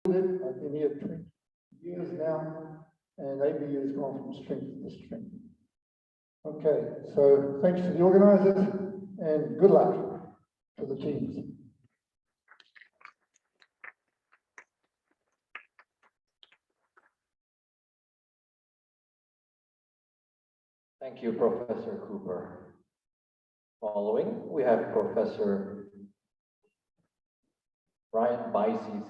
I've been here 20 years now, and ABU has gone from strength to strength. Okay, so thanks to the organisers, and good luck to the teams. Thank you, Professor Cooper. Following, we have Professor Brian Bises.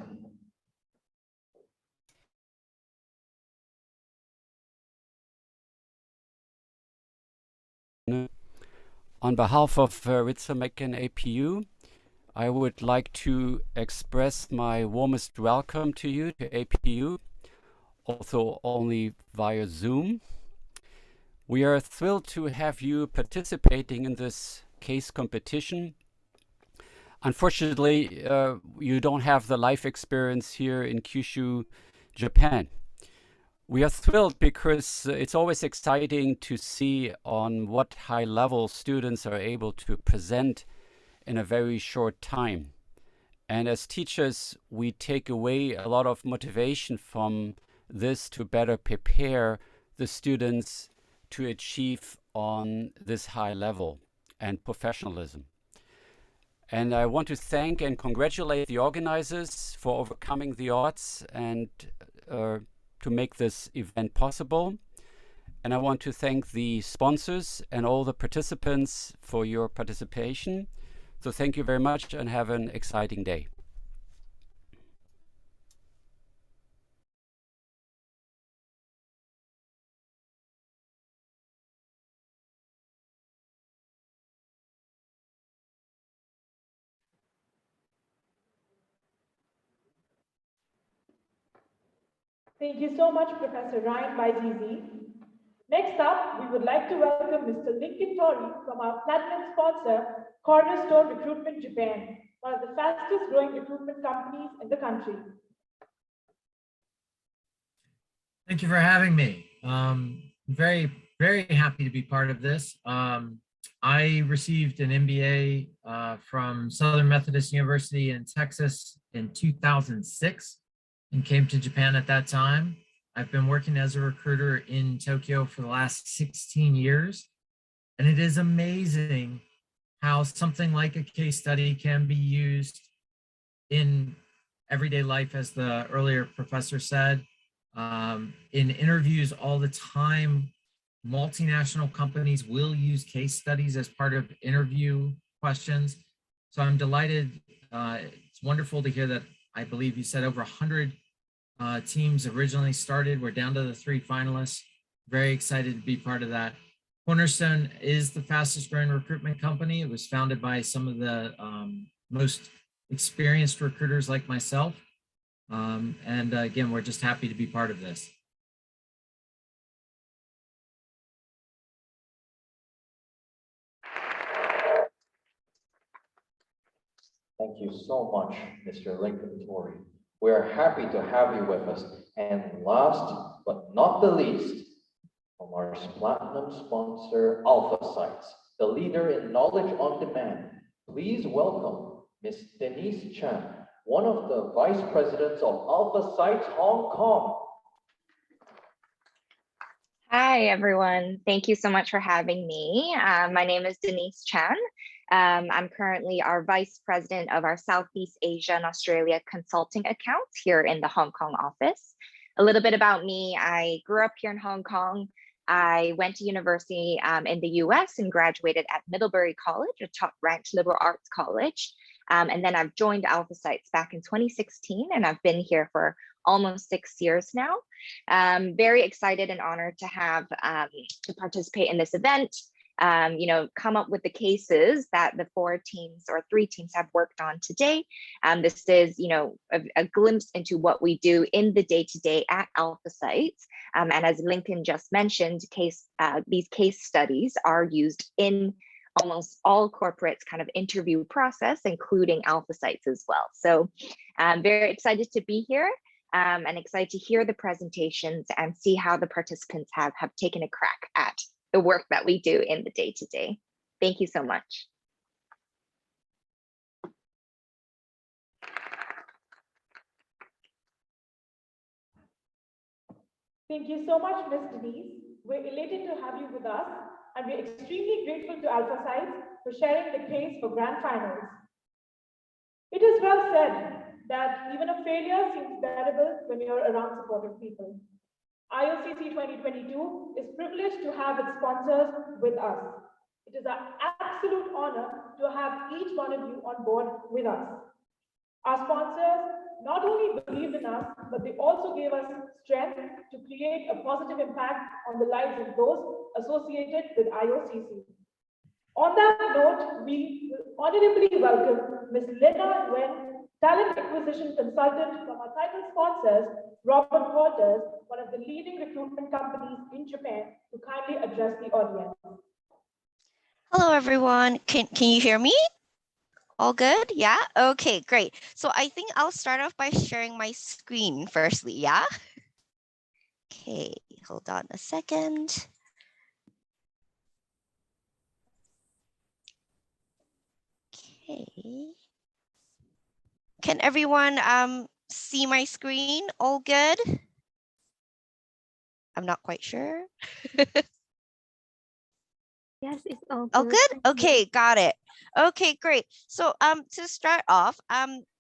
On behalf of Ritzer-Mecken APU, I would like to express my warmest welcome to you to APU, although only via Zoom. We are thrilled to have you participating in this case competition. Unfortunately, you don't have the life experience here in Kyushu, Japan. We are thrilled because it's always exciting to see on what high level students are able to present in a very short time. And as teachers, we take away a lot of motivation from this to better prepare the students to achieve on this high level and professionalism. And I want to thank and congratulate the organizers for overcoming the odds and to make this event possible. And I want to thank the sponsors and all the participants for your participation. So thank you very much and have an exciting day. Thank you so much, Professor Ryan Bises. Next up, we would like to welcome Mr. Lincoln Tori from our platinum sponsor, Cornerstone Recruitment Japan, one of the fastest growing recruitment companies in the country. Thank you for having me. Very, very happy to be part of this. I received an MBA from Southern Methodist University in Texas in 2006 and came to Japan at that time. I've been working as a recruiter in Tokyo for the last 16 years. And it is amazing how something like a case study can be used in everyday life, as the earlier professor said. In interviews all the time, multinational companies will use case studies as part of interview questions. So I'm delighted. It's wonderful to hear that. I believe you said over 100 teams originally started. We're down to the 3 finalists. Very excited to be part of that. Cornerstone is the fastest growing recruitment company. It was founded by some of the most experienced recruiters like myself. And again, we're just happy to be part of this. Thank you so much, Mr. Lincoln Tori. We are happy to have you with us. And last but not the least, from our platinum sponsor, Alpha Sites, the leader in knowledge on demand, please welcome Ms. Denise Chan, one of the vice presidents of Alpha Sites Hong Kong. Hi, everyone. Thank you so much for having me. My name is Denise Chan. I'm currently our vice president of our Southeast Asia and Australia consulting accounts here in the Hong Kong office. A little bit about me. I grew up here in Hong Kong. I went to university in the US and graduated at Middlebury College, a top-ranked liberal arts college. And then I've joined Alpha Sites back in 2016, and I've been here for almost 6 years now. Very excited and honored to have to participate in this event. Come up with the cases that the 4 teams or 3 teams have worked on today. This is, a glimpse into what we do in the day-to-day at Alpha Sites. And as Lincoln just mentioned, these case studies are used in almost all corporates kind of interview process, including Alpha Sites as well. So I'm very excited to be here and excited to hear the presentations and see how the participants have taken a crack at the work that we do in the day-to-day. Thank you so much. Thank you so much, Ms. Denise. We're elated to have you with us, and we're extremely grateful to Alpha Sites for sharing the case for grand finals. It is well said that even a failure seems bearable when you're around supportive people. IOCC 2022 is privileged to have its sponsors with us. It is an absolute honor to have each one of you on board with us. Our sponsors not only believed in us, but they also gave us strength to create a positive impact on the lives of those associated with IOCC. On that note, we honorably welcome Ms. Linda Nguyen, Talent Acquisition Consultant from our title sponsors, Robert Walters, one of the leading recruitment companies in Japan, to kindly address the audience. Hello, everyone. Can you hear me? All good? Yeah? Okay, great. So I think I'll start off by sharing my screen firstly, yeah? Okay, hold on a second. Okay. Can everyone see my screen? All good? I'm not quite sure. Yes, it's all good. Oh, good. Thank you. Okay, got it. Okay, great. So to start off,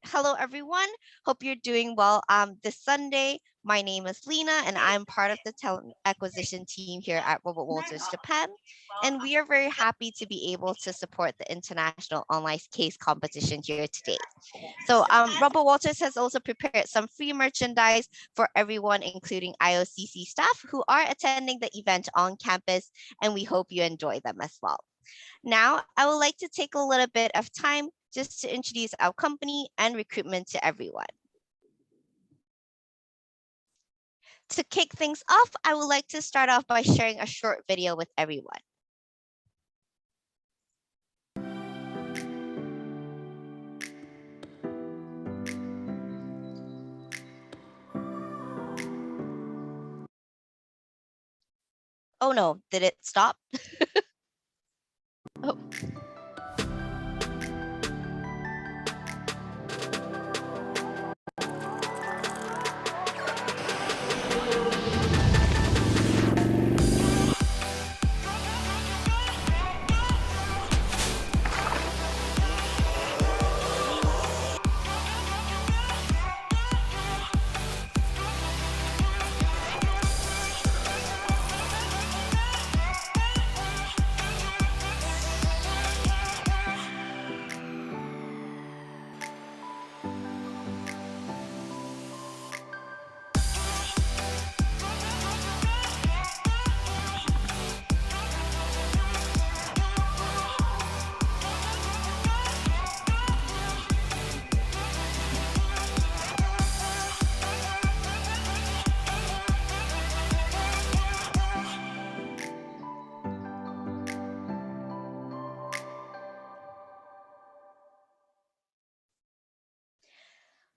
hello everyone. Hope you're doing well. This Sunday, my name is Lena, and I'm part of the talent acquisition team here at Robert Walters Japan. And we are very happy to be able to support the international online case competition here today. So Robert Walters has also prepared some free merchandise for everyone, including IOCC staff who are attending the event on campus, and we hope you enjoy them as well. Now, I would like to take a little bit of time just to introduce our company and recruitment to everyone. To kick things off, I would like to start off by sharing a short video with everyone. Oh no, did it stop? Oh.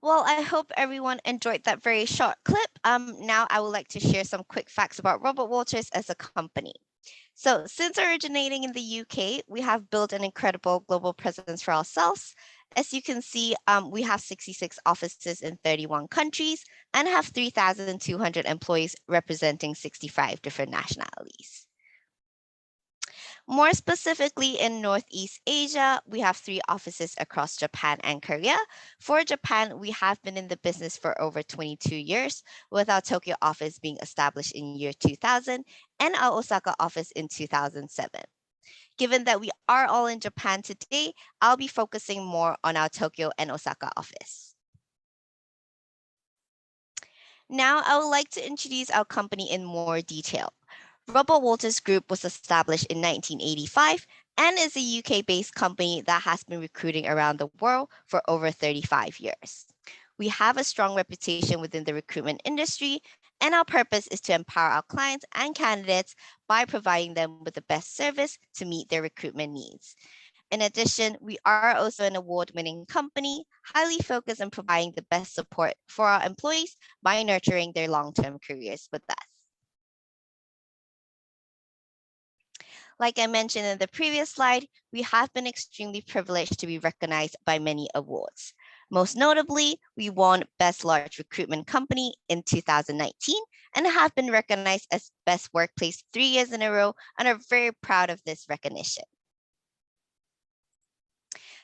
Well, I hope everyone enjoyed that very short clip. Now I would like to share some quick facts about Robert Walters as a company. So since originating in the UK, we have built an incredible global presence for ourselves. As you can see, we have 66 offices in 31 countries and have 3,200 employees representing 65 different nationalities. More specifically, in Northeast Asia, we have 3 offices across Japan and Korea. For Japan, we have been in the business for over 22 years, with our Tokyo office being established in year 2000 and our Osaka office in 2007. Given that we are all in Japan today, I'll be focusing more on our Tokyo and Osaka office. Now, I would like to introduce our company in more detail. Robert Walters Group was established in 1985 and is a UK-based company that has been recruiting around the world for over 35 years. We have a strong reputation within the recruitment industry, and our purpose is to empower our clients and candidates by providing them with the best service to meet their recruitment needs. In addition, we are also an award-winning company, highly focused on providing the best support for our employees by nurturing their long-term careers with us. Like I mentioned in the previous slide, we have been extremely privileged to be recognized by many awards. Most notably, we won Best Large Recruitment Company in 2019 and have been recognized as Best Workplace 3 years in a row and are very proud of this recognition.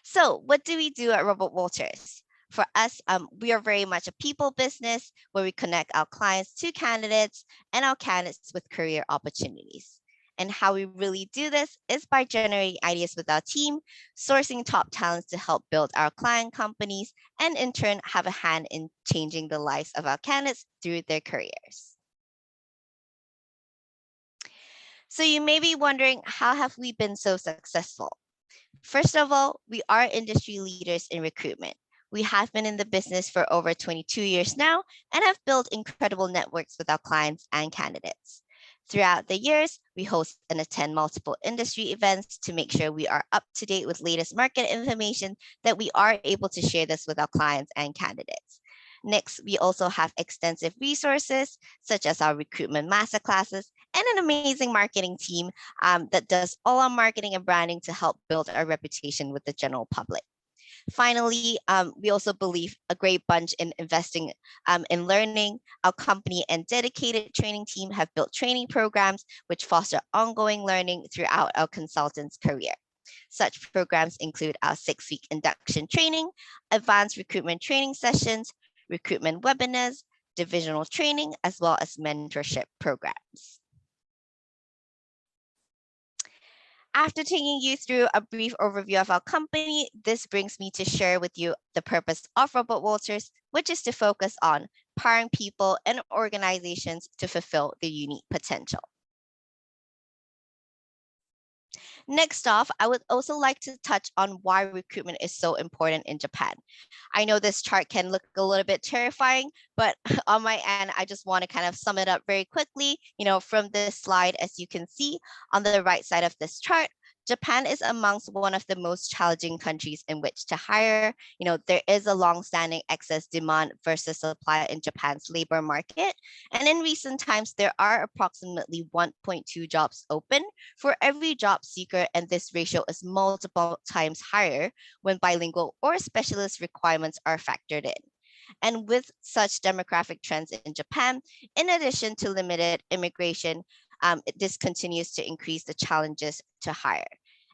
So what do we do at Robert Walters? For us, we are very much a people business where we connect our clients to candidates and our candidates with career opportunities. And how we really do this is by generating ideas with our team, sourcing top talents to help build our client companies, and in turn have a hand in changing the lives of our candidates through their careers. So you may be wondering, how have we been so successful? First of all, we are industry leaders in recruitment. We have been in the business for over 22 years now and have built incredible networks with our clients and candidates. Throughout the years, we host and attend multiple industry events to make sure we are up to date with latest market information, that we are able to share this with our clients and candidates. Next, we also have extensive resources such as our recruitment masterclasses and an amazing marketing team that does all our marketing and branding to help build our reputation with the general public. Finally, we also believe a great bunch in investing in learning. Our company and dedicated training team have built training programs which foster ongoing learning throughout our consultant's career. Such programs include our 6-week induction training, advanced recruitment training sessions, recruitment webinars, divisional training, as well as mentorship programs. After taking you through a brief overview of our company, this brings me to share with you the purpose of Robert Walters, which is to focus on empowering people and organizations to fulfill their unique potential. Next off, I would also like to touch on why recruitment is so important in Japan. I know this chart can look a little bit terrifying, but on my end, I just want to kind of sum it up very quickly. From this slide, as you can see on the right side of this chart, Japan is amongst one of the most challenging countries in which to hire. There is a long-standing excess demand versus supply in Japan's labor market. And in recent times, there are approximately 1.2 jobs open for every job seeker, and this ratio is multiple times higher when bilingual or specialist requirements are factored in. And with such demographic trends in Japan, in addition to limited immigration, this continues to increase the challenges to hire.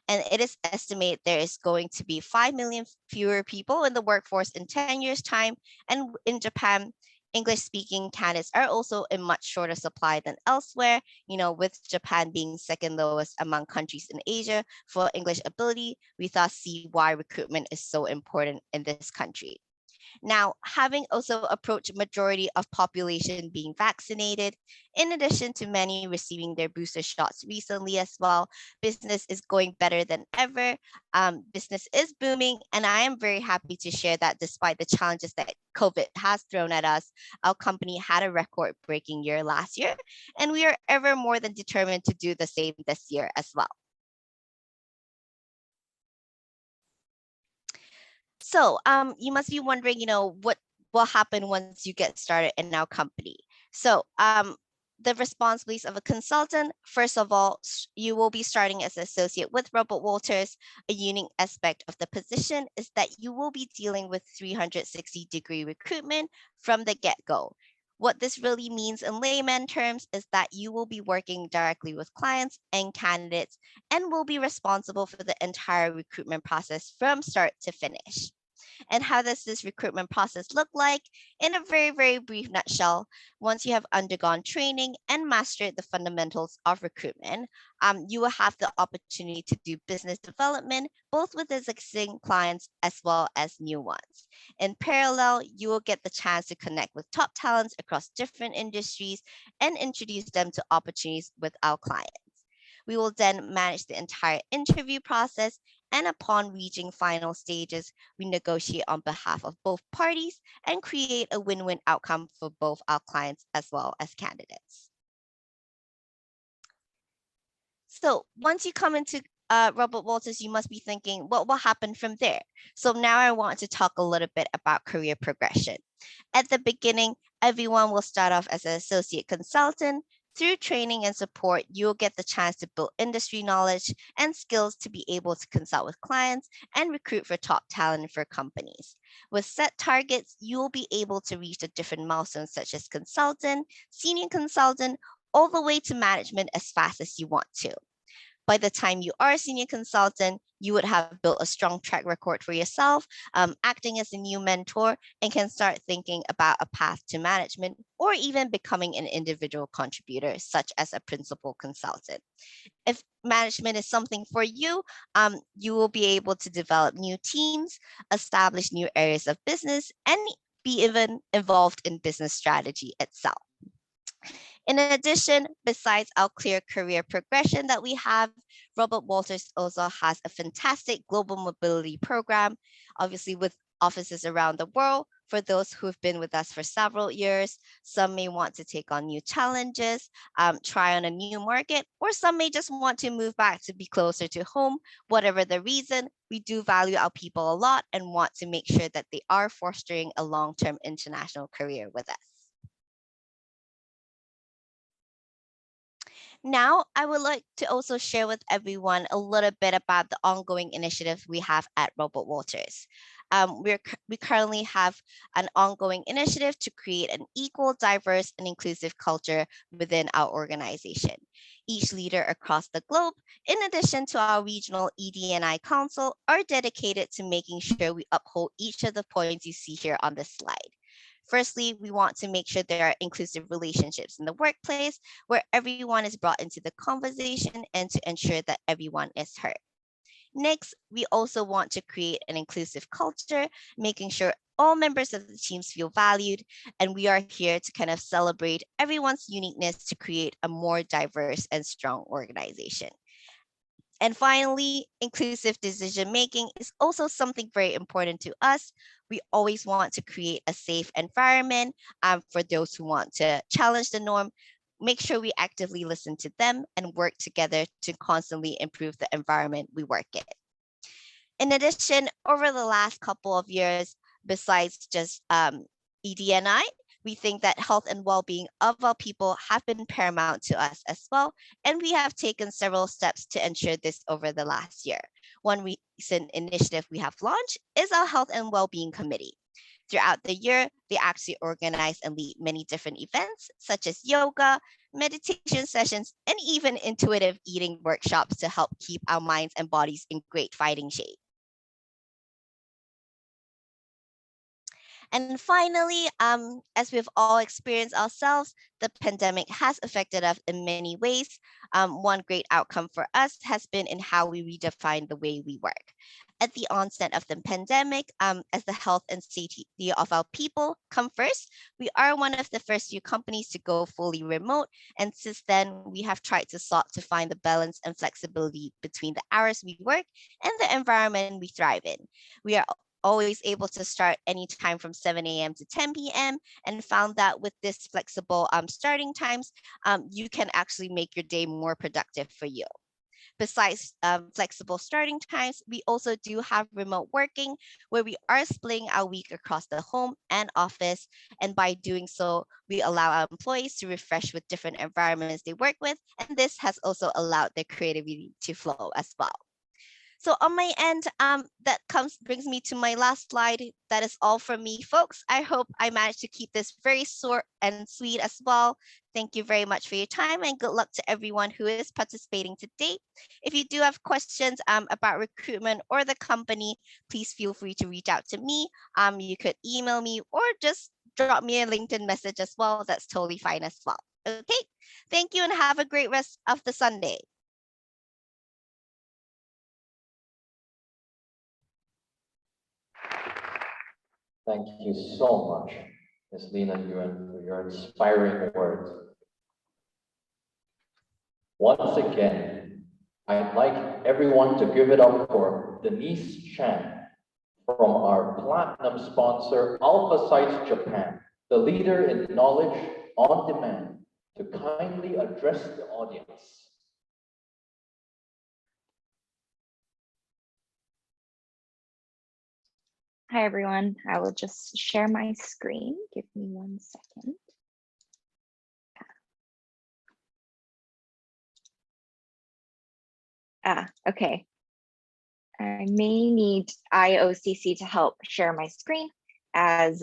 And it is estimated there is going to be 5 million fewer people in the workforce in 10 years' time. And in Japan, English-speaking candidates are also in much shorter supply than elsewhere, with Japan being second lowest among countries in Asia for English ability. We thus see why recruitment is so important in this country. Now, having also approached majority of population being vaccinated, in addition to many receiving their booster shots recently as well, business is going better than ever. Business is booming, and I am very happy to share that despite the challenges that COVID has thrown at us, our company had a record-breaking year last year, and we are ever more than determined to do the same this year as well. So you must be wondering, what will happen once you get started in our company. So the responsibilities of a consultant, first of all, you will be starting as an associate with Robert Walters. A unique aspect of the position is that you will be dealing with 360-degree recruitment from the get-go. What this really means in layman terms is that you will be working directly with clients and candidates and will be responsible for the entire recruitment process from start to finish. And how does this recruitment process look like? In a very, very brief nutshell, once you have undergone training and mastered the fundamentals of recruitment, you will have the opportunity to do business development, both with existing clients as well as new ones. In parallel, you will get the chance to connect with top talents across different industries and introduce them to opportunities with our clients. We will then manage the entire interview process, and upon reaching final stages, we negotiate on behalf of both parties and create a win-win outcome for both our clients as well as candidates. So once you come into Robert Walters, you must be thinking, what will happen from there? So now I want to talk a little bit about career progression. At the beginning, everyone will start off as an associate consultant, Through training and support, you'll get the chance to build industry knowledge and skills to be able to consult with clients and recruit for top talent for companies. With set targets, you'll be able to reach the different milestones such as consultant, senior consultant, all the way to management as fast as you want to. By the time you are a senior consultant, you would have built a strong track record for yourself, acting as a new mentor, and can start thinking about a path to management or even becoming an individual contributor, such as a principal consultant. If management is something for you, you will be able to develop new teams, establish new areas of business, and be even involved in business strategy itself. In addition, besides our clear career progression that we have, Robert Walters also has a fantastic global mobility program, obviously with offices around the world. For those who've been with us for several years, some may want to take on new challenges, try on a new market, or some may just want to move back to be closer to home. Whatever the reason, we do value our people a lot and want to make sure that they are fostering a long-term international career with us. Now, I would like to also share with everyone a little bit about the ongoing initiative we have at Robert Walters. We currently have an ongoing initiative to create an equal, diverse, and inclusive culture within our organization. Each leader across the globe, in addition to our regional ED&I council, are dedicated to making sure we uphold each of the points you see here on this slide. Firstly, we want to make sure there are inclusive relationships in the workplace where everyone is brought into the conversation and to ensure that everyone is heard. Next, we also want to create an inclusive culture, making sure all members of the teams feel valued, and we are here to kind of celebrate everyone's uniqueness to create a more diverse and strong organization. And finally, inclusive decision making is also something very important to us. We always want to create a safe environment for those who want to challenge the norm. Make sure we actively listen to them and work together to constantly improve the environment we work in. In addition, over the last couple of years, besides just ED&I, we think that health and well-being of our people have been paramount to us as well, and we have taken several steps to ensure this over the last year. One recent initiative we have launched is our Health and Well-being Committee. Throughout the year, they actually organize and lead many different events, such as yoga, meditation sessions, and even intuitive eating workshops to help keep our minds and bodies in great fighting shape. And finally, as we've all experienced ourselves, the pandemic has affected us in many ways. One great outcome for us has been in how we redefine the way we work. At the onset of the pandemic, as the health and safety of our people come first, we are one of the first few companies to go fully remote. And since then, we have tried to sought to find the balance and flexibility between the hours we work and the environment we thrive in. We are always able to start anytime from 7 a.m. to 10 p.m. and found that with this flexible starting times, you can actually make your day more productive for you. Besides flexible starting times, we also do have remote working where we are splitting our week across the home and office. And by doing so, we allow our employees to refresh with different environments they work with. And this has also allowed their creativity to flow as well. So on my end, that brings me to my last slide. That is all from me, folks. I hope I managed to keep this very short and sweet as well. Thank you very much for your time and good luck to everyone who is participating today. If you do have questions about recruitment or the company, please feel free to reach out to me. You could email me or just drop me a LinkedIn message as well. That's totally fine as well. Okay, thank you and have a great rest of the Sunday. Thank you so much, Ms. Lena Yuen, for your inspiring words. Once again, I'd like everyone to give it up for Denise Chan from our platinum sponsor, Alpha Sites Japan, the leader in knowledge on demand, to kindly address the audience. Hi, everyone. I will just share my screen. Give me 1 second. Okay. I may need IOCC to help share my screen as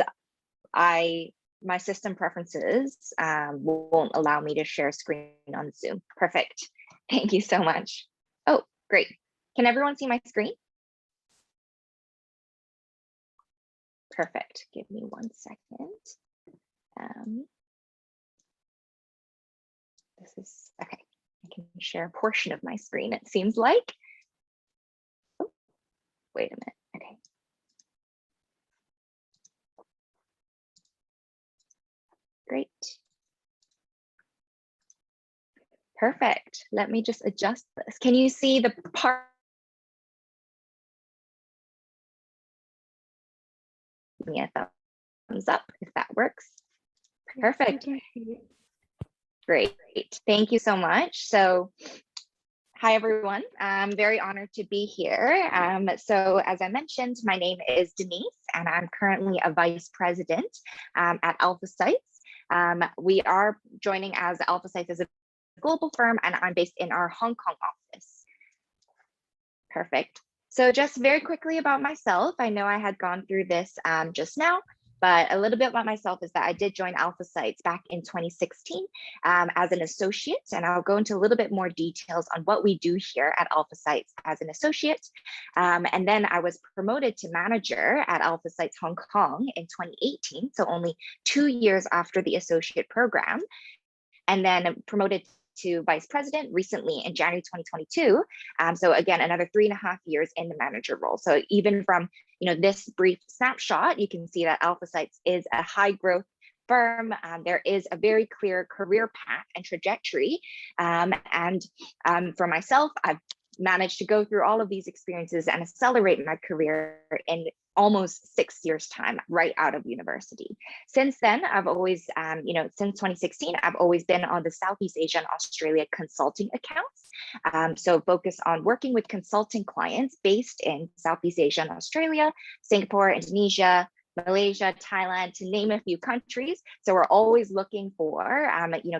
my system preferences won't allow me to share screen on Zoom. Perfect. Thank you so much. Oh, great. Can everyone see my screen? Perfect. Give me 1 second. This is okay. I can share a portion of my screen, it seems like. Oh, wait a minute. Okay. Great. Perfect. Let me just adjust this. Can you see the part? Give me a thumbs up if that works. Perfect. Great. Thank you so much. So, hi everyone. I'm very honored to be here. So as I mentioned, my name is Denise and I'm currently a vice president at AlphaSites. We are joining as AlphaSites as a global firm and I'm based in our Hong Kong office. Perfect. So just very quickly about myself, I know I had gone through this just now, but a little bit about myself is that I did join AlphaSites back in 2016 as an associate, and I'll go into a little bit more details on what we do here at AlphaSites as an associate. And then I was promoted to manager at AlphaSites Hong Kong in 2018, so only 2 years after the associate program, and then promoted to vice president recently in January 2022. So again, another 3.5 years in the manager role. So even from this brief snapshot, you can see that AlphaSites is a high growth firm. There is a very clear career path and trajectory. For myself, I've managed to go through all of these experiences and accelerate my career in almost 6 years time right out of university. Since then, I've always, since 2016, I've always been on the Southeast Asia and Australia consulting accounts. So focus on working with consulting clients based in Southeast Asia and Australia, Singapore, Indonesia, Malaysia, Thailand, to name a few countries. So we're always looking for,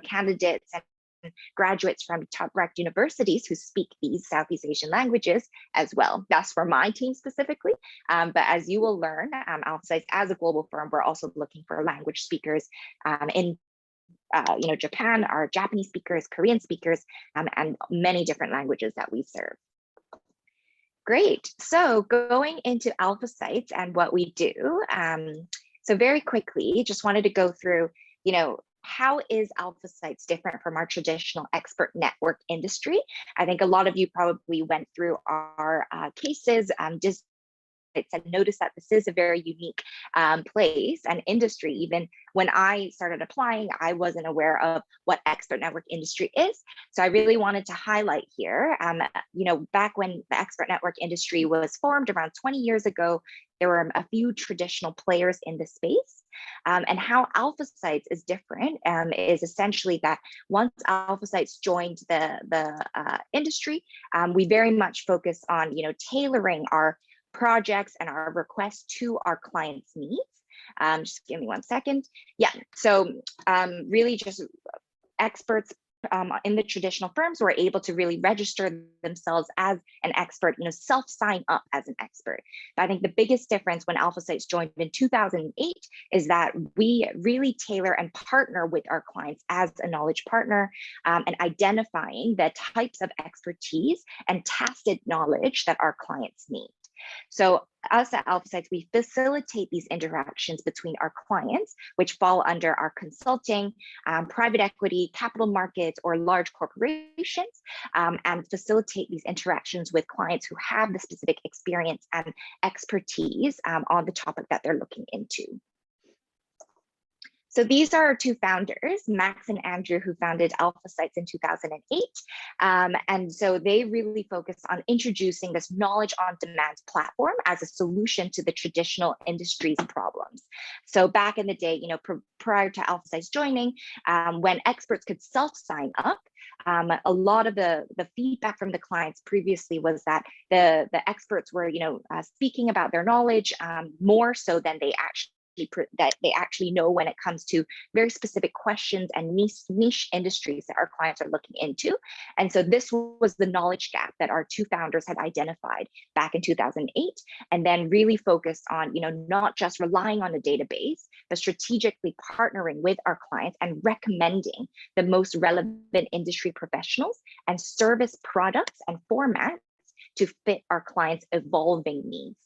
candidates and graduates from top-ranked universities who speak these Southeast Asian languages as well. That's for my team specifically. But as you will learn, AlphaSites as a global firm, we're also looking for language speakers in Japan, our Japanese speakers, Korean speakers, and many different languages that we serve. Great. So going into AlphaSites and what we do. So very quickly, just wanted to go through, how is AlphaSites different from our traditional expert network industry? I think a lot of you probably went through our cases and noticed that this is a very unique place and industry. Even when I started applying, I wasn't aware of what expert network industry is. So I really wanted to highlight here, back when the expert network industry was formed around 20 years ago, there were a few traditional players in the space. And how AlphaSites is different is essentially that once AlphaSites joined the industry, we very much focus on tailoring our projects and our requests to our clients' needs. Just give me 1 second. Yeah, so really just experts in the traditional firms were able to really register themselves as an expert, self-sign up as an expert. But I think the biggest difference when AlphaSites joined in 2008 is that we really tailor and partner with our clients as a knowledge partner and identifying the types of expertise and tacit knowledge that our clients need. So us at AlphaSites, we facilitate these interactions between our clients, which fall under our consulting, private equity, capital markets, or large corporations, and facilitate these interactions with clients who have the specific experience and expertise on the topic that they're looking into. So these are our two founders, Max and Andrew, who founded AlphaSites in 2008. And so they really focus on introducing this knowledge on demand platform as a solution to the traditional industry's problems. So back in the day, prior to AlphaSites joining, when experts could self-sign up, a lot of the feedback from the clients previously was that the experts were, speaking about their knowledge more so than they actually that they actually know when it comes to very specific questions and niche industries that our clients are looking into. And so this was the knowledge gap that our two founders had identified back in 2008, and then really focused on, not just relying on a database, but strategically partnering with our clients and recommending the most relevant industry professionals and service products and formats to fit our clients' evolving needs.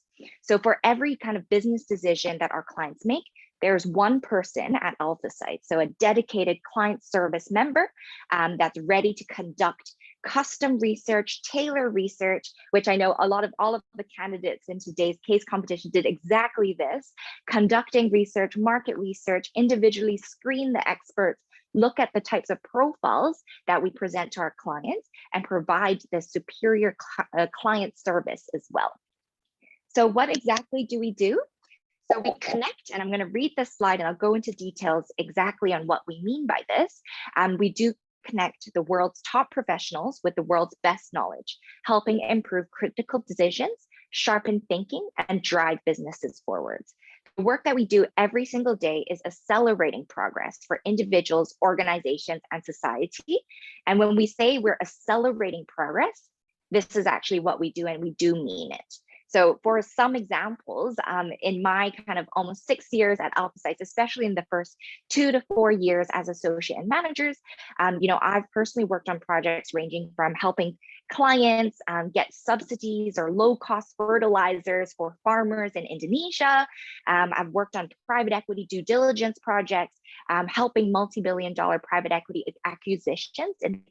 So for every kind of business decision that our clients make, there's one person at AlphaSite, so a dedicated client service member that's ready to conduct custom research, tailor research, which I know all of the candidates in today's case competition did exactly this, conducting research, market research, individually screen the experts, look at the types of profiles that we present to our clients, and provide the superior client service as well. So what exactly do we do? So we connect, and I'm going to read this slide and I'll go into details exactly on what we mean by this. We do connect the world's top professionals with the world's best knowledge, helping improve critical decisions, sharpen thinking, and drive businesses forwards. The work that we do every single day is accelerating progress for individuals, organizations, and society. And when we say we're accelerating progress, this is actually what we do, and we do mean it. So for some examples, in my kind of almost 6 years at AlphaSites, especially in the first 2 to 4 years as associate and managers, I've personally worked on projects ranging from helping clients get subsidies or low-cost fertilizers for farmers in Indonesia. I've worked on private equity due diligence projects, helping multi-billion-dollar private equity acquisitions in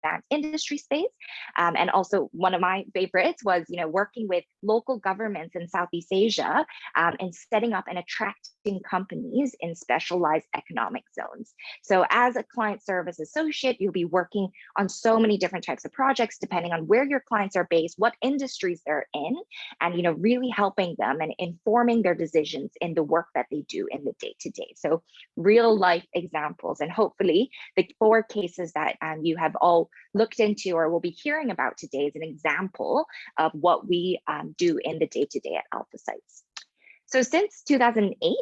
that industry space. And also one of my favorites was, working with local governments in Southeast Asia and setting up and attracting companies in specialized economic zones. So as a client service associate, you'll be working on so many different types of projects, depending on where your clients are based, what industries they're in, and, really helping them and informing their decisions in the work that they do in the day-to-day. So real life examples, and hopefully the 4 cases that you have all looked into or will be hearing about today is an example of what we do in the day-to-day at AlphaSites. So since 2008,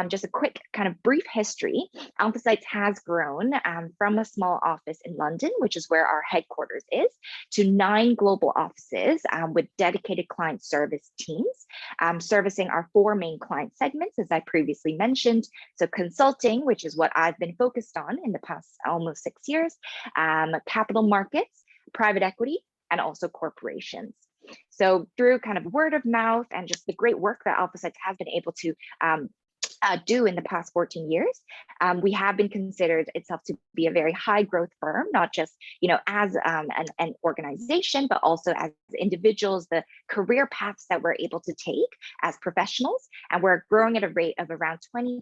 just a quick kind of brief history, AlphaSites has grown from a small office in London, which is where our headquarters is, to 9 global offices with dedicated client service teams, servicing our 4 main client segments, as I previously mentioned. So consulting, which is what I've been focused on in the past almost 6 years, capital markets, private equity, and also corporations. So through kind of word of mouth and just the great work that AlphaSites has been able to do in the past 14 years, we have been considered itself to be a very high growth firm, not just as an organization, but also as individuals, the career paths that we're able to take as professionals, and we're growing at a rate of around 20%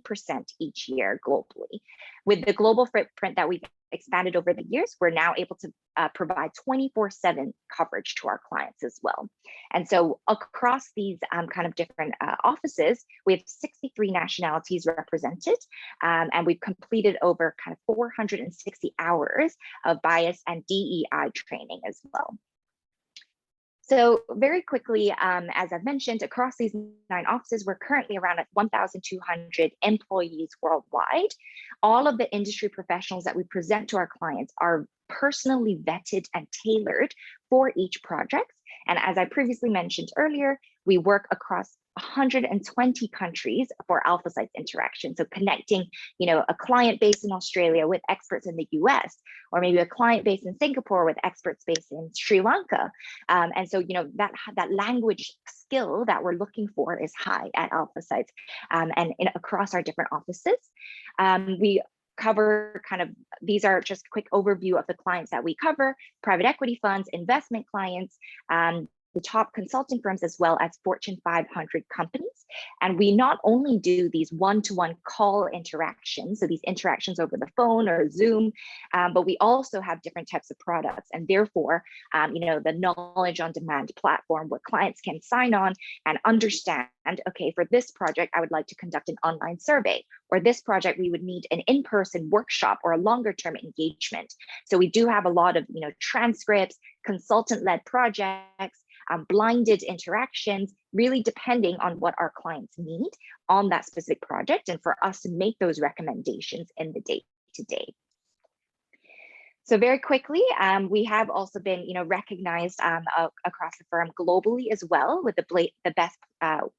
each year globally. With the global footprint that we've expanded over the years, we're now able to provide 24/7 coverage to our clients as well. And so across these kind of different offices, we have 63 nationalities represented, and we've completed over kind of 460 hours of bias and DEI training as well. So very quickly, as I've mentioned, across these 9 offices, we're currently around 1,200 employees worldwide. All of the industry professionals that we present to our clients are personally vetted and tailored for each project. And as I previously mentioned earlier, we work across 120 countries for AlphaSites interaction. So connecting, a client based in Australia with experts in the US, or maybe a client based in Singapore with experts based in Sri Lanka. And so, that language skill that we're looking for is high at AlphaSites and across our different offices. We cover these are just a quick overview of the clients that we cover: private equity funds, investment clients, the top consulting firms, as well as Fortune 500 companies. And we not only do these one-to-one call interactions, so these interactions over the phone or Zoom, but we also have different types of products. And therefore, the knowledge on demand platform where clients can sign on and understand, okay, for this project, I would like to conduct an online survey, or this project, we would need an in-person workshop or a longer term engagement. So we do have a lot of, transcripts, consultant-led projects, blinded interactions, really depending on what our clients need on that specific project, and for us to make those recommendations in the day-to-day. So very quickly, we have also been, recognized across the firm globally as well with the best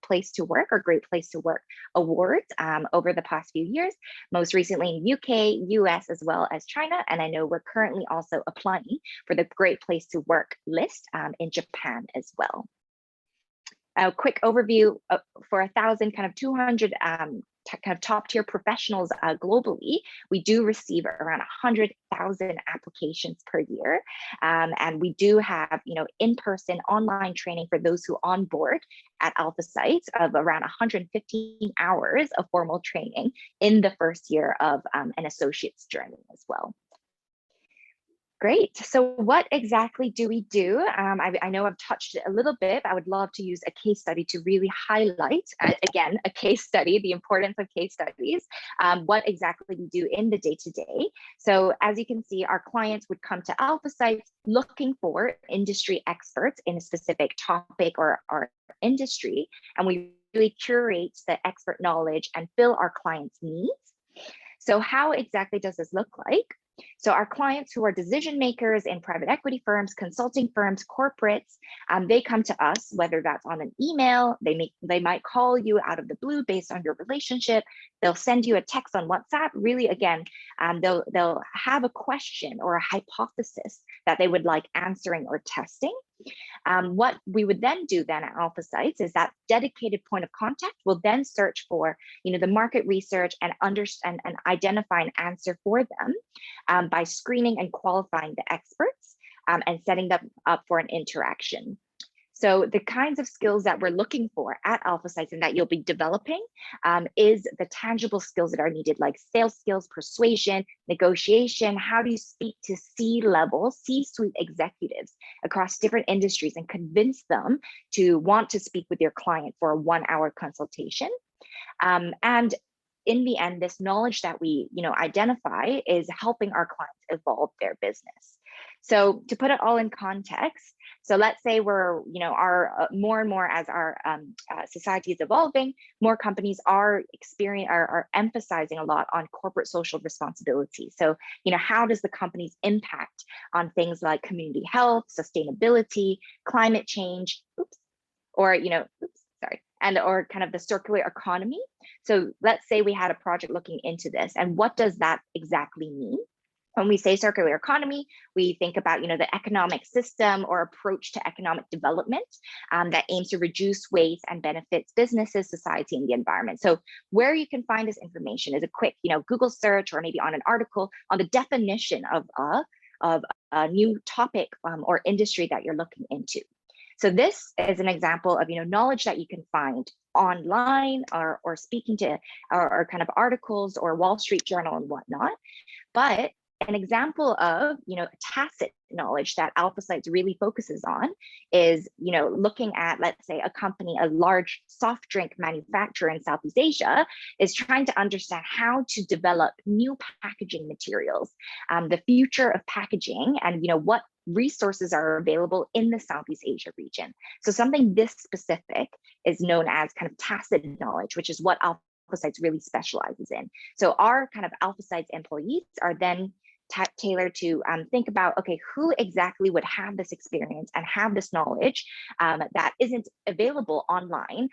place to work or great place to work awards over the past few years, most recently in UK, US, as well as China. And I know we're currently also applying for the great place to work list in Japan as well. A quick overview for 1,000, 200 top tier professionals globally, we do receive around 100,000 applications per year. And we do have, in-person online training for those who onboard at Alpha Sites of around 115 hours of formal training in the first year of an associate's journey as well. Great. So what exactly do we do? I know I've touched it a little bit, but I would love to use a case study to really highlight, again, a case study, the importance of case studies, what exactly we do in the day-to-day. So as you can see, our clients would come to Alpha Sites looking for industry experts in a specific topic or industry, and we really curate the expert knowledge and fill our clients' needs. So how exactly does this look like? So our clients who are decision makers in private equity firms, consulting firms, corporates, they come to us, whether that's on an email, they might call you out of the blue based on your relationship. They'll send you a text on WhatsApp. Really, again, they'll have a question or a hypothesis that they would like answering or testing. What we would then do then at Alpha Sites is that dedicated point of contact will then search for, the market research and understand and identify an answer for them by screening and qualifying the experts and setting them up for an interaction. So the kinds of skills that we're looking for at Alpha Sites and that you'll be developing is the tangible skills that are needed, like sales skills, persuasion, negotiation. How do you speak to C-level, C-suite executives across different industries and convince them to want to speak with your client for a 1-hour consultation? And in the end, this knowledge that we identify is helping our clients evolve their business. So to put it all in context, so let's say we're, our more and more as our society is evolving, more companies are emphasizing a lot on corporate social responsibility. So, how does the company's impact on things like community health, sustainability, climate change, or kind of the circular economy. So let's say we had a project looking into this, and what does that exactly mean? When we say circular economy, we think about, the economic system or approach to economic development that aims to reduce waste and benefits businesses, society, and the environment. So where you can find this information is a quick, Google search or maybe on an article on the definition of a new topic or industry that you're looking into. So this is an example of, knowledge that you can find online or speaking to or kind of articles or Wall Street Journal and whatnot. But an example of, tacit knowledge that Alpha Sites really focuses on is, looking at, let's say, a company, a large soft drink manufacturer in Southeast Asia is trying to understand how to develop new packaging materials, the future of packaging, and, what resources are available in the Southeast Asia region. So something this specific is known as kind of tacit knowledge, which is what Alpha Sites really specializes in. So our kind of Alpha Sites employees are then tailored to think about, okay, who exactly would have this experience and have this knowledge that isn't available online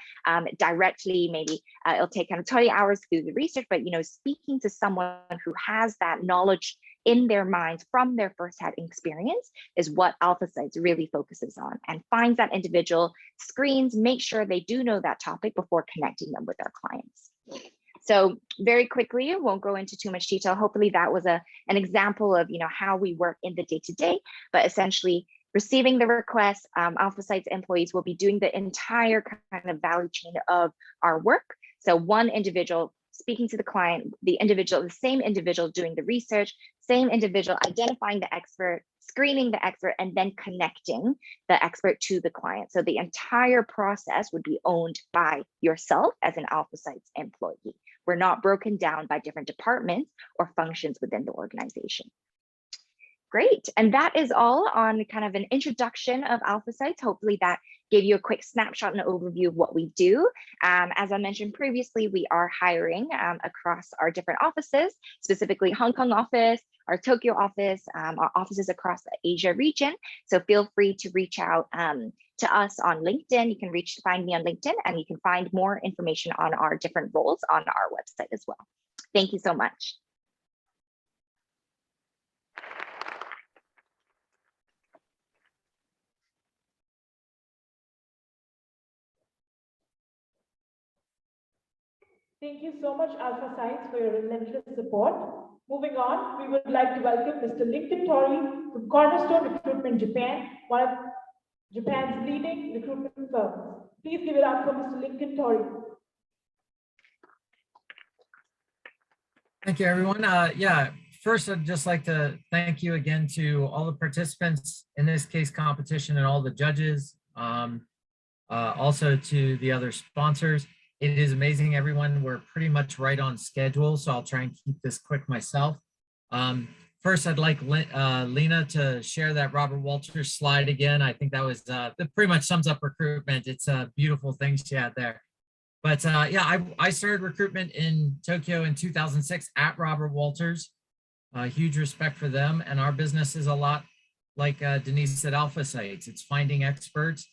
directly. Maybe it'll take kind of 20 hours to do the research, but speaking to someone who has that knowledge in their minds from their firsthand experience is what Alpha Sites really focuses on, and finds that individual, screens, make sure they do know that topic before connecting them with their clients. So very quickly, won't go into too much detail. Hopefully that was an example of how we work in the day-to-day, but essentially receiving the request, Alpha Sites employees will be doing the entire kind of value chain of our work. So one individual speaking to the client, the same individual doing the research, same individual identifying the expert, screening the expert, and then connecting the expert to the client. So the entire process would be owned by yourself as an Alpha Sites employee. We're not broken down by different departments or functions within the organization. Great. And that is all on kind of an introduction of Alpha Sites. Hopefully that gave you a quick snapshot and overview of what we do. As I mentioned previously, we are hiring across our different offices, specifically Hong Kong office, our Tokyo office, our offices across the Asia region. So feel free to reach out to us on LinkedIn. You can find me on LinkedIn, and you can find more information on our different roles on our website as well. Thank you so much. Thank you so much, Alpha Science, for your relentless support. Moving on, we would like to welcome Mr. Lincoln Tori from Cornerstone Recruitment Japan, one of Japan's leading recruitment firms. Please give it up for Mr. Lincoln Tori. Thank you, everyone. Yeah, first, I'd just like to thank you again to all the participants in this case competition and all the judges, also to the other sponsors. It is amazing, everyone. We're pretty much right on schedule, so I'll try and keep this quick myself. First, I'd like Lena to share that Robert Walters slide again. I think that was that pretty much sums up recruitment. It's a beautiful thing she had there. But yeah, I started recruitment in Tokyo in 2006 at Robert Walters. Huge respect for them. And our business is a lot like Denise said, Alpha Sites. It's finding experts,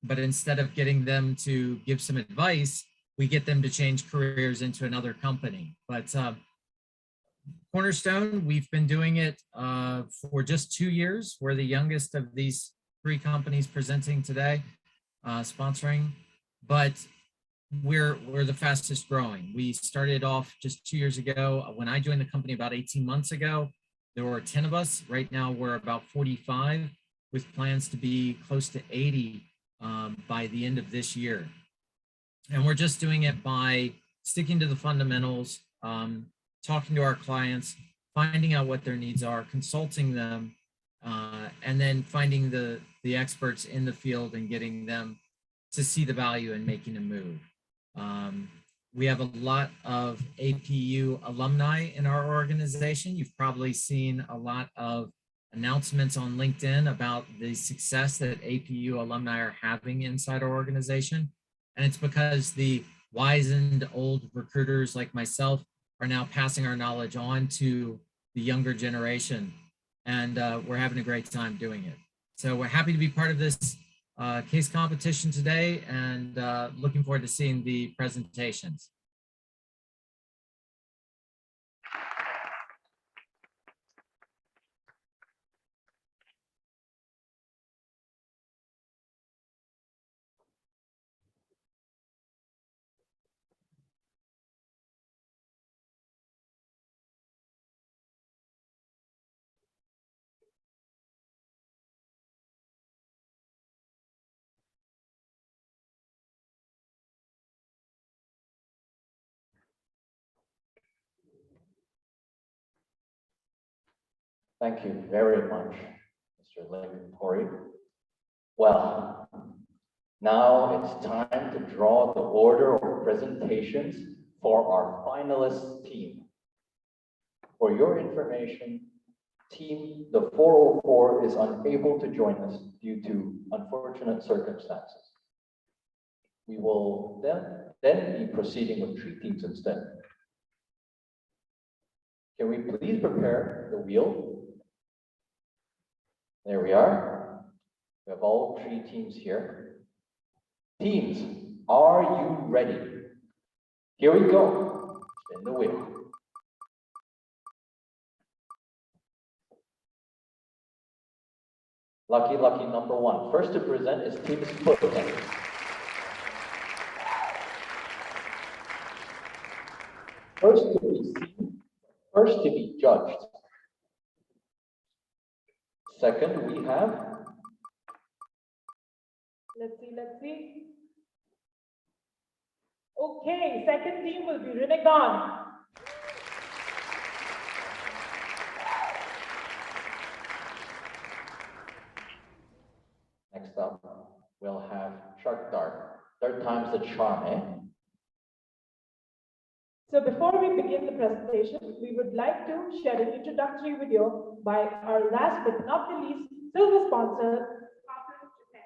but instead of getting them to give some advice, we get them to change careers into another company. But Cornerstone, we've been doing it for just 2 years. We're the youngest of these 3 companies presenting today, sponsoring, but we're the fastest growing. We started off just 2 years ago. When I joined the company about 18 months ago, there were 10 of us. Right now we're about 45 with plans to be close to 80 by the end of this year. And we're just doing it by sticking to the fundamentals, talking to our clients, finding out what their needs are, consulting them, and then finding the experts in the field and getting them to see the value in making a move. We have a lot of APU alumni in our organization. You've probably seen a lot of announcements on LinkedIn about the success that APU alumni are having inside our organization. And it's because the wizened old recruiters like myself are now passing our knowledge on to the younger generation. And we're having a great time doing it. So we're happy to be part of this case competition today, and looking forward to seeing the presentations. Thank you very much, Mr. Lincoln Tori. Well, now it's time to draw the order of presentations for our finalist team. For your information, the 404 is unable to join us due to unfortunate circumstances. We will then be proceeding with 3 teams instead. Can we please prepare the wheel? There we are. We have all 3 teams here. Teams, are you ready? Here we go. Spin the wheel. Lucky number 1. First to present is Team Split. First to be seen, first to be judged. Second, we have. Let's see. Okay, second team will be Renegon. Next up, we'll have Shark Dart. Third time's the charm, eh? So before we we begin the presentation, we would like to share an introductory video by our last but not the least silver sponsor, Japan.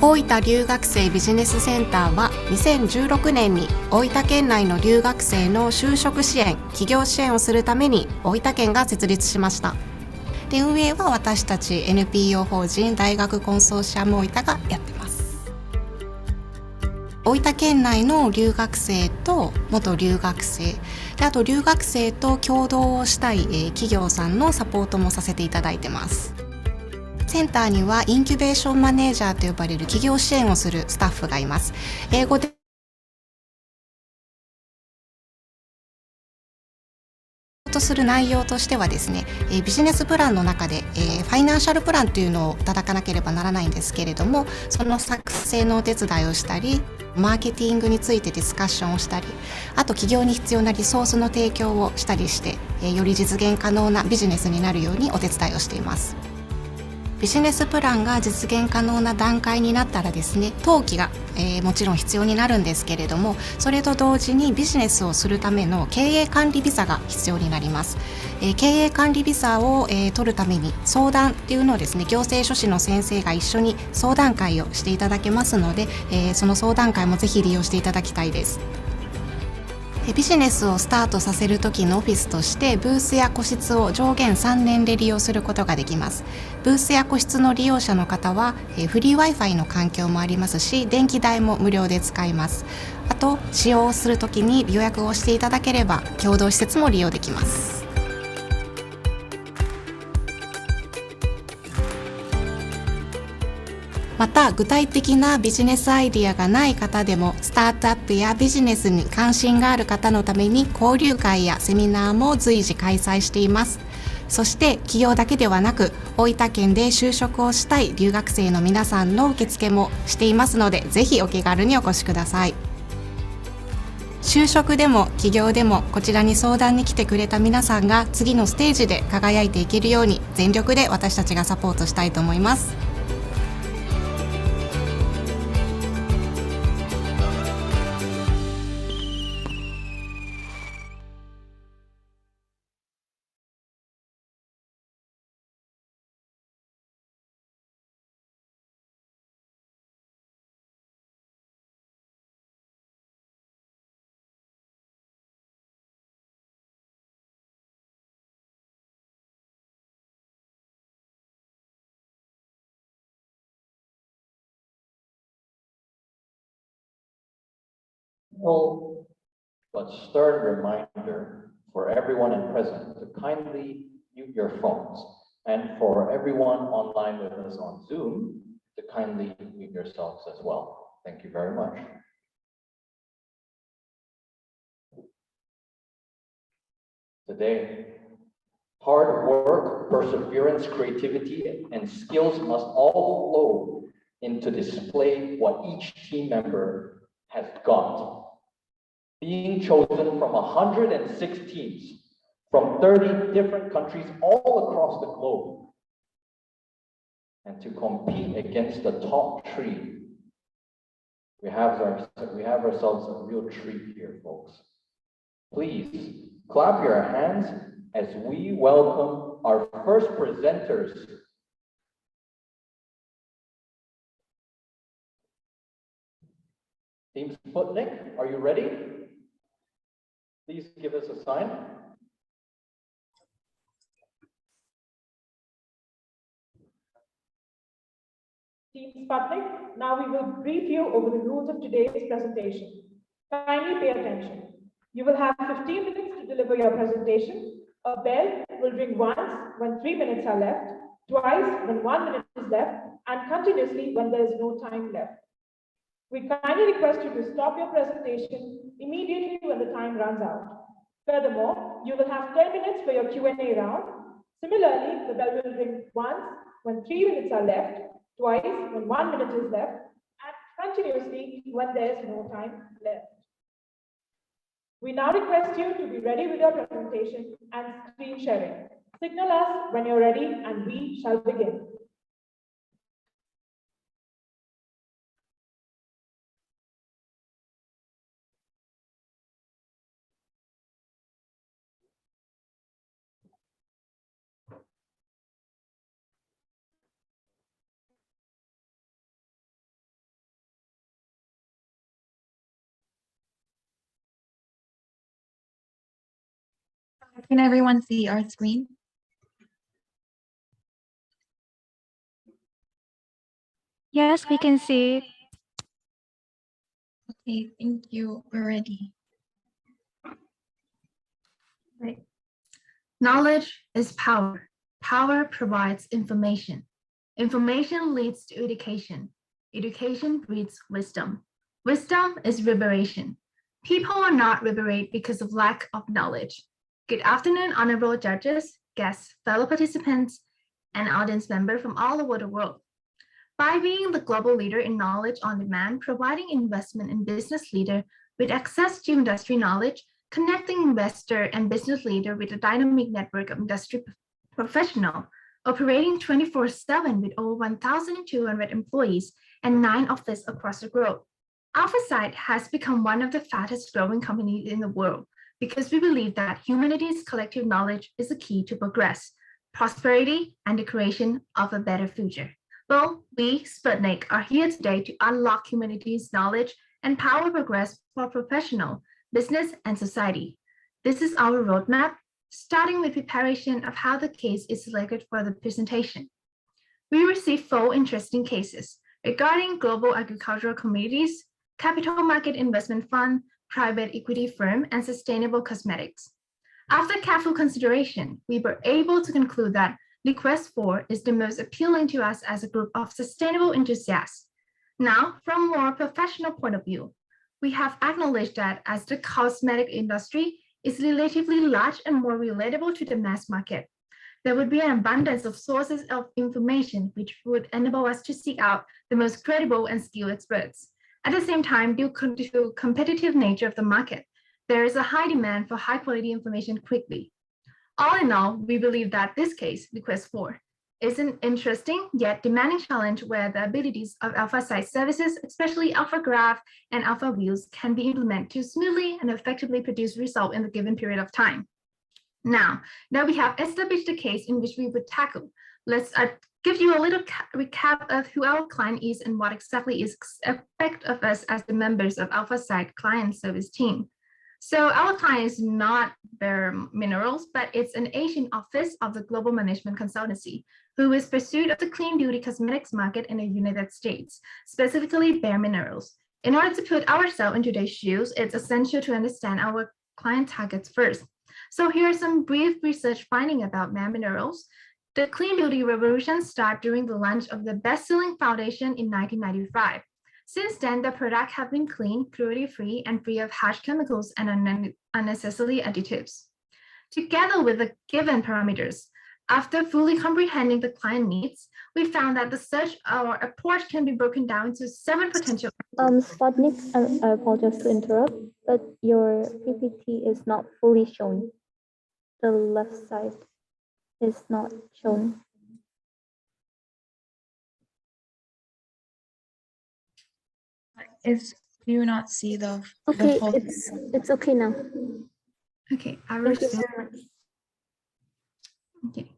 大分留学生ビジネスセンターは2016年に大分県内の留学生の就職支援、起業支援をするために大分県が設立しました。で、運営は私たち NPO 法人大学コンソーシアム大分がやってます。大分県内の留学生と元留学生で、あと留学生と共同をしたい企業さんのサポートもさせていただいてます。センターにはインキュベーションマネージャーと呼ばれる企業支援をするスタッフがいます。英語でとする内容としてはですね、ビジネスプランの中で、ファイナンシャルプランというのをいただかなければならないんですけれども、その作成のお手伝いをしたり、マーケティングについてディスカッションをしたり、あと企業に必要なリソースの提供をしたりして、より実現可能なビジネスになるようにお手伝いをしています。ビジネスプランが実現可能な段階になったらですね、登記が、もちろん必要になるんですけれども、それと同時にビジネスをするための経営管理ビザが必要になります。経営管理ビザを、取るために相談っていうのをですね、行政書士の先生が一緒に相談会をしていただけますので、その相談会もぜひ利用していただきたいです。ビジネスをスタートさせる時のオフィスとしてブースや個室を上限3年で利用することができます。ブースや個室の利用者の方はフリー Wi-Fi の環境もありますし、電気代も無料で使えます。あと使用する時に予約をしていただければ共同施設も利用できます。また具体的なビジネスアイディアがない方でも、スタートアップやビジネスに関心がある方のために交流会やセミナーも随時開催しています。そして企業だけではなく、大分県で就職をしたい留学生の皆さんの受付もしていますので、ぜひお気軽にお越しください。就職でも起業でもこちらに相談に来てくれた皆さんが次のステージで輝いていけるように全力で私たちがサポートしたいと思います。Well, but stern reminder for everyone in present to kindly mute your phones, and for everyone online with us on Zoom to kindly mute yourselves as well. Thank you very much. Today, hard work, perseverance, creativity, and skills must all flow into display what each team member has got. Being chosen from 106 teams from 30 different countries all across the globe, and to compete against the top 3. We have ourselves a real treat here, folks. Please clap your hands as we welcome our first presenters. Team Sputnik, are you ready? Please give us a sign. Team Sputnik, now we will brief you over the rules of today's presentation. Kindly pay attention. You will have 15 minutes to deliver your presentation. A bell will ring once when 3 minutes are left, twice when 1 minute is left, and continuously when there is no time left. We kindly request you to stop your presentation immediately when the time runs out. Furthermore, you will have 10 minutes for your Q&A round. Similarly, the bell will ring once when 3 minutes are left, twice when 1 minute is left, and continuously when there is no time left. We now request you to be ready with your presentation and screen sharing. Signal us when you're ready and we shall begin. Can everyone see our screen? Yes, we can see it. Okay, thank you. We're ready. Right. Knowledge is power. Power provides information. Information leads to education. Education breeds wisdom. Wisdom is liberation. People are not liberated because of lack of knowledge. Good afternoon, honorable judges, guests, fellow participants, and audience members from all over the world. By being the global leader in knowledge on demand, providing investment and business leader with access to industry knowledge, connecting investor and business leader with a dynamic network of industry professional, operating 24/7 with over 1,200 employees and 9 offices across the globe. AlphaSite has become one of the fastest growing companies in the world because we believe that humanity's collective knowledge is the key to progress, prosperity, and the creation of a better future. Well, we, Sputnik, are here today to unlock humanity's knowledge and power progress for professional, business, and society. This is our roadmap, starting with preparation of how the case is selected for the presentation. We received 4 interesting cases regarding global agricultural communities, capital market investment fund, private equity firm, and sustainable cosmetics. After careful consideration, we were able to conclude that Request 4 is the most appealing to us as a group of sustainable enthusiasts. Now, from a more professional point of view, we have acknowledged that as the cosmetic industry is relatively large and more relatable to the mass market, there would be an abundance of sources of information which would enable us to seek out the most credible and skilled experts. At the same time, due to the competitive nature of the market, there is a high demand for high quality information quickly. All in all, we believe that this case, Request 4, is an interesting yet demanding challenge where the abilities of AlphaSite services, especially AlphaGraph and AlphaViews, can be implemented to smoothly and effectively produce results in the given period of time. Now that we have established the case in which we would tackle, let's give you a little recap of who our client is and what exactly is expected of us as the members of AlphaSite client service team. So our client is not Bare Minerals, but it's an Asian office of the Global Management Consultancy, who is pursuit of the clean beauty cosmetics market in the United States, specifically Bare Minerals. In order to put ourselves into their shoes, it's essential to understand our client targets first. So here are some brief research findings about Bare Minerals. The clean beauty revolution started during the launch of the best-selling foundation in 1995. Since then, the products have been clean, cruelty-free, and free of harsh chemicals and unnecessary additives. Together with the given parameters, after fully comprehending the client needs, we found that the search or approach can be broken down into 7 potential. Sputnik, I apologize to interrupt, but your PPT is not fully shown. The left side is not shown. Do you not see the Okay, full? it's okay now. Okay, I will. Thank you very much. Okay.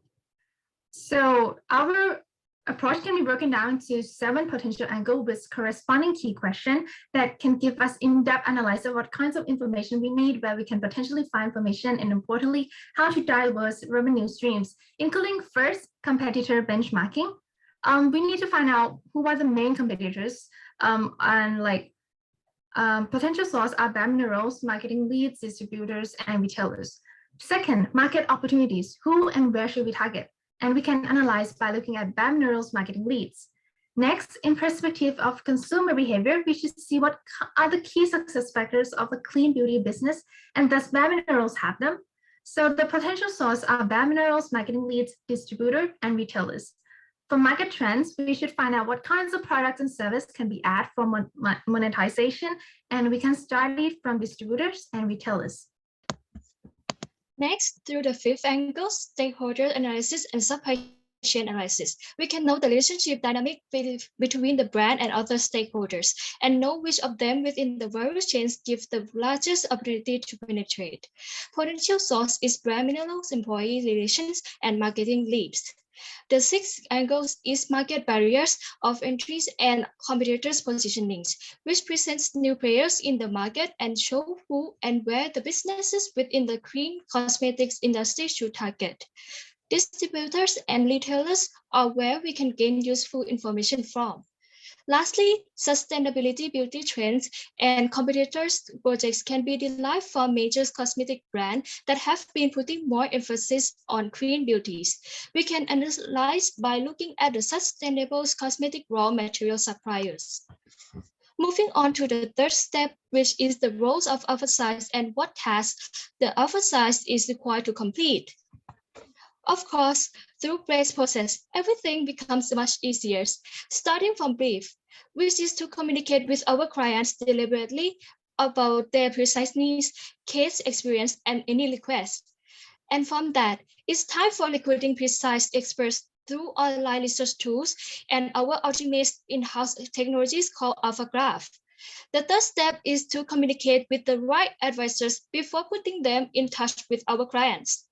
So our approach can be broken down to 7 potential angles with corresponding key questions that can give us in-depth analysis of what kinds of information we need, where we can potentially find information, and importantly, how to diverse revenue streams, including first, competitor benchmarking. We need to find out who are the main competitors, and potential source are Bare Minerals, marketing leads, distributors, and retailers. Second, market opportunities. Who and where should we target? And we can analyze by looking at Bare Minerals marketing leads. Next, in perspective of consumer behavior, we should see what are the key success factors of a clean beauty business, and does Bare Minerals have them? So the potential source are Bare Minerals marketing leads, distributors, and retailers. For market trends, we should find out what kinds of products and service can be added for monetization, and we can start it from distributors and retailers. Next, through the fifth angle, stakeholder analysis and supply chain analysis, we can know the relationship dynamic between the brand and other stakeholders, and know which of them within the various chains give the largest opportunity to penetrate. Potential source is Bare Minerals, employee relations, and marketing leads. The sixth angle is market barriers of entries and competitors' positionings, which presents new players in the market and show who and where the businesses within the clean cosmetics industry should target. Distributors and retailers are where we can gain useful information from. Lastly, sustainability beauty trends and competitors' projects can be derived from major cosmetic brands that have been putting more emphasis on clean beauties. We can analyze by looking at the sustainable cosmetic raw material suppliers. Moving on to the third step, which is the roles of oversight and what tasks the oversight is required to complete. Of course, through brief process, everything becomes much easier, starting from brief, which is to communicate with our clients deliberately about their precise needs, case experience, and any requests. And from that, it's time for recruiting precise experts through online research tools and our ultimate in-house technologies called AlphaGraph. The third step is to communicate with the right advisors before putting them in touch with our clients.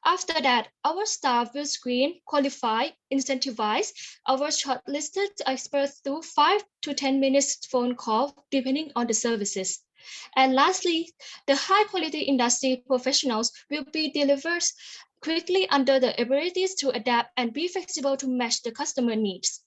After that, our staff will screen, qualify, incentivize our shortlisted experts through 5 to 10 minutes phone call, depending on the services. And lastly, the high-quality industry professionals will be delivered quickly under the abilities to adapt and be flexible to match the customer needs.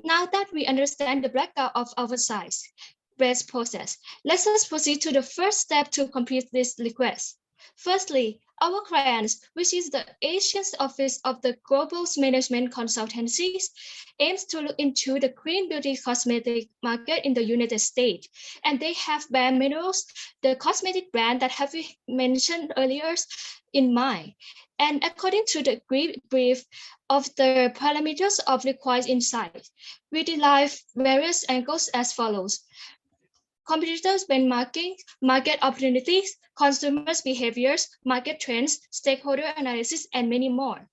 Now that we understand the breakdown of our size-based process, let us proceed to the first step to complete this request. Firstly, our clients, which is the Asian office of the Global Management Consultancies, aims to look into the clean beauty cosmetic market in the United States, and they have Bare Minerals, the cosmetic brand that have we mentioned earlier, in mind. And according to the brief of the parameters of required insight, we derive various angles as follows: competitors benchmarking, market opportunities, consumers' behaviors, market trends, stakeholder analysis, and many more.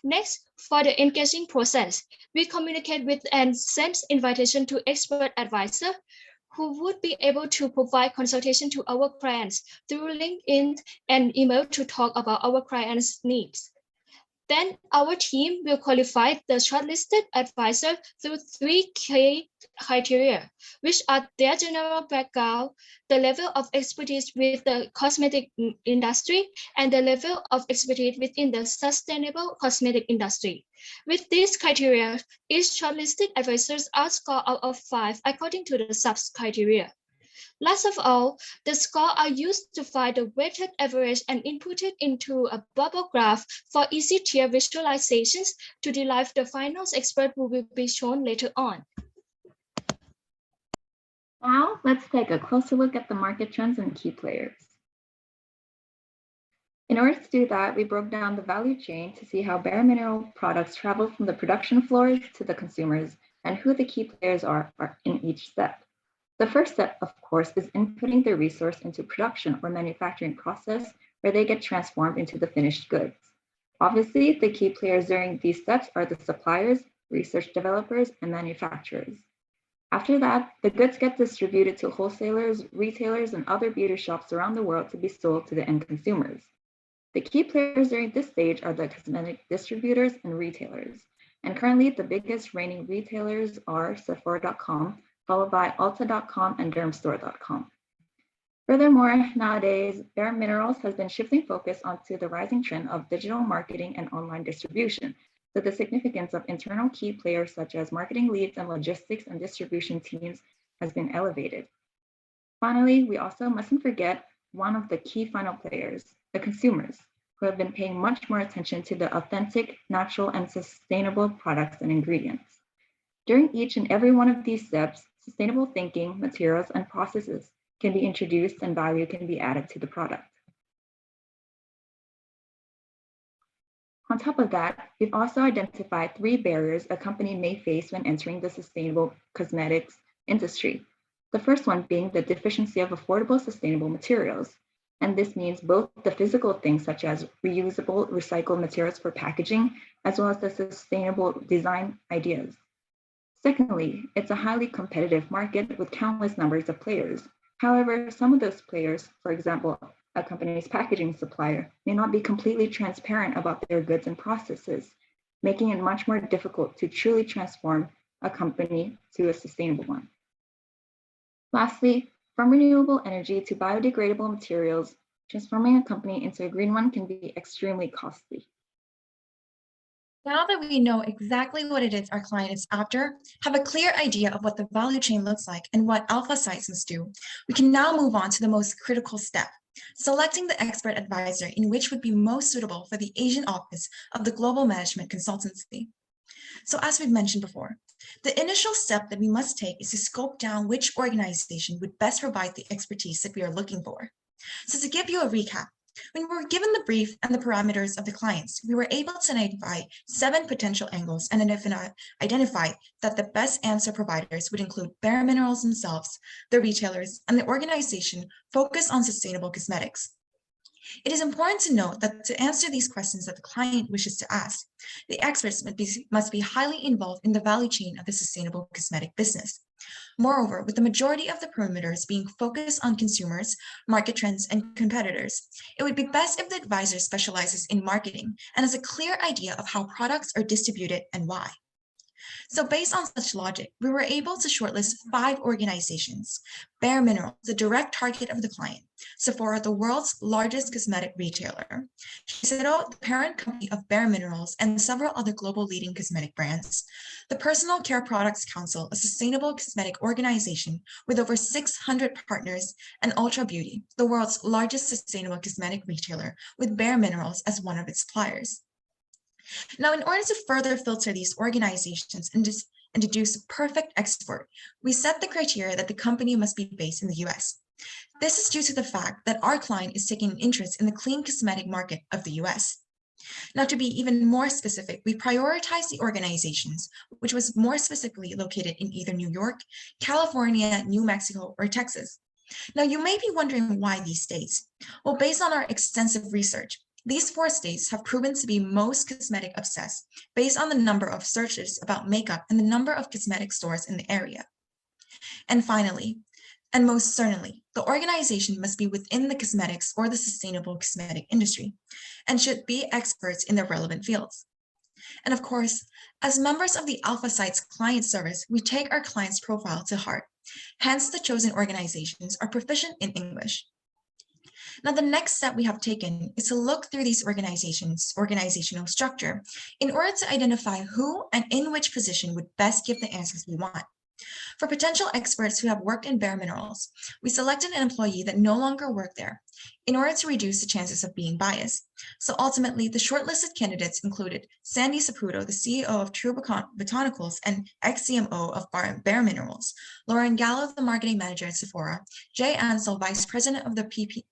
Next, for the engaging process, we communicate with and send invitation to expert advisor who would be able to provide consultation to our clients through LinkedIn and email to talk about our clients' needs. Then our team will qualify the shortlisted advisor through 3 key criteria, which are their general background, the level of expertise with the cosmetic industry, and the level of expertise within the sustainable cosmetic industry. With these criteria, each shortlisted advisors are scored out of 5 according to the sub-criteria. Last of all, the scores are used to find the weighted average and inputted into a bubble graph for easy tier visualizations to derive the final expert who will be shown later on. Now, let's take a closer look at the market trends and key players. In order to do that, we broke down the value chain to see how bare mineral products travel from the production floors to the consumers and who the key players are in each step. The first step, of course, is inputting the resource into production or manufacturing process where they get transformed into the finished goods. Obviously, the key players during these steps are the suppliers, research developers, and manufacturers. After that, the goods get distributed to wholesalers, retailers, and other beauty shops around the world to be sold to the end consumers. The key players during this stage are the cosmetic distributors and retailers. And currently, the biggest reigning retailers are Sephora.com, followed by Ulta.com and Dermstore.com. Furthermore, nowadays, Bare Minerals has been shifting focus onto the rising trend of digital marketing and online distribution, so the significance of internal key players such as marketing leads and logistics and distribution teams has been elevated. Finally, we also mustn't forget one of the key final players, the consumers, who have been paying much more attention to the authentic, natural, and sustainable products and ingredients. During each and every one of these steps, sustainable thinking, materials, and processes can be introduced and value can be added to the product. On top of that, we've also identified 3 barriers a company may face when entering the sustainable cosmetics industry. The first one being the deficiency of affordable sustainable materials. And this means both the physical things such as reusable, recycled materials for packaging, as well as the sustainable design ideas. Secondly, it's a highly competitive market with countless numbers of players. However, some of those players, for example, a company's packaging supplier, may not be completely transparent about their goods and processes, making it much more difficult to truly transform a company to a sustainable one. Lastly, from renewable energy to biodegradable materials, transforming a company into a green one can be extremely costly. Now that we know exactly what it is our client is after, have a clear idea of what the value chain looks like and what alpha sites must do, we can now move on to the most critical step, selecting the expert advisor in which would be most suitable for the Asian office of the Global Management Consultancy. So as we've mentioned before, the initial step that we must take is to scope down which organization would best provide the expertise that we are looking for. So to give you a recap, when we were given the brief and the parameters of the clients, we were able to identify 7 potential angles and identify that the best answer providers would include Bare Minerals themselves, the retailers, and the organization focused on sustainable cosmetics. It is important to note that to answer these questions that the client wishes to ask, the experts must be highly involved in the value chain of the sustainable cosmetic business. Moreover, with the majority of the parameters being focused on consumers, market trends, and competitors, it would be best if the advisor specializes in marketing and has a clear idea of how products are distributed and why. So based on such logic, we were able to shortlist 5 organizations: Bare Minerals, the direct target of the client; Sephora, the world's largest cosmetic retailer; Shiseido, the parent company of Bare Minerals and several other global leading cosmetic brands; the Personal Care Products Council, a sustainable cosmetic organization with over 600 partners; and Ultra Beauty, the world's largest sustainable cosmetic retailer with Bare Minerals as one of its suppliers. Now, in order to further filter these organizations and deduce a perfect export, we set the criteria that the company must be based in the US. This is due to the fact that our client is taking an interest in the clean cosmetic market of the US. Now, to be even more specific, we prioritized the organizations, which was more specifically located in either New York, California, New Mexico, or Texas. Now, you may be wondering why these states. Well, based on our extensive research, these 4 states have proven to be most cosmetic obsessed based on the number of searches about makeup and the number of cosmetic stores in the area. And finally, and most certainly, the organization must be within the cosmetics or the sustainable cosmetic industry and should be experts in their relevant fields. And of course, as members of the Alpha Sites client service, we take our client's profile to heart. Hence, the chosen organizations are proficient in English. Now, the next step we have taken is to look through these organizations' organizational structure in order to identify who and in which position would best give the answers we want. For potential experts who have worked in Bare Minerals, we selected an employee that no longer worked there in order to reduce the chances of being biased. So ultimately, the shortlisted candidates included Sandy Saputo, the CEO of True Botanicals and ex-CMO of Bare Minerals, Lauren Gallo, the marketing manager at Sephora, Jay Ansel, vice president of the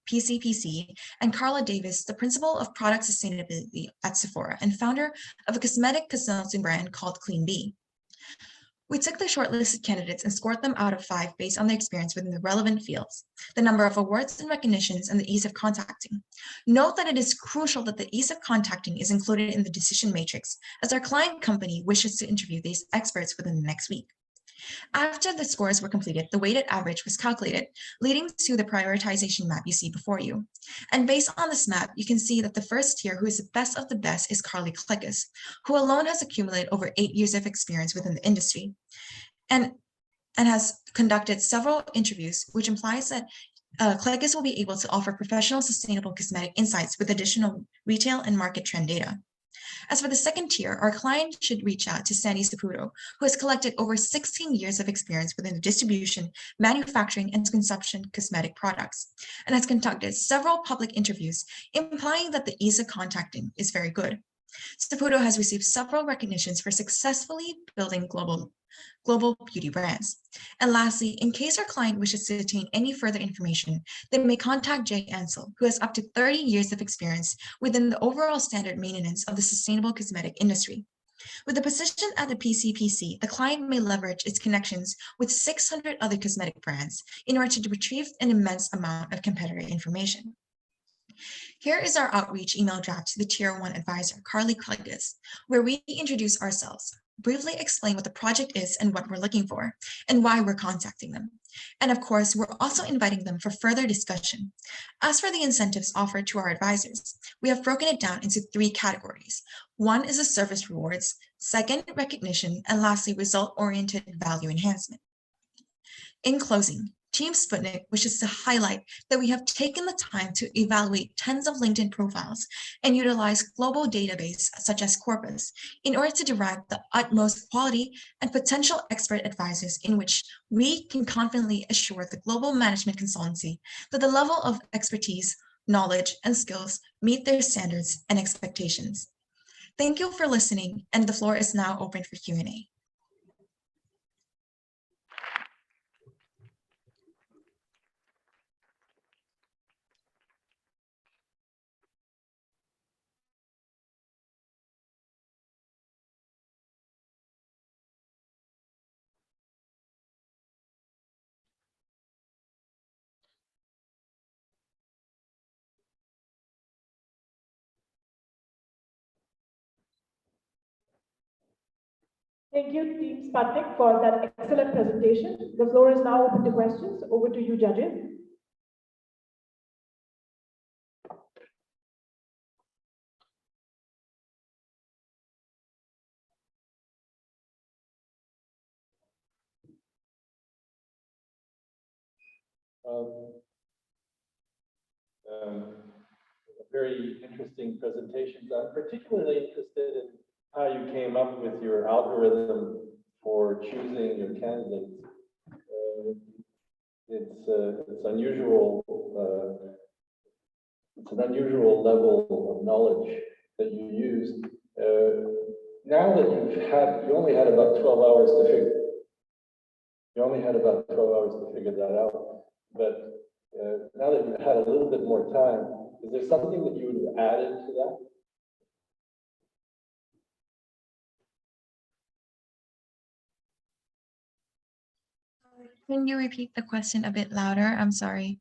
PCPC, and Carla Davis, the principal of product sustainability at Sephora and founder of a cosmetic consulting brand called Clean Bee. We took the shortlisted candidates and scored them out of 5 based on their experience within the relevant fields, the number of awards and recognitions, and the ease of contacting. Note that it is crucial that the ease of contacting is included in the decision matrix, as our client company wishes to interview these experts within the next week. After the scores were completed, the weighted average was calculated, leading to the prioritization map you see before you. And based on this map, you can see that the first tier, who is the best of the best, is Carly Kleckus, who alone has accumulated over 8 years of experience within the industry and has conducted several interviews, which implies that Kleckus will be able to offer professional sustainable cosmetic insights with additional retail and market trend data. As for the second tier, our client should reach out to Sandy Saputo, who has collected over 16 years of experience within the distribution, manufacturing, and consumption cosmetic products, and has conducted several public interviews, implying that the ease of contacting is very good. Saputo has received several recognitions for successfully building global global beauty brands. And lastly, in case our client wishes to obtain any further information, they may contact Jay Ansel, who has up to 30 years of experience within the overall standard maintenance of the sustainable cosmetic industry. With the position at the PCPC, the client may leverage its connections with 600 other cosmetic brands in order to retrieve an immense amount of competitor information. Here is our outreach email draft to the Tier 1 advisor, Carly Clegis, where we introduce ourselves, briefly explain what the project is and what we're looking for, and why we're contacting them. And of course, we're also inviting them for further discussion. As for the incentives offered to our advisors, we have broken it down into 3 categories. One is the service rewards, second, recognition, and lastly, result-oriented value enhancement. In closing, Team Sputnik wishes to highlight that we have taken the time to evaluate tens of LinkedIn profiles and utilize global database such as Corpus in order to derive the utmost quality and potential expert advisors in which we can confidently assure the global management consultancy that the level of expertise, knowledge, and skills meet their standards and expectations. Thank you for listening, and the floor is now open for Q&A. Thank you, Team Sputnik, for that excellent presentation. The floor is now open to questions. Over to you, judges. Very interesting presentations. I'm particularly interested in how you came up with your algorithm for choosing your candidates. It's unusual. It's an unusual level of knowledge that you used. Now that you only had about 12 hours to figure. You only had about 12 hours to figure that out. But now that you've had a little bit more time, is there something that you would have added to that? Can you repeat the question a bit louder? I'm sorry.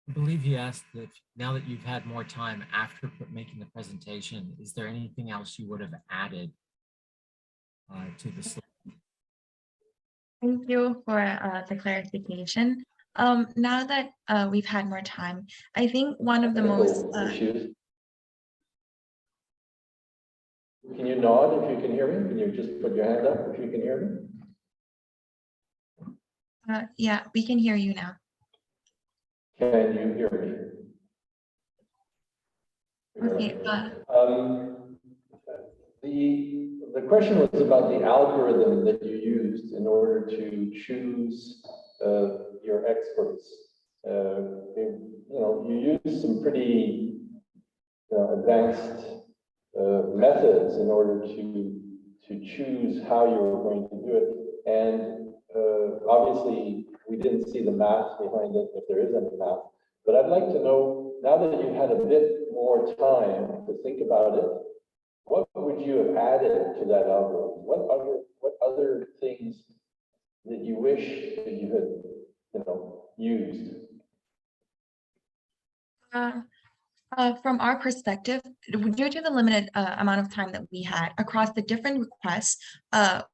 I believe he asked that now that you've had more time after making the presentation, is there anything else you would have added to the slide? Thank you for the clarification. Now that we've had more time, I think one of the most issues. Can you nod if you can hear me? Can you just put your hand up if you can hear me? Yeah, we can hear you now. Can you hear me? Okay. The question was about the algorithm that you used in order to choose your experts. You used some pretty advanced methods in order to choose how you were going to do it. And obviously, we didn't see the math behind it, if there is any math. But I'd like to know, now that you've had a bit more time to think about it, what would you have added to that algorithm? What other things that you wish that you had, used? From our perspective, due to the limited amount of time that we had across the different requests,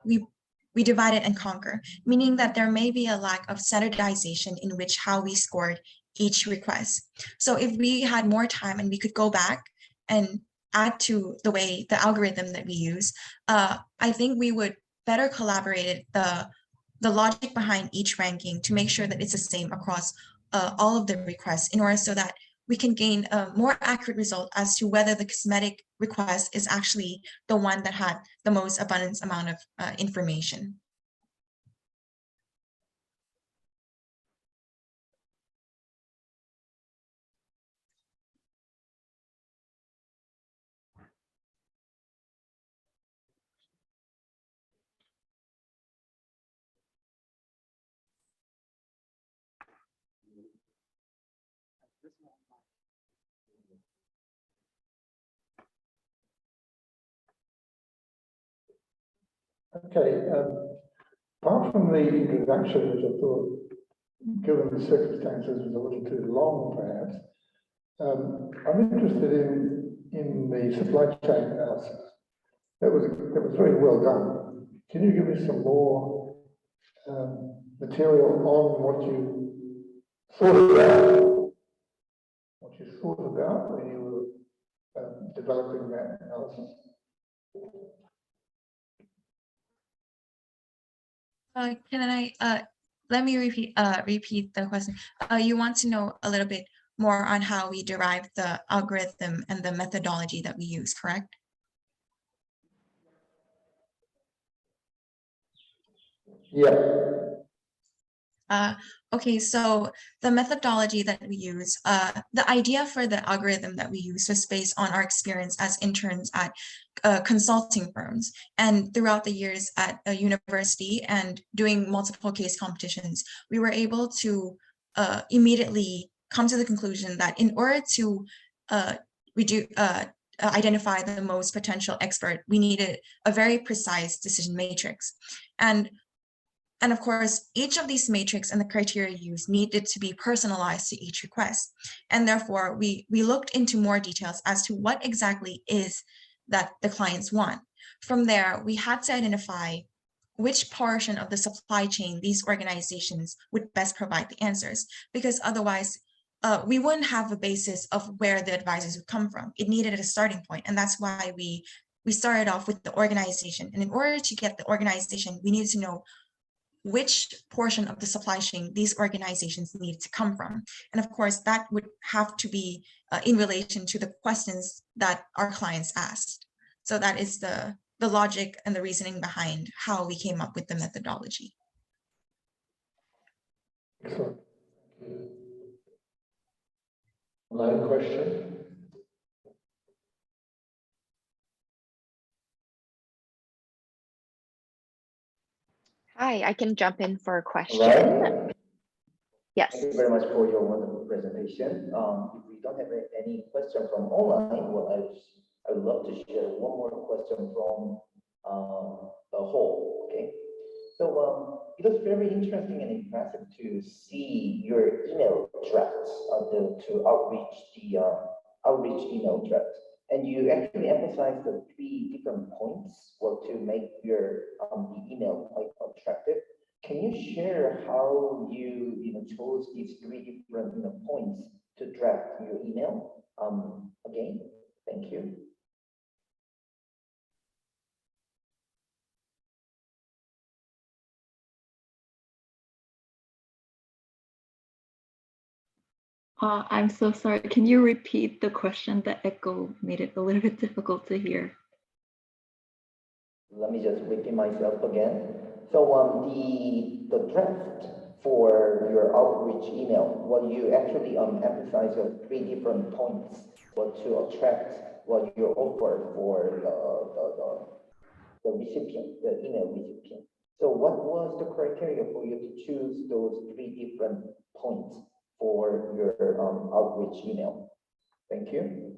we divided and conquer, meaning that there may be a lack of standardization in which how we scored each request. So if we had more time and we could go back and add to the algorithm that we use, I think we would better collaborate the logic behind each ranking to make sure that it's the same across all of the requests in order so that we can gain a more accurate result as to whether the cosmetic request is actually the one that had the most abundant amount of information. Okay, apart from the introduction, which I thought, given the circumstances, was a little too long, perhaps, I'm interested in the supply chain analysis. That was very well done. Can you give me some more material on what you thought about when you were developing that analysis? Let me repeat the question. You want to know a little bit more on how we derived the algorithm and the methodology that we use, correct? Yeah. Okay, so the methodology that we use, the idea for the algorithm that we use was based on our experience as interns at consulting firms. And throughout the years at a university and doing multiple case competitions, we were able to immediately come to the conclusion that in order to identify the most potential expert, we needed a very precise decision matrix. And of course, each of these matrix and the criteria used needed to be personalized to each request. And therefore, we looked into more details as to what exactly is that the clients want. From there, we had to identify which portion of the supply chain these organizations would best provide the answers, because otherwise, we wouldn't have a basis of where the advisors would come from. It needed a starting point, and that's why we started off with the organization. And in order to get the organization, we needed to know which portion of the supply chain these organizations need to come from. And of course, that would have to be in relation to the questions that our clients asked. So that is the logic and the reasoning behind how we came up with the methodology. Excellent. Another question? Hi, I can jump in for a question. Right. Yes. Thank you very much for your wonderful presentation. If we don't have any question from online, well, I would love to share one more question from the whole. Okay. So it was very interesting and impressive to see your email drafts to outreach email draft. And you actually emphasized the 3 different points, well, to make your the email quite attractive. Can you share how you chose these 3 different points to draft your email? Again, thank you. I'm so sorry. Can you repeat the question? The echo made it a little bit difficult to hear. Let me just repeat myself again. So the draft for your outreach email, well, you actually emphasize your 3 different points, well, to attract what you offer for the recipient, the email recipient. So what was the criteria for you to choose those 3 different points for your outreach email? Thank you.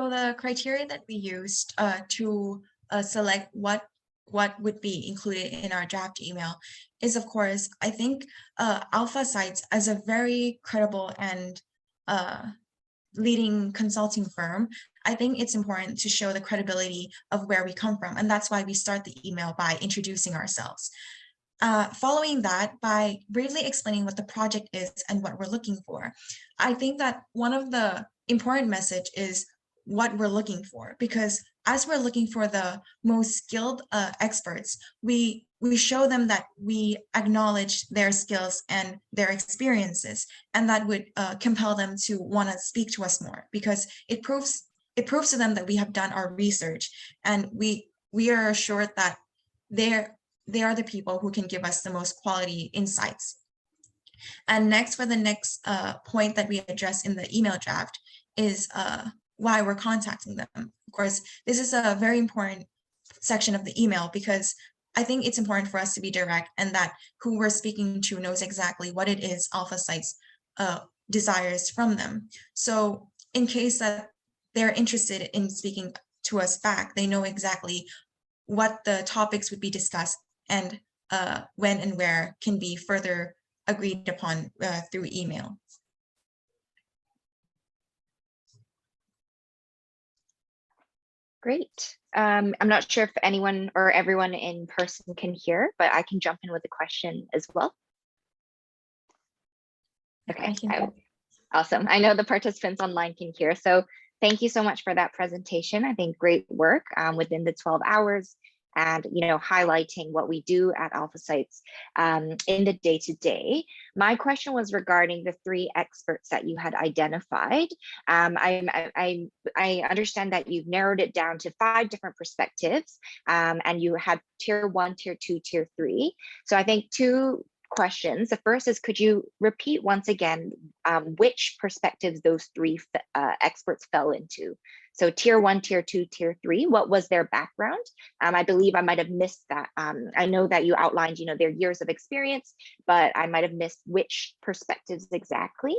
So the criteria that we used to select what would be included in our draft email is, of course, I think Alpha cites as a very credible and leading consulting firm. I think it's important to show the credibility of where we come from. And that's why we start the email by introducing ourselves. Following that, by briefly explaining what the project is and what we're looking for. I think that one of the important message is what we're looking for, because as we're looking for the most skilled experts, we show them that we acknowledge their skills and their experiences, and that would compel them to want to speak to us more, because it proves to them that we have done our research, and we are assured that they are the people who can give us the most quality insights. And next, for the next point that we address in the email draft is why we're contacting them. Of course, this is a very important section of the email, because I think it's important for us to be direct, and that who we're speaking to knows exactly what it is Alpha Sites desires from them. So in case that they're interested in speaking to us back, they know exactly what the topics would be discussed, and when and where can be further agreed upon through email. Great. I'm not sure if anyone or everyone in person can hear, but I can jump in with a question as well. Okay, awesome. I know the participants online can hear. So thank you so much for that presentation. I think great work within the 12 hours. And highlighting what we do at Alpha Sites in the day-to-day. My question was regarding the 3 experts that you had identified. I understand that you've narrowed it down to 5 different perspectives, and you had tier 1, tier 2, tier 3. So I think 2 questions. The first is, could you repeat once again which perspectives those 3 experts fell into? So tier 1, tier 2, tier 3, what was their background? I believe I might have missed that. I know that you outlined, their years of experience, but I might have missed which perspectives exactly.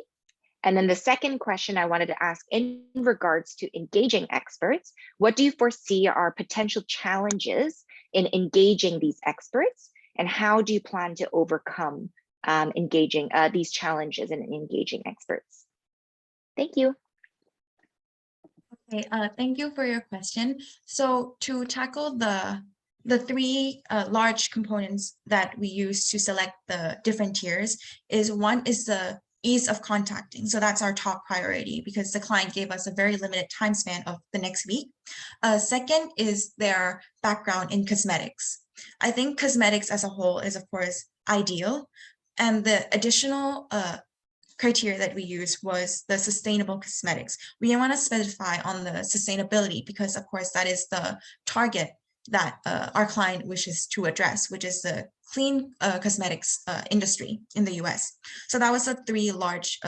And then the second question I wanted to ask, in regards to engaging experts, what do you foresee are potential challenges in engaging these experts? And how do you plan to overcome engaging these challenges in engaging experts? Thank you. Okay, thank you for your question. So to tackle the 3 large components that we use to select the different tiers is, one is the ease of contacting. So that's our top priority, because the client gave us a very limited time span of the next week. Second is their background in cosmetics. I think cosmetics as a whole is, of course, ideal. And the additional criteria that we used was the sustainable cosmetics. We want to specify on the sustainability, because, of course, that is the target that our client wishes to address, which is the clean cosmetics industry in the US. So that was the 3 large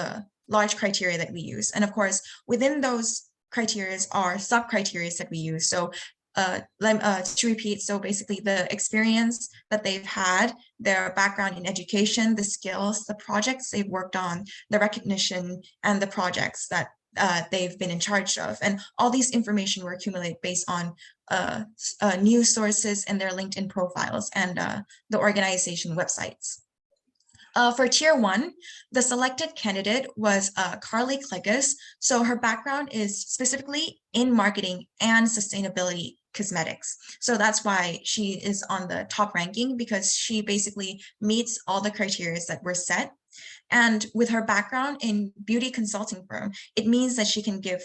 criteria that we use. And of course, within those criteria are sub-criteria that we use. So to repeat, so basically the experience that they've had, their background in education, the skills, the projects they've worked on, the recognition, and the projects that they've been in charge of. And all these information were accumulated based on news sources and their LinkedIn profiles and the organization websites. For tier 1, the selected candidate was Carly Cleggus. So her background is specifically in marketing and sustainability cosmetics. So that's why she is on the top ranking, because she basically meets all the criteria that were set. And with her background in beauty consulting firm, it means that she can give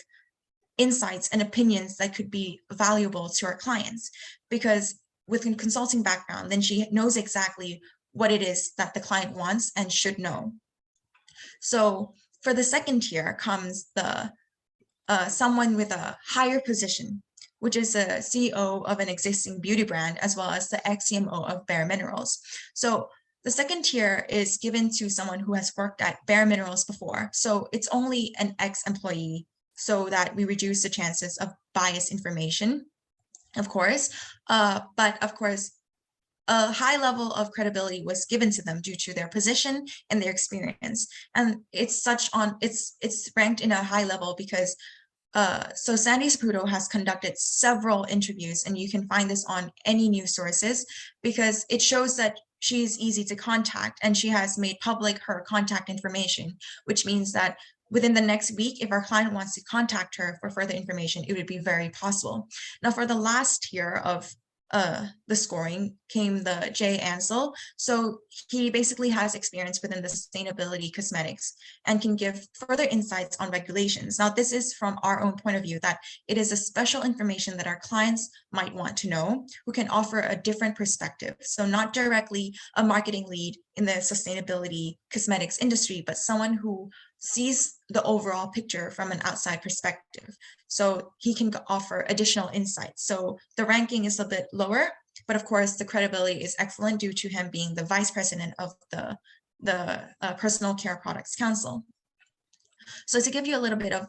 insights and opinions that could be valuable to our clients, because with a consulting background, then she knows exactly what it is that the client wants and should know. So for the second tier comes the someone with a higher position, which is a CEO of an existing beauty brand, as well as the ex-CMO of Bare Minerals. So the second tier is given to someone who has worked at Bare Minerals before. So it's only an ex-employee, so that we reduce the chances of biased information, of course. But of course, a high level of credibility was given to them due to their position and their experience. And it's ranked in a high level because So Sandy Saputo has conducted several interviews, and you can find this on any news sources because it shows that she is easy to contact and she has made public her contact information, which means that within the next week, if our client wants to contact her for further information, it would be very possible. Now, for the last tier of the scoring came the Jay Ansel. So he basically has experience within the sustainability cosmetics and can give further insights on regulations. Now, this is from our own point of view that it is a special information that our clients might want to know, who can offer a different perspective. So not directly a marketing lead in the sustainability cosmetics industry, but someone who sees the overall picture from an outside perspective. So he can offer additional insights. So the ranking is a bit lower, but of course the credibility is excellent due to him being the vice president of the Personal Care Products Council. So to give you a little bit of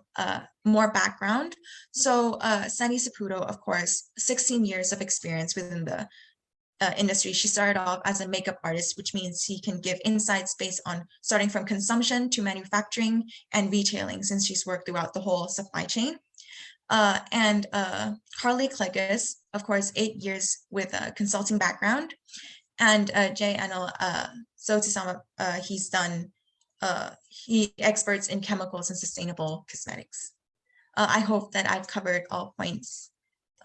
more background, so Sandy Saputo, of course, 16 years of experience within the industry. She started off as a makeup artist, which means he can give insights based on starting from consumption to manufacturing and retailing, since she's worked throughout the whole supply chain. And Harley Cleggus, of course, 8 years with a consulting background. And Jay Anil, so to sum up, he's done, he experts in chemicals and sustainable cosmetics. I hope that I've covered all points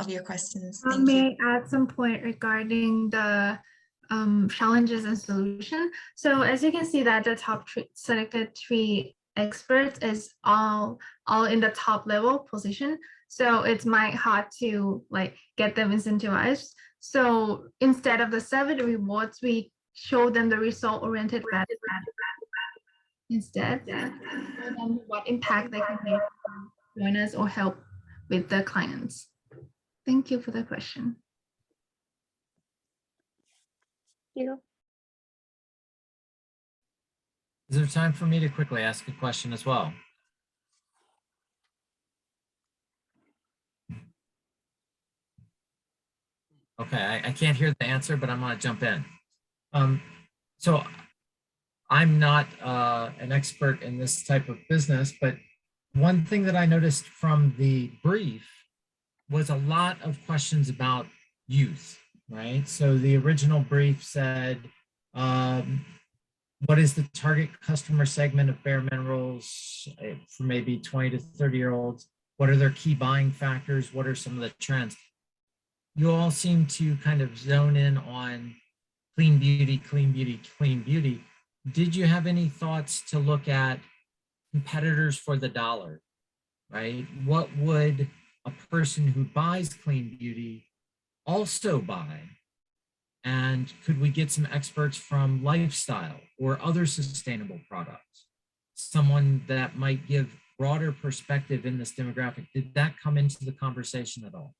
of your questions. Thank you. May I add some point regarding the challenges and solution? So as you can see that the top selected 3 experts is all in the top level position. So it's might hard to like get them incentivized. So instead of the 7 rewards, we show them the result-oriented instead, show them what impact they can make on joiners or help with the clients. Thank you for the question. Thank you. Is there time for me to quickly ask a question as well? Okay, I can't hear the answer, but I'm gonna jump in. So I'm not an expert in this type of business, but one thing that I noticed from the brief was a lot of questions about youth, right? So the original brief said, what is the target customer segment of Bare Minerals for maybe 20 to 30-year-olds? What are their key buying factors? What are some of the trends? You all seem to kind of zone in on clean beauty, clean beauty, clean beauty. Did you have any thoughts to look at competitors for the dollar, right? What would a person who buys clean beauty also buy? And could we get some experts from lifestyle or other sustainable products? Someone that might give broader perspective in this demographic. Did that come into the conversation at all?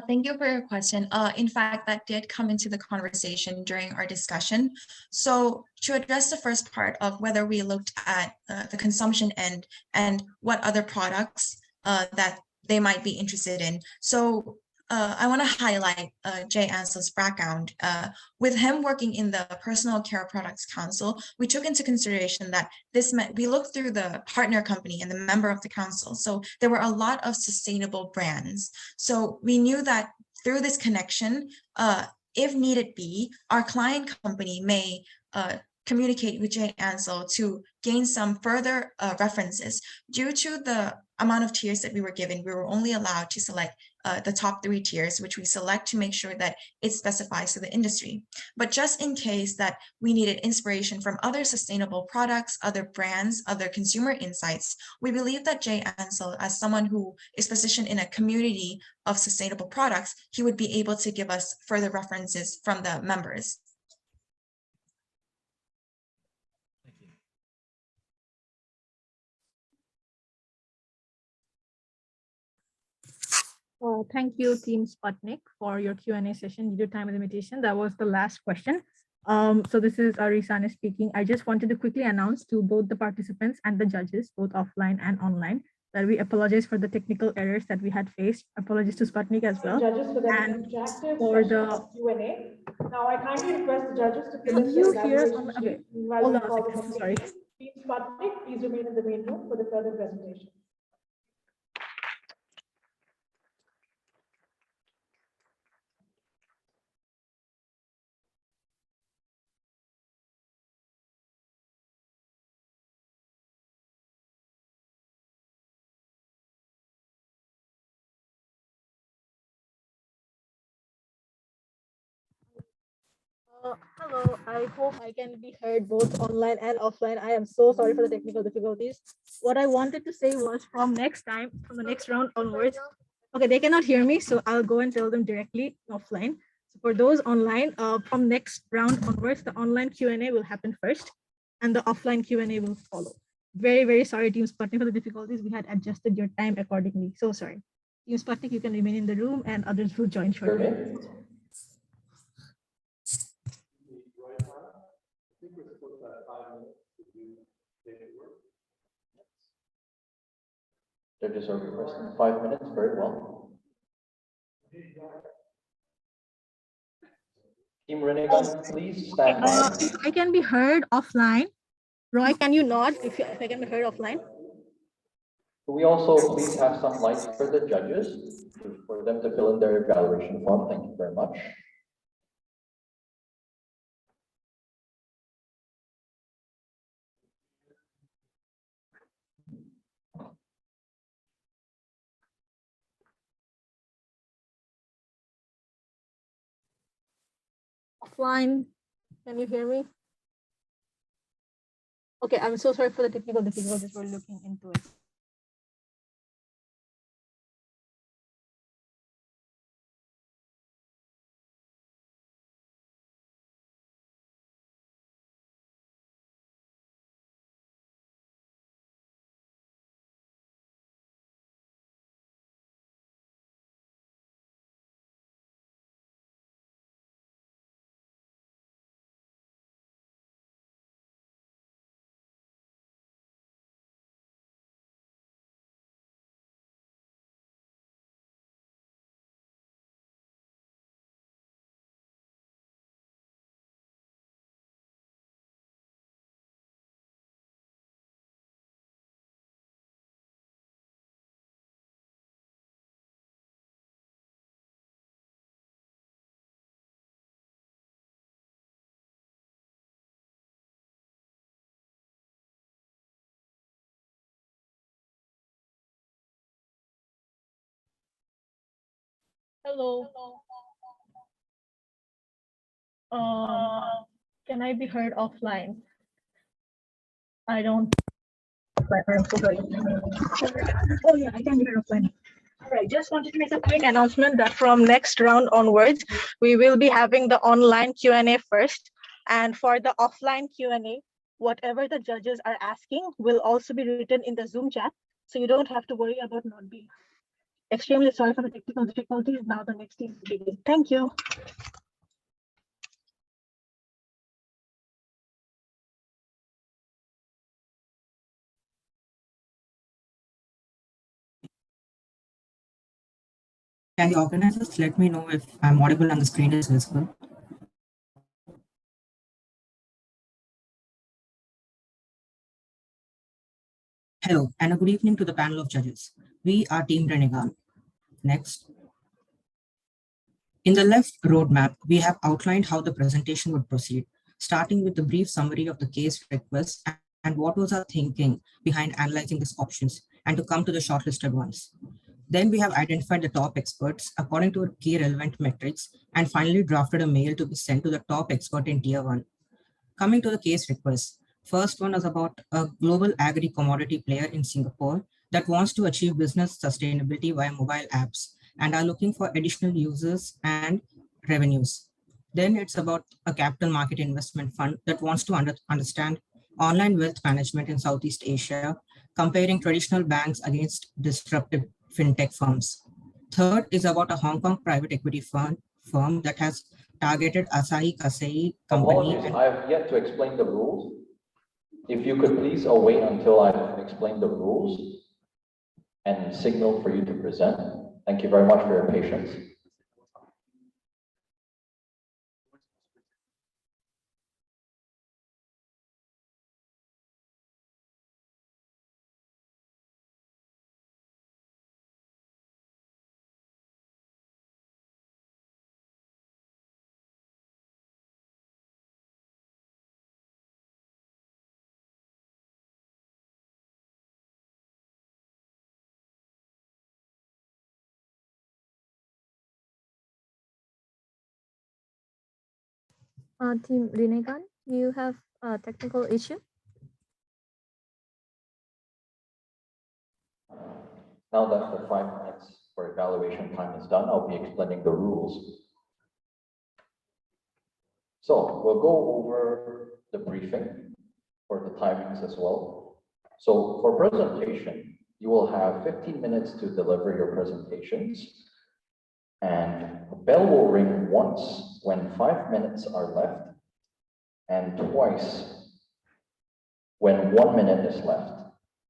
Thank you for your question. In fact, that did come into the conversation during our discussion. So to address the first part of whether we looked at the consumption end and what other products that they might be interested in. So I want to highlight Jay Ansel's background. With him working in the Personal Care Products Council, we took into consideration that this meant we looked through the partner company and the member of the council. So there were a lot of sustainable brands. So we knew that through this connection, if needed be, our client company may communicate with Jay Ansel to gain some further references. Due to the amount of tiers that we were given, we were only allowed to select the top 3 tiers, which we select to make sure that it specifies to the industry. But just in case that we needed inspiration from other sustainable products, other brands, other consumer insights, we believe that Jay Ansel, as someone who is positioned in a community of sustainable products, he would be able to give us further references from the members. Thank you, Team Sputnik, for your Q&A session due to time limitation. That was the last question. So this is Arisana speaking. I just wanted to quickly announce to both the participants and the judges, both offline and online, that we apologize for the technical errors that we had faced. Apologies to Sputnik as well. Judges for that and interactive for session the of Q&A. Now I kindly request the judges to fill can in you the hear us evaluation okay, sheet while hold we on a call second, the sorry. secretary. Team Sputnik, please remain in the main room for the further presentation. Hello, I hope I can be heard both online and offline. I am so sorry for the technical difficulties. What I wanted to say was from next time, from the next round onwards, okay, they cannot hear me, so I'll go and tell them directly offline. So for those online, from next round onwards, the online Q&A will happen first and the offline Q&A will follow. Very, very sorry, Team Sputnik, for the difficulties. We had adjusted your time accordingly. So sorry. Team Sputnik, you can remain in the room and others will join shortly. Judges are requesting 5 minutes, very well. Team Renegan, please stand by. If I can be heard offline, Roy, can you nod if I can be heard offline? Could we also please have some lights for the judges for them to fill in their evaluation form? Thank you very much. Offline, can you hear me? Okay, I'm so sorry for the technical difficulties. We're looking into it. Hello. Can I be heard offline? I don't. I'm so sorry. Oh yeah, I can be heard offline. All right, just wanted to make a quick announcement that from next round onwards, we will be having the online Q&A first. And for the offline Q&A, whatever the judges are asking will also be written in the Zoom chat. So you don't have to worry about not being. Extremely sorry for the technical difficulties. Now the next team will begin. Thank you. Can the organizers let me know if I'm audible and the screen is visible? Hello, and a good evening to the panel of judges. We are Team Renegan. Next. In the left roadmap, we have outlined how the presentation would proceed, starting with a brief summary of the case request and what was our thinking behind analyzing these options, and to come to the shortlisted ones. Then we have identified the top experts according to key relevant metrics, and finally drafted a mail to be sent to the top expert in tier 1. Coming to the case request, first one is about a global agri-commodity player in Singapore that wants to achieve business sustainability via mobile apps and are looking for additional users and revenues. Then it's about a capital market investment fund that wants to understand online wealth management in Southeast Asia, comparing traditional banks against disruptive fintech firms. Third is about a Hong Kong private equity firm that has targeted Asahi Kasei company. Apologies, I have yet to explain the rules. If you could please wait until I've explained the rules and signal for you to present. Thank you very much for your patience. Team Rinegan, you have a technical issue? Now that the 5 minutes for evaluation time is done, I'll be explaining the rules. So we'll go over the briefing for the timings as well. So for presentation, you will have 15 minutes to deliver your presentations, and a bell will ring once when 5 minutes are left, and twice when 1 minute is left,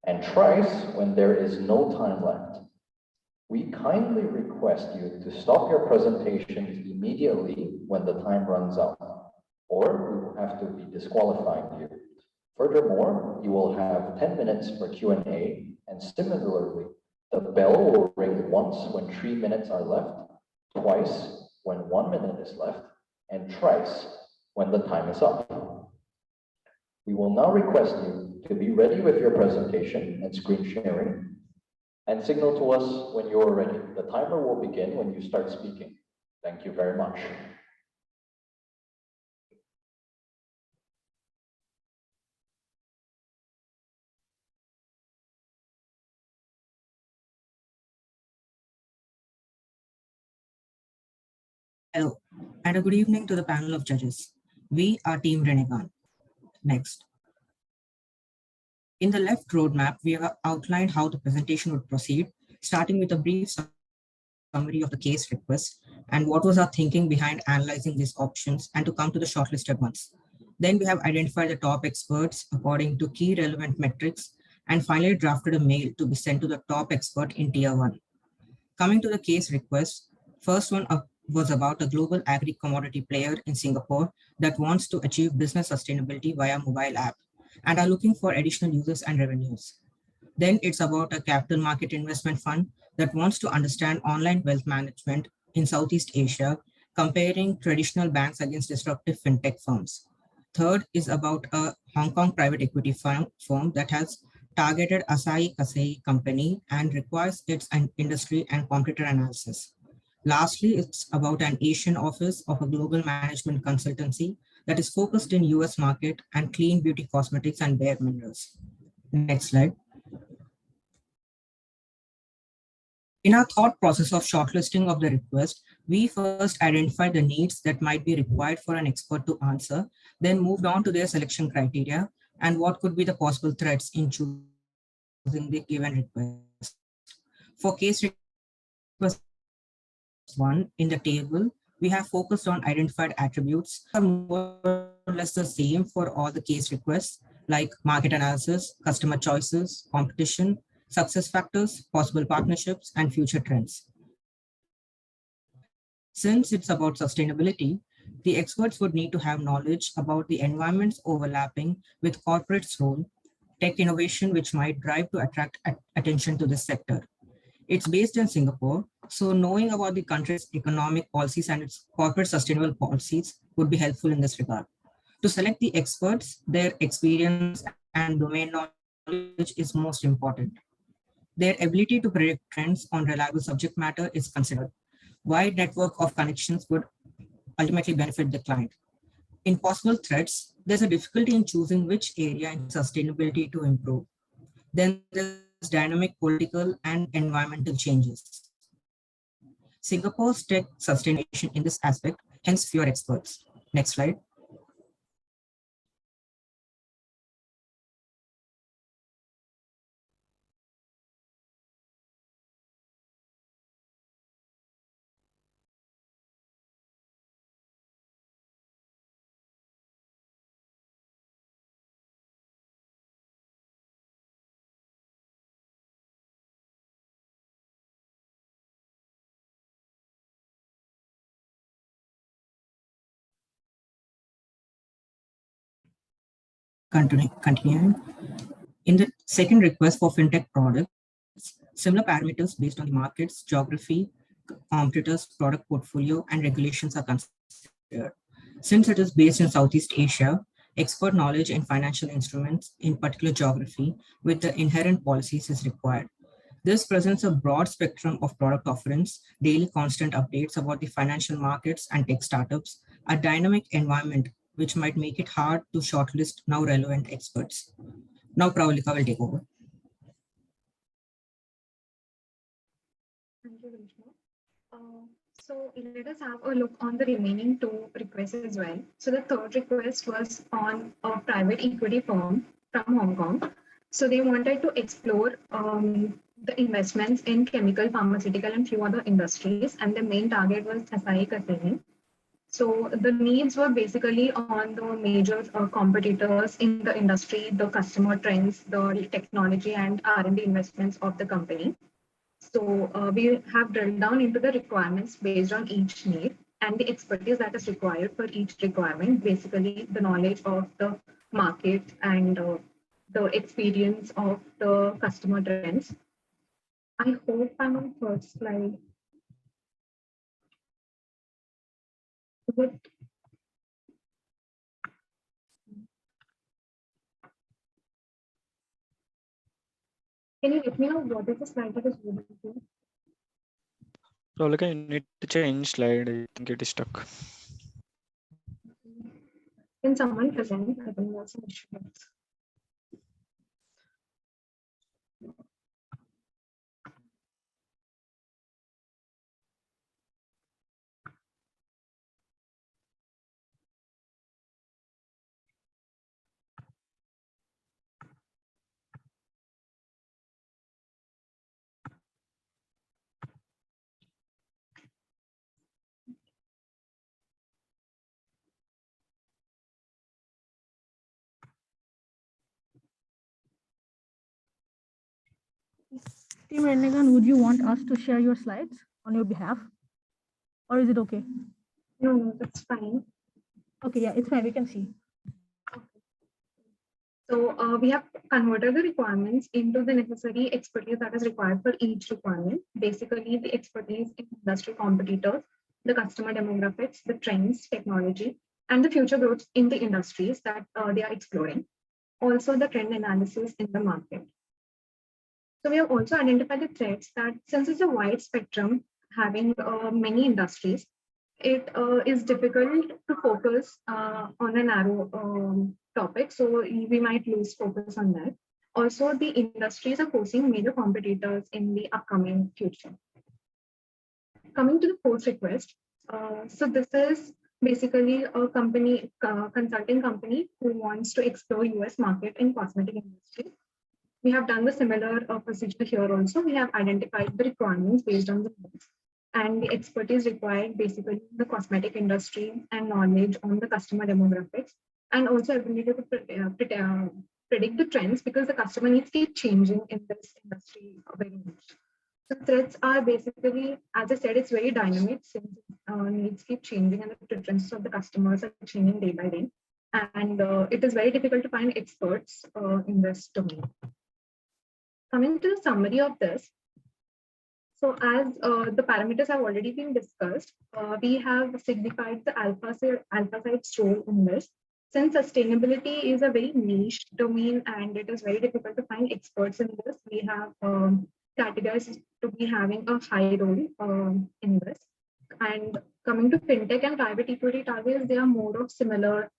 and thrice when there is no time left. We kindly request you to stop your presentations immediately when the time runs out, or we will have to be disqualifying you. Furthermore, you will have 10 minutes for Q&A, and similarly, the bell will ring once when 3 minutes are left, twice when 1 minute is left, and thrice when the time is up. We will now request you to be ready with your presentation and screen sharing, and signal to us when you are ready. The timer will begin when you start speaking. Thank you very much. Hello, and a good evening to the panel of judges. We are Team Renegan. Next. In the left roadmap, we have outlined how the presentation would proceed, starting with a brief summary of the case request and what was our thinking behind analyzing these options, and to come to the shortlisted ones. Then we have identified the top experts according to key relevant metrics, and finally drafted a mail to be sent to the top expert in tier 1. Coming to the case request, first one was about a global agri-commodity player in Singapore that wants to achieve business sustainability via mobile app and are looking for additional users and revenues. Then it's about a capital market investment fund that wants to understand online wealth management in Southeast Asia, comparing traditional banks against disruptive fintech firms. Third is about a Hong Kong private equity firm that has targeted Asahi Kasei company and requires its industry and competitor analysis. Lastly, it's about an Asian office of a global management consultancy that is focused in US market and clean beauty cosmetics and bare minerals. Next slide. In our thought process of shortlisting of the request, we first identified the needs that might be required for an expert to answer, then moved on to their selection criteria and what could be the possible threats in choosing the given request. For case request 1 in the table, we have focused on identified attributes are more or less the same for all the case requests, like market analysis, customer choices, competition, success factors, possible partnerships, and future trends. Since it's about sustainability, the experts would need to have knowledge about the environments overlapping with corporate's role, tech innovation which might drive to attract attention to this sector. It's based in Singapore, so knowing about the country's economic policies and its corporate sustainable policies would be helpful in this regard. To select the experts, their experience and domain knowledge is most important. Their ability to predict trends on reliable subject matter is considered. Wide network of connections would ultimately benefit the client. In possible threats, there's a difficulty in choosing which area in sustainability to improve. Then there's dynamic political and environmental changes. Singapore's tech sustainability in this aspect, hence fewer experts. Next slide. Continuing. In the second request for fintech products, similar parameters based on the markets, geography, competitors, product portfolio, and regulations are considered. Since it is based in Southeast Asia, expert knowledge in financial instruments, in particular geography, with the inherent policies is required. This presents a broad spectrum of product offerings, daily constant updates about the financial markets and tech startups, a dynamic environment which might make it hard to shortlist now relevant experts. Now Pravalika will take over. Thank you, Vishnu. So let us have a look on the remaining two requests as well. So the third request was on a private equity firm from Hong Kong. So they wanted to explore the investments in chemical, pharmaceutical, and few other industries. And the main target was acai caseinate. So the needs were basically on the major competitors in the industry, the customer trends, the technology and R&D investments of the company. So we have drilled down into the requirements based on each need and the expertise that is required for each requirement, basically the knowledge of the market and the experience of the customer trends. I hope I'm on third slide. Good. Can you let me know what is the slide that is moving to? So, like, you need to change slide. I think it is stuck. Can someone present? I think that's an issue. Team Renegan, would you want us to share your slides on your behalf? Or is it okay? No, that's fine. Okay, yeah, it's fine. We can see. So we have converted the requirements into the necessary expertise that is required for each requirement. Basically, the expertise in industry competitors, the customer demographics, the trends, technology, and the future growth in the industries that they are exploring. Also, the trend analysis in the market. So we have also identified the threats that since it's a wide spectrum having many industries, it is difficult to focus on a narrow topic. So we might lose focus on that. Also, the industries are posing major competitors in the upcoming future. Coming to the fourth request. So this is basically a company, consulting company who wants to explore US market in cosmetic industry. We have done the similar procedure here also. We have identified the requirements based on the needs and the expertise required basically in the cosmetic industry and knowledge on the customer demographics and also ability to predict the trends because the customer needs keep changing in this industry very much. The threats are basically, as I said, it's very dynamic since needs keep changing and the preferences of the customers are changing day by day. And it is very difficult to find experts in this domain. Coming to the summary of this, so as the parameters have already been discussed, we have signified the alpha site's role in this. Since sustainability is a very niche domain and it is very difficult to find experts in this, we have categorized to be having a high role in this. And coming to fintech and private equity targets, they are more of similar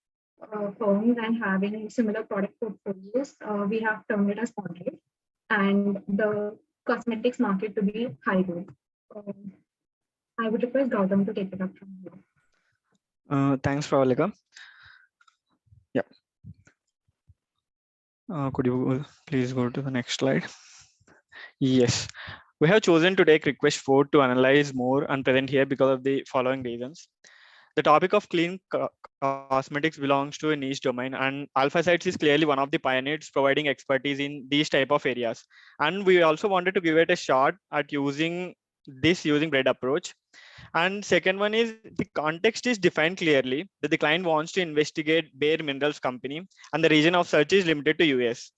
firms and having similar product portfolios. We have termed it as moderate. And the cosmetics market to be high growth. I would request Gautam to take it up from here. Thanks, Pravalika. Yeah. Could you please go to the next slide? Yes. We have chosen to take request 4 to analyze more and present here because of the following reasons. The topic of clean cosmetics belongs to a niche domain, and Alpha Sites is clearly one of the pioneers providing expertise in these type of areas. And we also wanted to give it a shot at using bread approach. And second one is the context is defined clearly that the client wants to investigate bare minerals company and the region of search is limited to US.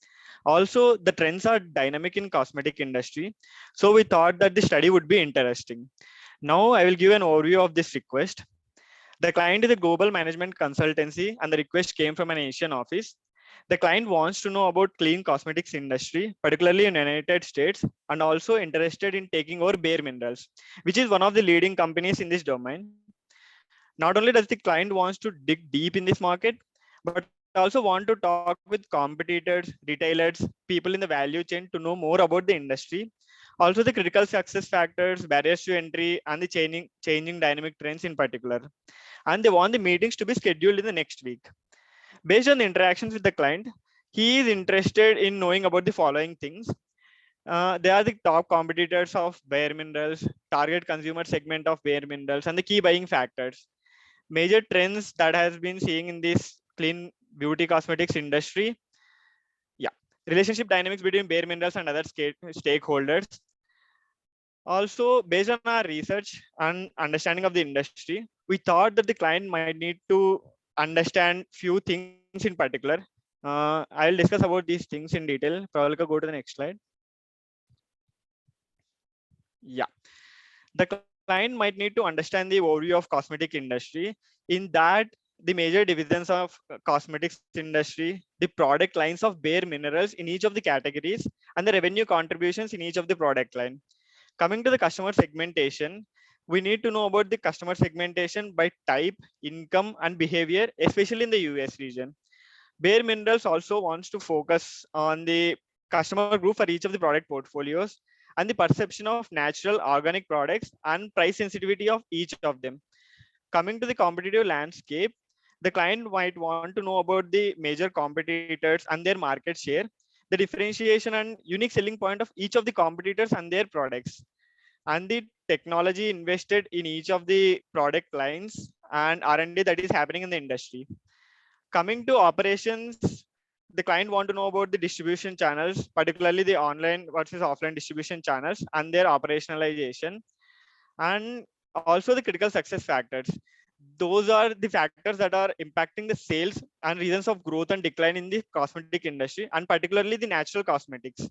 Also, the trends are dynamic in cosmetic industry. So we thought that the study would be interesting. Now I will give an overview of this request. The client is a global management consultancy and the request came from an Asian office. The client wants to know about clean cosmetics industry, particularly in the United States, and also interested in taking over bare minerals, which is one of the leading companies in this domain. Not only does the client wants to dig deep in this market, but also want to talk with competitors, retailers, people in the value chain to know more about the industry. Also the critical success factors, barriers to entry, and the changing dynamic trends in particular. And they want the meetings to be scheduled in the next week. Based on the interactions with the client, he is interested in knowing about the following things. They are the top competitors of Bare Minerals, target consumer segment of Bare Minerals, and the key buying factors. Major trends that has been seeing in this clean beauty cosmetics industry. Yeah, relationship dynamics between Bare Minerals and other stakeholders. Also, based on our research and understanding of the industry, we thought that the client might need to understand few things in particular. I'll discuss about these things in detail. Pravalika, go to the next slide. Yeah, the client might need to understand the overview of cosmetic industry. In that, the major divisions of cosmetics industry, the product lines of Bare Minerals in each of the categories, and the revenue contributions in each of the product line. Coming to the customer segmentation, we need to know about the customer segmentation by type, income, and behavior, especially in the US region. Bare Minerals also wants to focus on the customer group for each of the product portfolios and the perception of natural organic products and price sensitivity of each of them. Coming to the competitive landscape, the client might want to know about the major competitors and their market share, the differentiation and unique selling point of each of the competitors and their products, and the technology invested in each of the product lines and R&D that is happening in the industry. Coming to operations, the client want to know about the distribution channels, particularly the online versus offline distribution channels and their operationalization, and also the critical success factors. Those are the factors that are impacting the sales and reasons of growth and decline in the cosmetic industry, and particularly the natural cosmetics.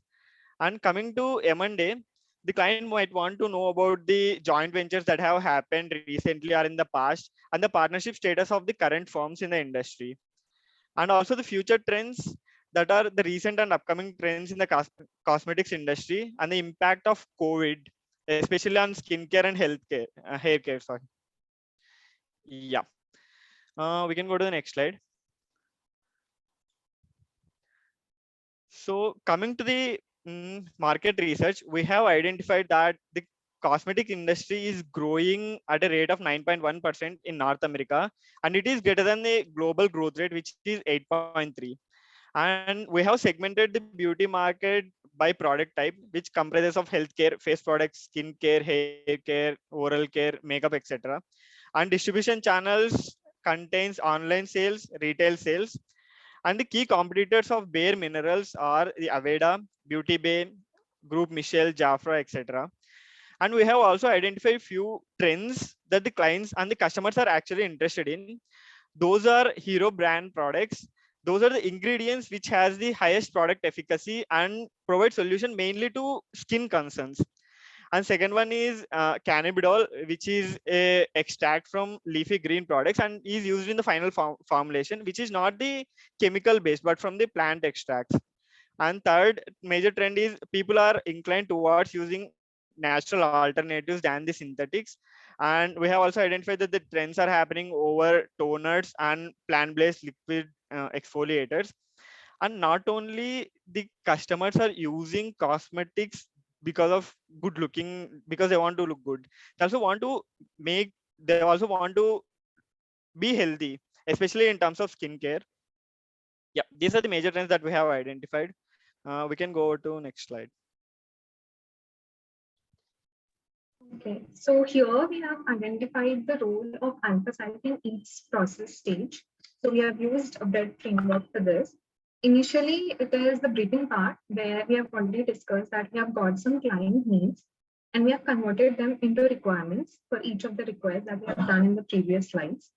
And coming to M&A, the client might want to know about the joint ventures that have happened recently or in the past, and the partnership status of the current firms in the industry. And also the future trends that are the recent and upcoming trends in the cosmetics industry, and the impact of COVID, especially on skincare and healthcare, hair care. Sorry. Yeah. We can go to the next slide. So coming to the market research, we have identified that the cosmetic industry is growing at a rate of 9.1% in North America, and it is greater than the global growth rate, which is 8.3. And we have segmented the beauty market by product type, which comprises of healthcare, face products, skin care, hair care, oral care, makeup, etc. And distribution channels contains online sales, retail sales. And the key competitors of Bare Minerals are the Aveda, Beauty Bay, Group Michelle, Jafra, etc. And we have also identified few trends that the clients and the customers are actually interested in. Those are hero brand products. Those are the ingredients which has the highest product efficacy and provide solution mainly to skin concerns. And second one is cannabidiol, which is a extract from leafy green products and is used in the final formulation, which is not the chemical based, but from the plant extracts. And third major trend is people are inclined towards using natural alternatives than the synthetics. And we have also identified that the trends are happening over toners and plant-based liquid exfoliators. And not only the customers are using cosmetics because of good looking, because they want to look good. They also want to be healthy, especially in terms of skincare. Yeah, these are the major trends that we have identified. We can go to next slide. Okay, so here we have identified the role of alpha site in each process stage. So we have used a BREAD framework for this. Initially, it is the briefing part where we have already discussed that we have got some client needs and we have converted them into requirements for each of the requests that we have done in the previous slides.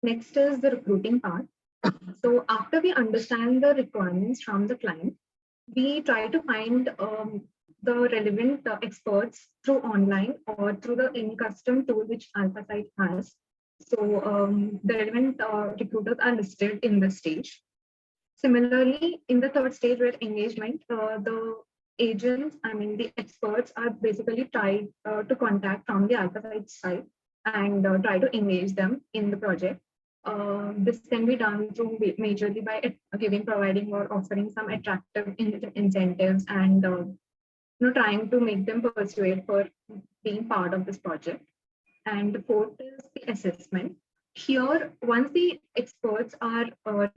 Next is the recruiting part. So after we understand the requirements from the client, we try to find the relevant experts through online or through the in-custom tool which AlphaSite has. So the relevant recruiters are listed in this stage. Similarly, in the third stage where engagement, the agents, the experts are basically tried to contact from the AlphaSite side and try to engage them in the project. This can be done through majorly by providing or offering some attractive incentives and trying to make them persuade for being part of this project. And the fourth is the assessment. Here, once the experts are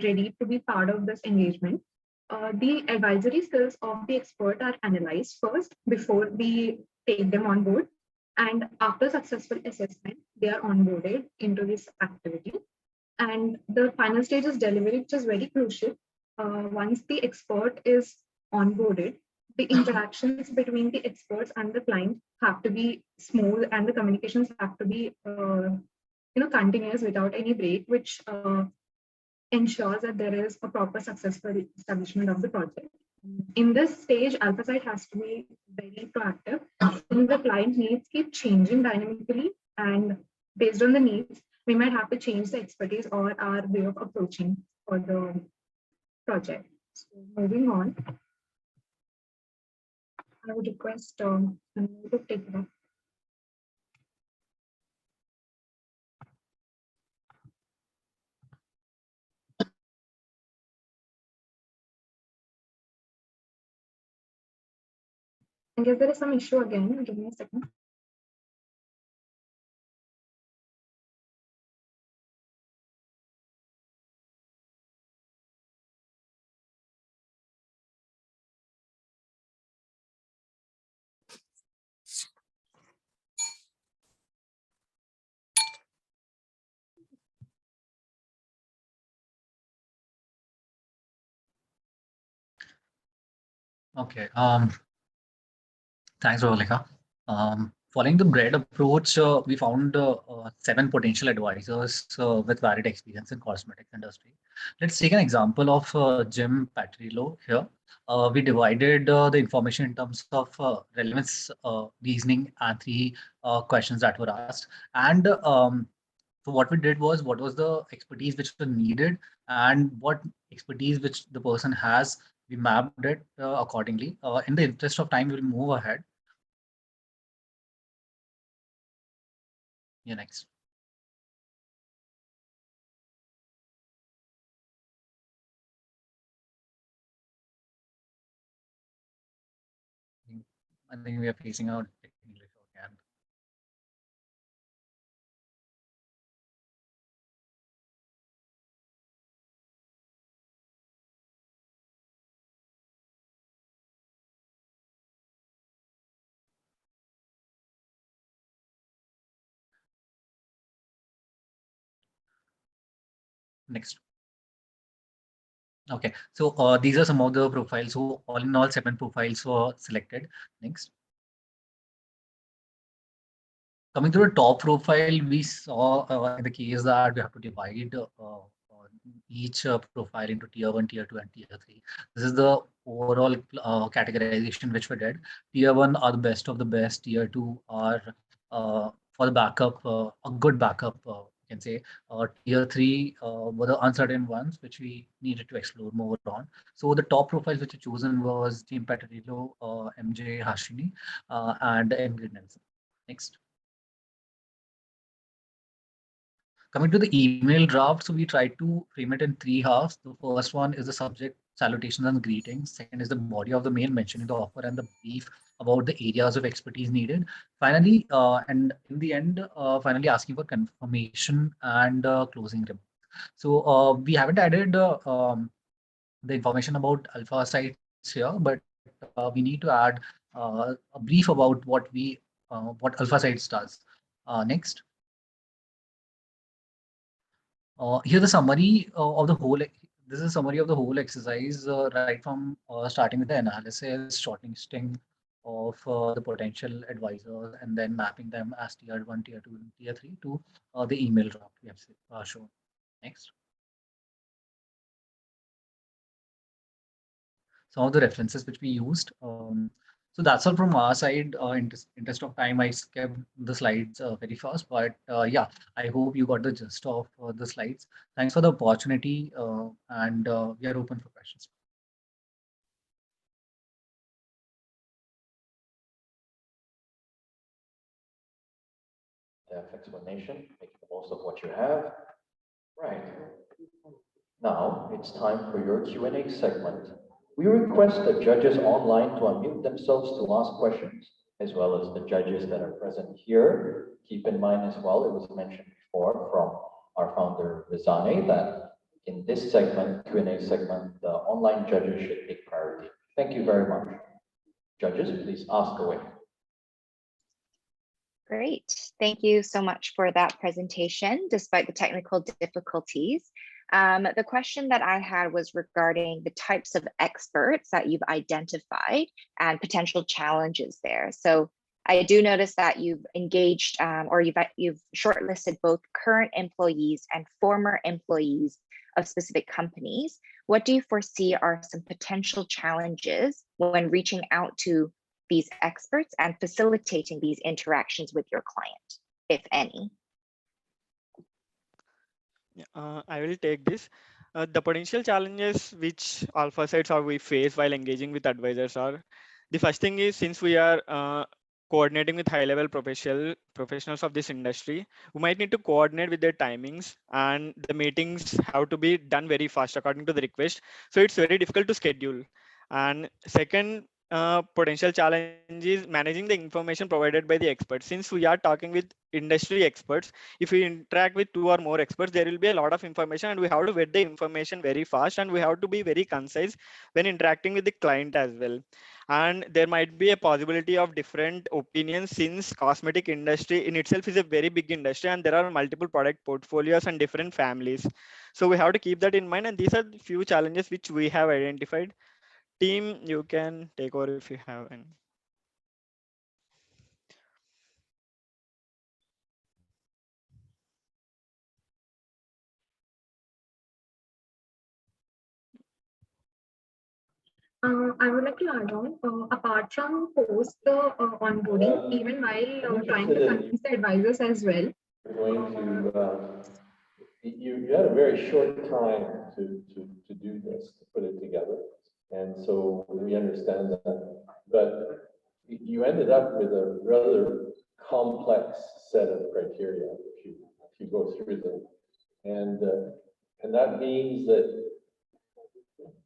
ready to be part of this engagement, the advisory skills of the expert are analyzed first before we take them on board. And after successful assessment, they are onboarded into this activity. And the final stage is delivery, which is very crucial. Once the expert is onboarded, the interactions between the experts and the client have to be smooth, and the communications have to be continuous without any break, which ensures that there is a proper successful establishment of the project. In this stage, Alpha Site has to be very proactive. Since the client needs keep changing dynamically, and based on the needs, we might have to change the expertise or our way of approaching for the project. So moving on, I would request Anu to take it up. I guess there is some issue again. Give me a second. Okay. Thanks, Rohalika. Following the bread approach, we found 7 potential advisors with varied experience in cosmetics industry. Let's take an example of Jim Patrillo here. We divided the information in terms of relevance, reasoning, and 3 questions that were asked. And so what we did was, what was the expertise which was needed, and what expertise which the person has, we mapped it accordingly. In the interest of time, we'll move ahead. Yeah, next. I think we are facing out English again. Next. Okay, so these are some of the profiles. So all in all, 7 profiles were selected. Next. Coming to the top profile, we saw in the case that we have to divide each profile into tier 1, tier 2, and tier 3. This is the overall categorization which we did. Tier 1 are the best of the best. Tier 2 are for the backup, a good backup, you can say. Tier 3 were the uncertain ones which we needed to explore more on. So the top profiles which were chosen was Team Patrillo, MJ Hashini, and Ingrid Nelson. Next. Coming to the email draft, so we tried to frame it in 3 halves. The first one is the subject, salutations and greetings. Second is the body of the mail mentioning the offer and the brief about the areas of expertise needed. Finally, and in the end, finally asking for confirmation and closing remarks. So we haven't added the information about alpha sites here, but we need to add a brief about what alpha sites does. Next. Here's the summary of the whole. This is a summary of the whole exercise, right from starting with the analysis, shortlisting of the potential advisors, and then mapping them as tier 1, tier 2, and tier 3 to the email draft we have shown. Next. Some of the references which we used. So that's all from our side. In interest of time, I skipped the slides very fast, but yeah, I hope you got the gist of the slides. Thanks for the opportunity, and we are open for questions. in-depth explanation, making the most of what you have. Right. Now it's time for your Q&A segment. We request the judges online to unmute themselves to ask questions, as well as the judges that are present here. Keep in mind as well, it was mentioned before from our founder, Rizane, that in this segment, Q&A segment, the online judges should take priority. Thank you very much. Judges, please ask away. Great. Thank you so much for that presentation, despite the technical difficulties. The question that I had was regarding the types of experts that you've identified and potential challenges there. So I do notice that you've engaged or you've shortlisted both current employees and former employees of specific companies. What do you foresee are some potential challenges when reaching out to these experts and facilitating these interactions with your client, if any? I will take this. The potential challenges which alpha sites or we face while engaging with advisors are, the first thing is, since we are coordinating with high-level professionals of this industry, we might need to coordinate with their timings, and the meetings have to be done very fast according to the request. So it's very difficult to schedule. And second potential challenge is managing the information provided by the experts. Since we are talking with industry experts, if we interact with 2 or more experts, there will be a lot of information, and we have to vet the information very fast, and we have to be very concise when interacting with the client as well. And there might be a possibility of different opinions, since cosmetic industry in itself is a very big industry, and there are multiple product portfolios and different families. So we have to keep that in mind, and these are the few challenges which we have identified. Team, you can take over if you have any. I would like to add on, apart from post the onboarding, even while trying to convince the advisors as well. You had a very short time to do this, to put it together. And so we understand that. But you ended up with a rather complex set of criteria if you go through them. And that means that,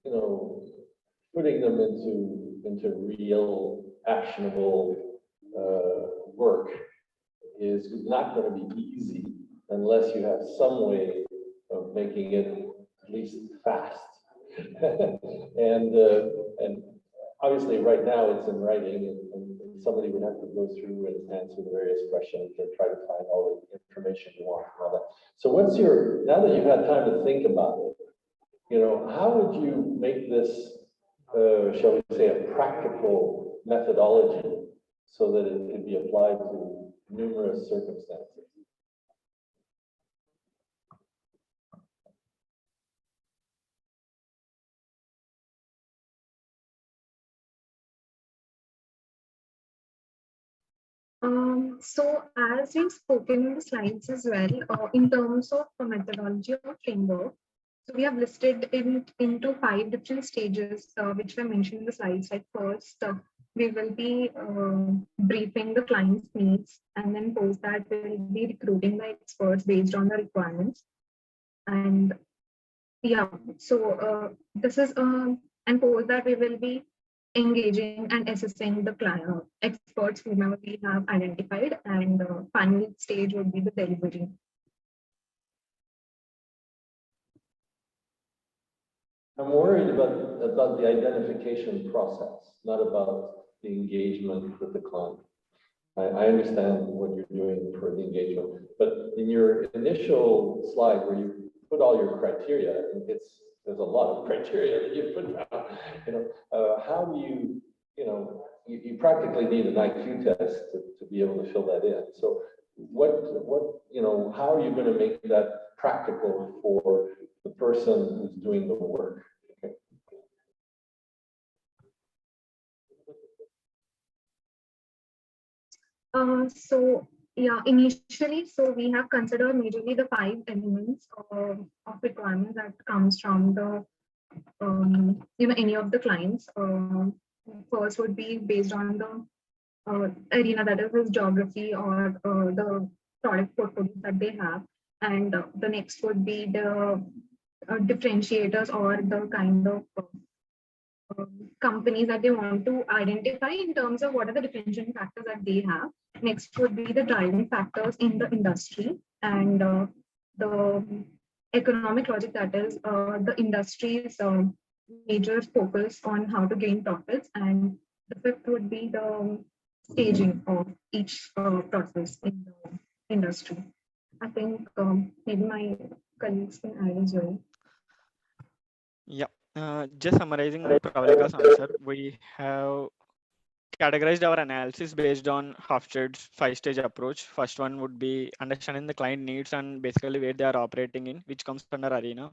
you know, putting them into real actionable work is not going to be easy unless you have some way of making it at least fast. and obviously right now it's in writing, and somebody would have to go through and answer the various questions and try to find all the information you want and all that. So now that you've had time to think about it, you know, how would you make this, shall we say, a practical methodology so that it can be applied to numerous circumstances? So as we've spoken in the slides as well, in terms of the methodology or framework, so we have listed it into 5 different stages, which were mentioned in the slides. Like first, we will be briefing the client's needs, and then post that we'll be recruiting the experts based on the requirements. And yeah, so this is, and post that we will be engaging and assessing the client experts whomever we have identified, and final stage would be the delivery. I'm worried about the identification process, not about the engagement with the client. I understand what you're doing for the engagement, but in your initial slide where you put all your criteria, there's a lot of criteria that you put down. You know, how do you practically need an IQ test to be able to fill that in. So how are you going to make that practical for the person who's doing the work? Okay. So yeah, initially, so we have considered majorly the 5 elements of requirements that comes from the any of the clients. First would be based on the arena, that is his geography or the product portfolios that they have. And the next would be the differentiators or the kind of companies that they want to identify in terms of what are the differentiating factors that they have. Next would be the driving factors in the industry and the economic logic, that is the industry's major focus on how to gain profits. And the fifth would be the staging of each process in the industry. I think maybe my colleagues can add as well. Yeah, just summarizing Pravalika's answer, we have categorized our analysis based on Hofstede's 5-stage approach. First one would be understanding the client needs and basically where they are operating in, which comes under Arena.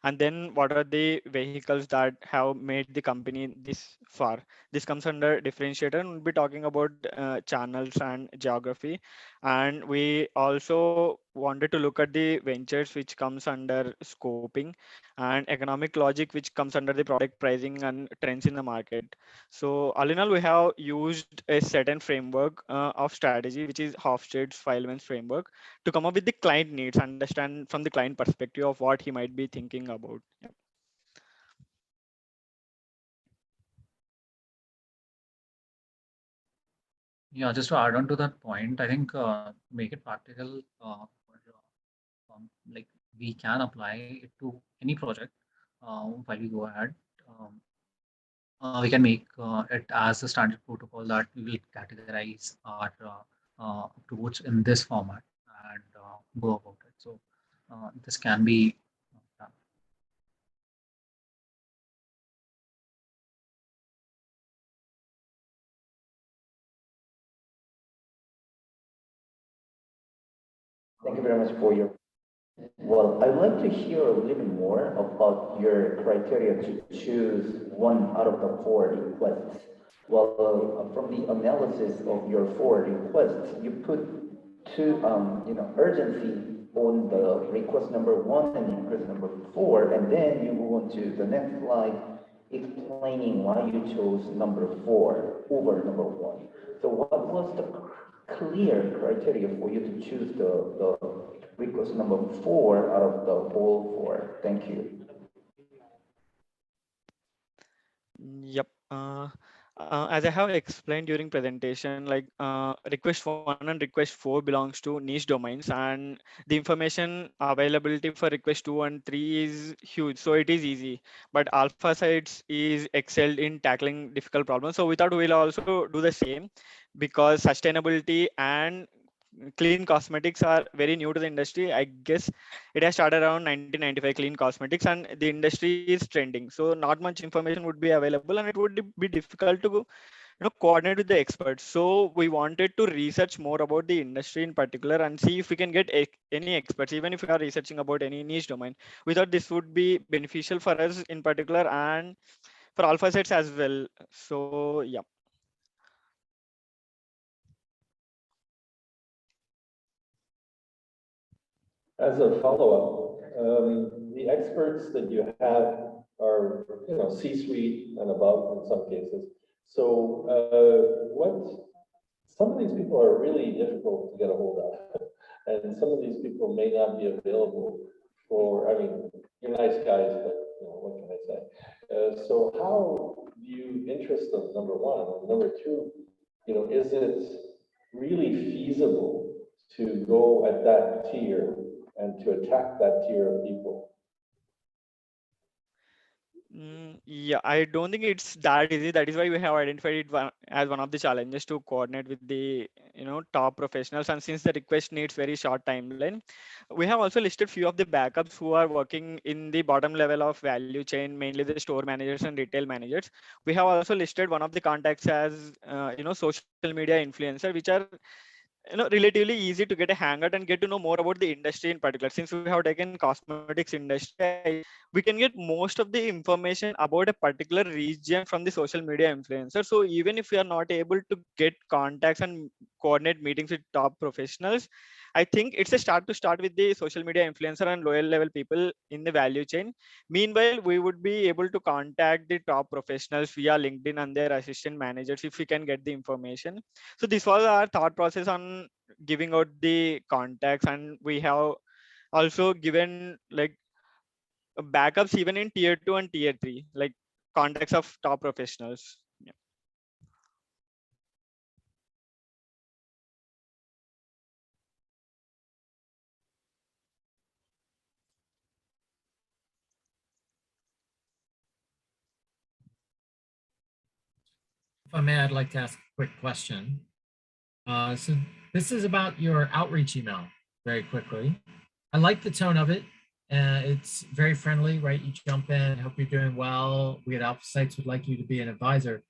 And then what are the vehicles that have made the company this far? This comes under differentiator, and we'll be talking about channels and geography. And we also wanted to look at the ventures, which comes under scoping, and economic logic, which comes under the product pricing and trends in the market. So all in all, we have used a certain framework of strategy, which is Hofstede's 5 elements framework, to come up with the client needs, understand from the client perspective of what he might be thinking about. Yeah. Yeah, just to add on to that point, I think make it practical. Like we can apply it to any project while we go ahead. We can make it as a standard protocol that we will categorize our approach in this format and go about it. So this can be done. Thank you very much for your. Well, I'd like to hear a little more about your criteria to choose one out of the 4 requests. Well, from the analysis of your 4 requests, you put two, urgency on the request number 1 and request number 4, and then you move on to the next slide explaining why you chose number 4 over number 1. So what was the clear criteria for you to choose the request number 4 out of the whole 4? Thank you. Yep. As I have explained during presentation, like request 1 and request 4 belongs to niche domains, and the information availability for request 2 and 3 is huge, so it is easy. But Alpha Sites is excelled in tackling difficult problems, so we thought we'll also do the same, because sustainability and clean cosmetics are very new to the industry. I guess it has started around 1995, clean cosmetics, and the industry is trending. So not much information would be available, and it would be difficult to coordinate with the experts. So we wanted to research more about the industry in particular and see if we can get any experts, even if we are researching about any niche domain. We thought this would be beneficial for us in particular and for Alpha Sets as well. So yeah. As a follow-up, the experts that you have are, C-suite and above in some cases. So some of these people are really difficult to get a hold of, and some of these people may not be available for, you're nice guys, but what can I say? So how do you interest them, number one? And number two, is it really feasible to go at that tier and to attack that tier of people? Yeah, I don't think it's that easy. That is why we have identified it as one of the challenges to coordinate with the top professionals. And since the request needs very short timeline, we have also listed few of the backups who are working in the bottom level of value chain, mainly the store managers and retail managers. We have also listed one of the contacts as social media influencer, which are relatively easy to get a hangout and get to know more about the industry in particular. Since we have taken cosmetics industry, we can get most of the information about a particular region from the social media influencer. So even if we are not able to get contacts and coordinate meetings with top professionals, I think it's a start to start with the social media influencer and lower level people in the value chain. Meanwhile, we would be able to contact the top professionals via LinkedIn and their assistant managers if we can get the information. So this was our thought process on giving out the contacts, and we have also given like backups even in tier 2 and tier 3, like contacts of top professionals. Yeah. If I may, I'd like to ask a quick question. So this is about your outreach email very quickly. I like the tone of it. It's very friendly, right? You jump in, hope you're doing well. We at Alpha Sites would like you to be an advisor.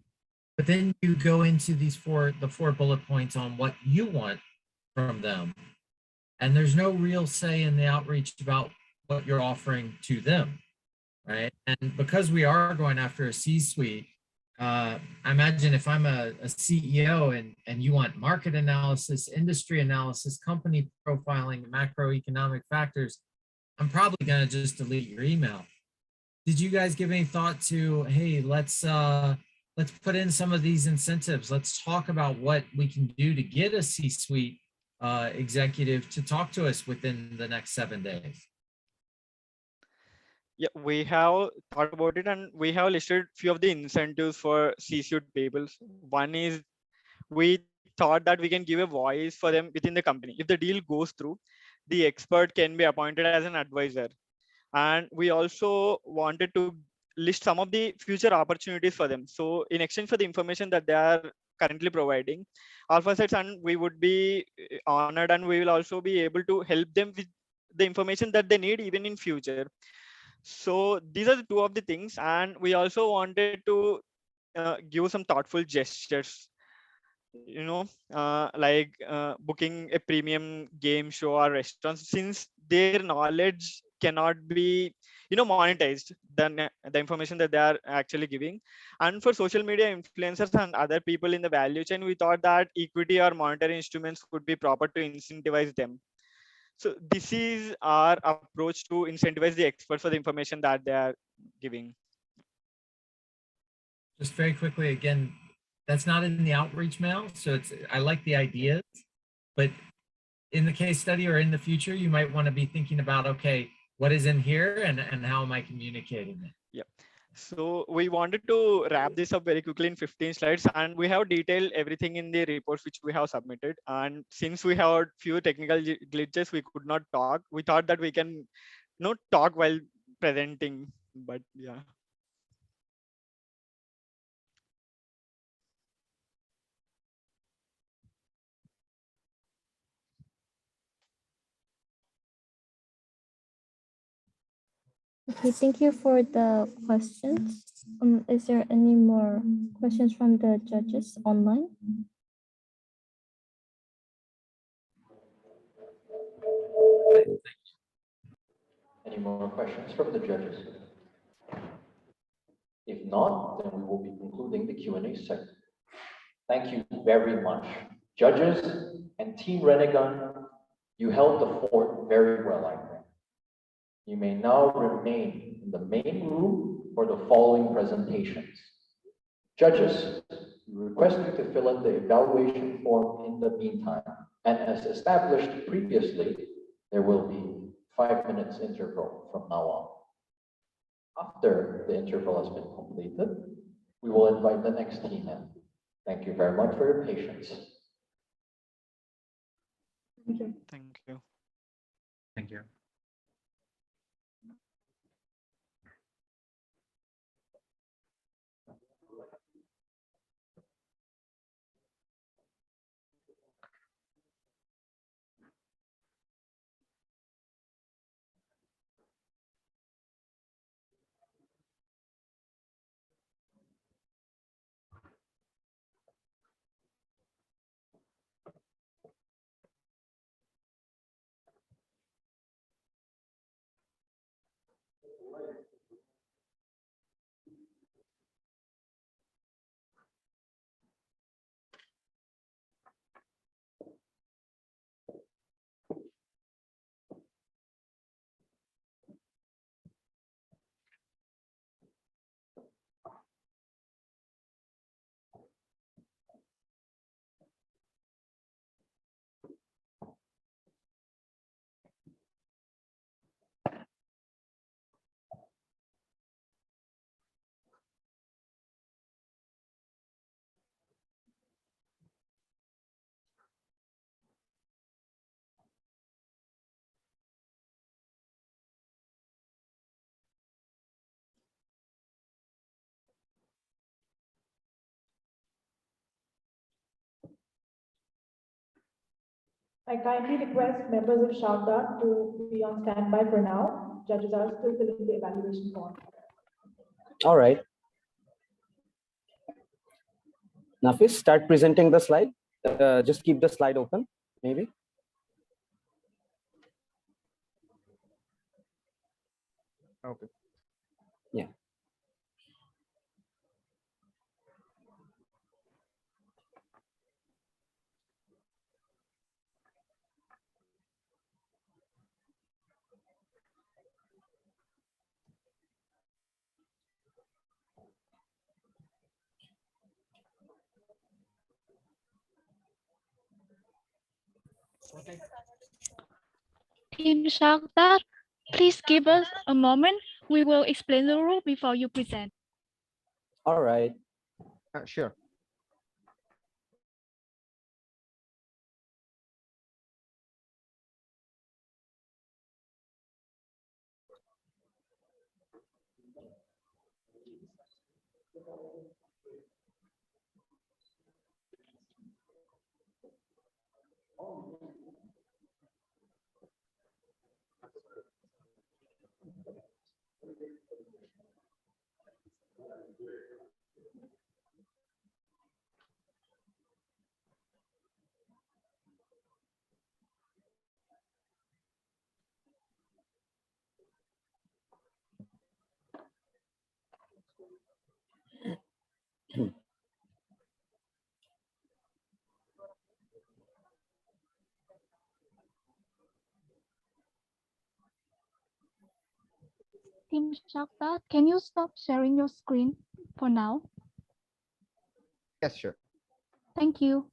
But then you go into the four bullet points on what you want from them. And there's no real say in the outreach about what you're offering to them, right? And because we are going after a C-suite, I imagine if I'm a CEO and you want market analysis, industry analysis, company profiling, macroeconomic factors, I'm probably going to just delete your email. Did you guys give any thought to, hey, let's put in some of these incentives. Let's talk about what we can do to get a C-suite executive to talk to us within the next 7 days. Yeah, we have thought about it, and we have listed few of the incentives for C-suite people. One is we thought that we can give a voice for them within the company. If the deal goes through, the expert can be appointed as an advisor. And we also wanted to list some of the future opportunities for them. So in exchange for the information that they are currently providing, Alpha Sites, and we would be honored, and we will also be able to help them with the information that they need even in future. So these are the two of the things. And we also wanted to give some thoughtful gestures, like booking a premium game show or restaurants, since their knowledge cannot be monetized, the information that they are actually giving. And for social media influencers and other people in the value chain, we thought that equity or monetary instruments could be proper to incentivize them. So this is our approach to incentivize the experts for the information that they are giving. Just very quickly, again, that's not in the outreach mail. So I like the ideas, but in the case study or in the future, you might want to be thinking about, okay, what is in here and how am I communicating it? Yeah. So we wanted to wrap this up very quickly in 15 slides, and we have detailed everything in the reports which we have submitted. And since we had few technical glitches, we could not talk. We thought that we can talk while presenting, but yeah. Okay, thank you for the questions. Is there any more questions from the judges online? Any more questions from the judges? If not, then we will be concluding the Q&A segment. Thank you very much. Judges and Team Renegon, you held the fort very well, I think. You may now remain in the main room for the following presentations. Judges, we request you to fill in the evaluation form in the meantime. And as established previously, there will be 5 minutes interval from now on. After the interval has been completed, we will invite the next team in. Thank you very much for your patience. Thank you. Thank you. Thank you. I kindly request members of Shavda to be on standby for now. Judges are still filling the evaluation form. All right. Nafis, start presenting the slide. Just keep the slide open, maybe. Okay. Yeah. Team Sharkdar, please give us a moment. We will explain the rule before you present. All right. Sure. Team Sharkdar, can you stop sharing your screen for now? Yes, sure. Thank you.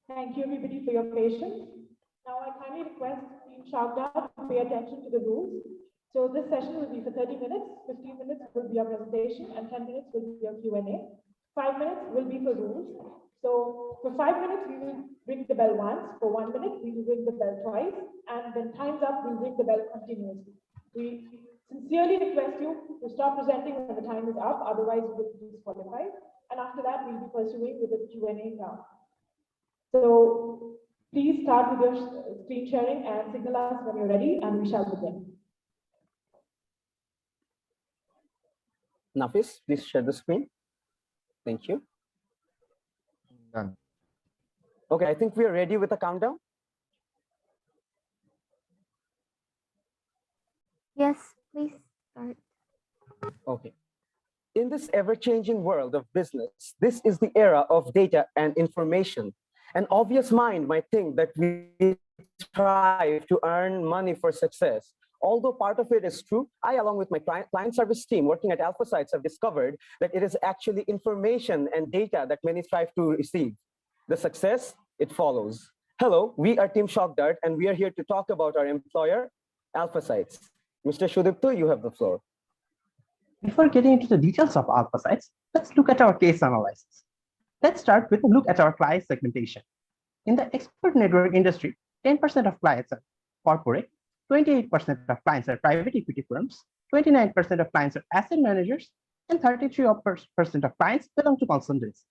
Thank you everybody for your patience. Now I kindly request Team Shavda to pay attention to the rules. So this session will be for 30 minutes, 15 minutes will be our presentation, and 10 minutes will be your Q&A. 5 minutes will be for rules. So for 5 minutes, we will ring the bell once. For 1 minute, we will ring the bell twice. And when time's up, we'll ring the bell continuously. We sincerely request you to stop presenting when the time is up, otherwise you will be disqualified. And after that, we'll be pursuing with the Q&A round. So please start with your screen sharing and signal us when you're ready, and we shall begin. Nafis, please share the screen. Thank you. Done. Okay, I think we are ready with the countdown. Yes, please start. Okay. In this ever-changing world of business, this is the era of data and information. An obvious mind might think that we strive to earn money for success. Although part of it is true, I, along with my client service team working at Alpha Sites, have discovered that it is actually information and data that many strive to receive. The success, it follows. Hello, we are Team Shockdart, and we are here to talk about our employer, Alpha Sites. Mr. Shudipto, you have the floor. Before getting into the details of Alpha Sites, let's look at our case analysis. Let's start with a look at our client segmentation. In the expert network industry, 10% of clients are corporate, 28% of clients are private equity firms, 29% of clients are asset managers, and 33% of clients belong to consultants.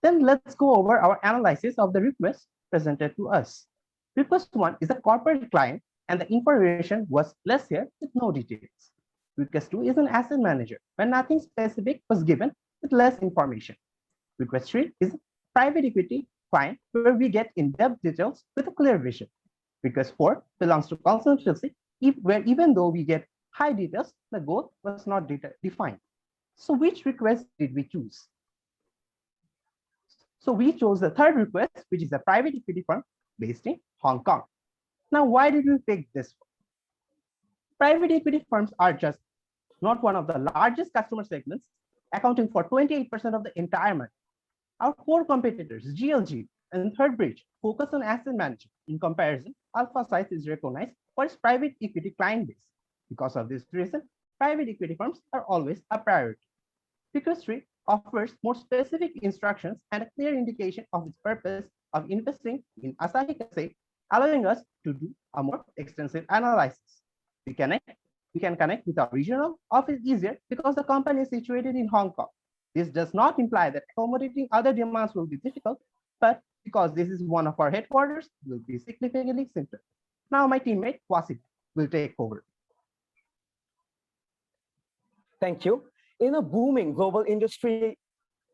Then let's go over our analysis of the request presented to us. Request 1 is a corporate client, and the information was less here with no details. Request 2 is an asset manager, where nothing specific was given with less information. Request 3 is a private equity client, where we get in-depth details with a clear vision. Request 4 belongs to consultancy, where even though we get high details, the goal was not defined. So which request did we choose? So we chose the third request, which is a private equity firm based in Hong Kong. Now, why did we pick this one? Private equity firms are just not one of the largest customer segments, accounting for 28% of the entire market. Our core competitors, GLG and Third Bridge, focus on asset management. In comparison, AlphaSight is recognized for its private equity client base. Because of this reason, private equity firms are always a priority. Request 3 offers more specific instructions and a clear indication of its purpose of investing in Asahi Kasei, allowing us to do a more extensive analysis. We can connect with our regional office easier because the company is situated in Hong Kong. This does not imply that accommodating other demands will be difficult, but because this is one of our headquarters, will be significantly simpler. Now my teammate Wasit will take over. Thank you. In a booming global industry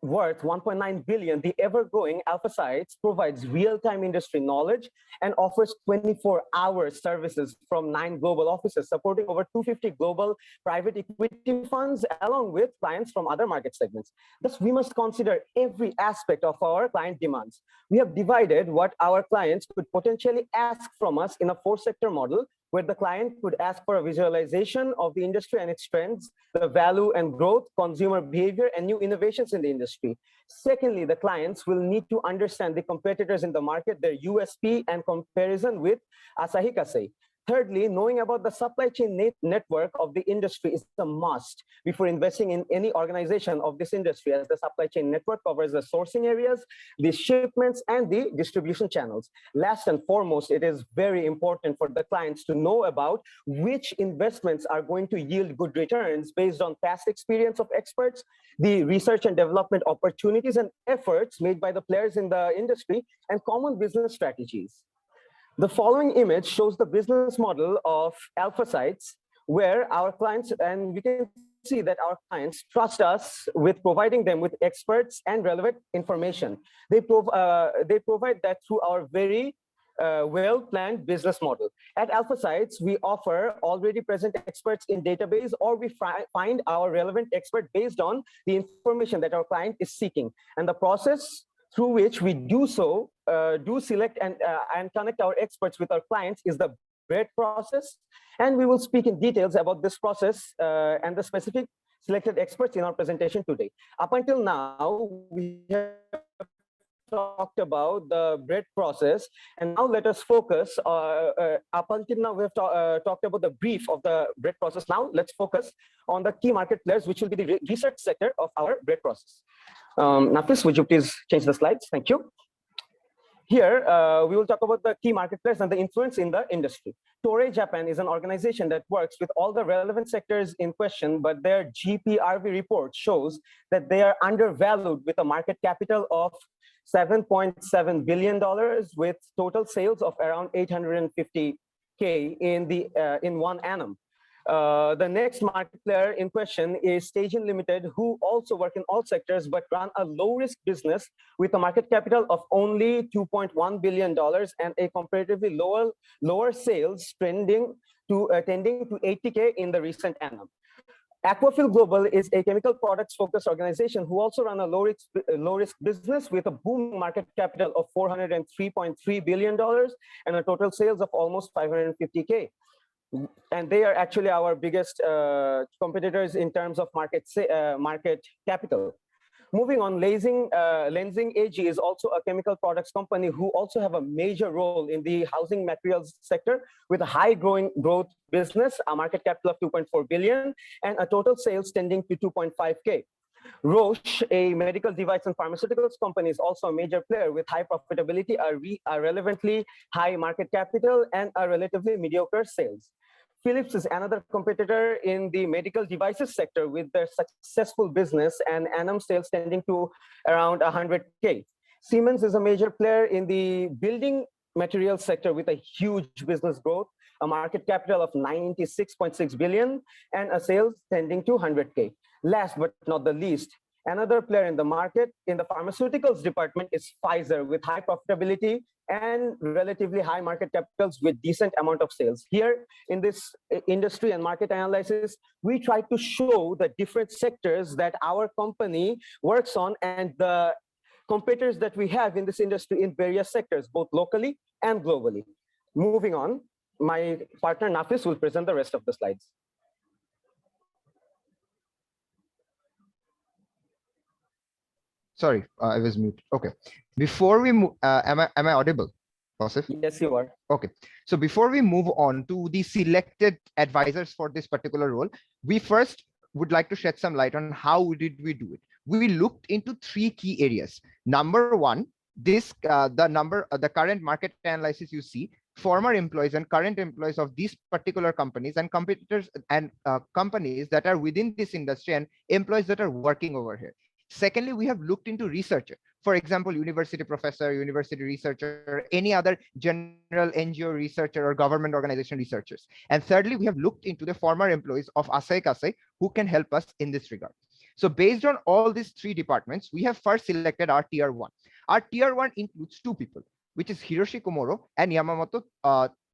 worth 1.9 billion, the ever-growing AlphaSites provides real-time industry knowledge and offers 24-hour services from 9 global offices, supporting over 250 global private equity funds, along with clients from other market segments. Thus, we must consider every aspect of our client demands. We have divided what our clients could potentially ask from us in a 4-sector model, where the client could ask for a visualization of the industry and its trends, the value and growth, consumer behavior, and new innovations in the industry. Secondly, the clients will need to understand the competitors in the market, their USP and comparison with Asahi Kasei. Thirdly, knowing about the supply chain network of the industry is a must before investing in any organization of this industry, as the supply chain network covers the sourcing areas, the shipments, and the distribution channels. Last and foremost, it is very important for the clients to know about which investments are going to yield good returns based on past experience of experts, the research and development opportunities and efforts made by the players in the industry, and common business strategies. The following image shows the business model of AlphaSites, where our clients, and we can see that our clients trust us with providing them with experts and relevant information. They provide that through our very well-planned business model. At AlphaSites, we offer already present experts in database, or we find our relevant expert based on the information that our client is seeking. And the process through which we do select and connect our experts with our clients is the BREAD process. And we will speak in details about this process and the specific selected experts in our presentation today. Up until now, we have talked about the BREAD process, and now let us focus. Up until now, we have talked about the brief of the BREAD process. Now let's focus on the key market players, which will be the research sector of our BREAD process. Nafis, would you please change the slides? Thank you. Here, we will talk about the key market players and the influence in the industry. Toray Japan is an organization that works with all the relevant sectors in question, but their GPRV report shows that they are undervalued with a market capital of $7.7 billion with total sales of around 850K in one annum. The next market player in question is Station Limited, who also work in all sectors but run a low-risk business with a market capital of only $2.1 billion and a comparatively lower sales tending to 80K in the recent annum. Aquafil Global is a chemical products focused organization who also run a low risk business with a booming market capital of $403.3 billion and a total sales of almost 550K. And they are actually our biggest competitors in terms of market capital. Moving on, Lenzing AG is also a chemical products company who also have a major role in the housing materials sector with a high growth business, a market capital of 2.4 billion and a total sales tending to 2.5K. Roche, a medical device and pharmaceuticals company, is also a major player with high profitability, a relevantly high market capital, and a relatively mediocre sales. Philips is another competitor in the medical devices sector with their successful business and annum sales tending to around 100K. Siemens is a major player in the building materials sector with a huge business growth, a market capital of 96.6 billion, and a sales tending to 100K. Last but not the least, another player in the market in the pharmaceuticals department is Pfizer with high profitability and relatively high market capitals with decent amount of sales. Here in this industry and market analysis, we try to show the different sectors that our company works on and the competitors that we have in this industry in various sectors, both locally and globally. Moving on, my partner Nafis will present the rest of the slides. Sorry, I was muted. Okay. Before we move, am I audible? Wasif? Yes, you are. Okay. So before we move on to the selected advisors for this particular role, we first would like to shed some light on how did we do it. We looked into 3 key areas. Number one, the current market analysis you see, former employees and current employees of these particular companies and competitors and companies that are within this industry and employees that are working over here. Secondly, we have looked into researcher. For example, university professor, university researcher, any other general NGO researcher or government organization researchers. And thirdly, we have looked into the former employees of Asai Kasai who can help us in this regard. So based on all these 3 departments, we have first selected our tier 1. Our tier 1 includes 2 people, which is Hiroshi Komuro and Yamamoto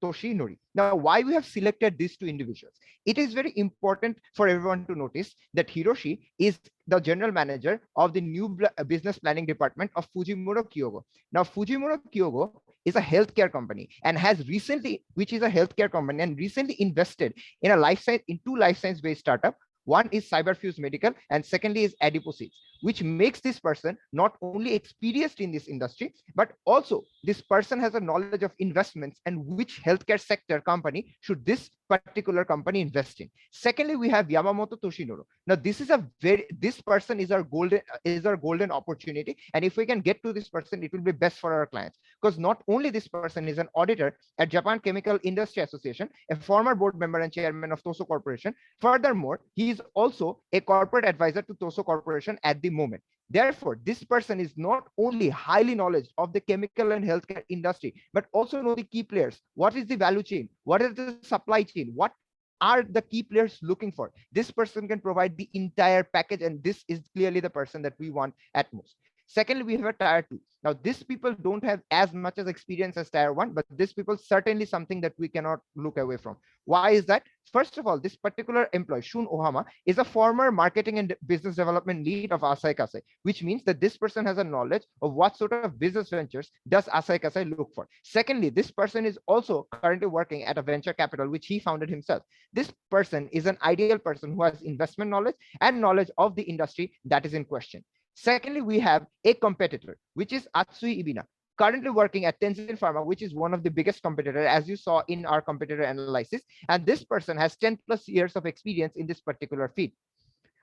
Toshinori. Now, why we have selected these 2 individuals? It is very important for everyone to notice that Hiroshi is the general manager of the new business planning department of Fujimura Kyogo. Now, Fujimura Kyogo is a healthcare company and has recently, which is a healthcare company and recently invested in in 2 life science based startup. One is Cyberfuse Medical and secondly is Adiposeeds, which makes this person not only experienced in this industry, but also this person has a knowledge of investments and which healthcare sector company should this particular company invest in. Secondly, we have Yamamoto Toshinoro. Now, this person is our golden opportunity. And if we can get to this person, it will be best for our clients. Because not only this person is an auditor at Japan Chemical Industry Association, a former board member and chairman of Toso Corporation. Furthermore, he is also a corporate advisor to Toso Corporation at the moment. Therefore, this person is not only highly knowledgeable of the chemical and healthcare industry, but also know the key players. What is the value chain? What is the supply chain? What are the key players looking for? This person can provide the entire package, and this is clearly the person that we want at most. Secondly, we have a tier 2. Now, these people don't have as much as experience as tier 1, but these people certainly something that we cannot look away from. Why is that? First of all, this particular employee, Shun Ohama, is a former marketing and business development lead of Asai Kasai, which means that this person has a knowledge of what sort of business ventures does Asai Kasai look for. Secondly, this person is also currently working at a venture capital, which he founded himself. This person is an ideal person who has investment knowledge and knowledge of the industry that is in question. Secondly, we have a competitor, which is Atsui Ibina, currently working at Tenzin Pharma, which is one of the biggest competitors, as you saw in our competitor analysis. And this person has 10+ years of experience in this particular field.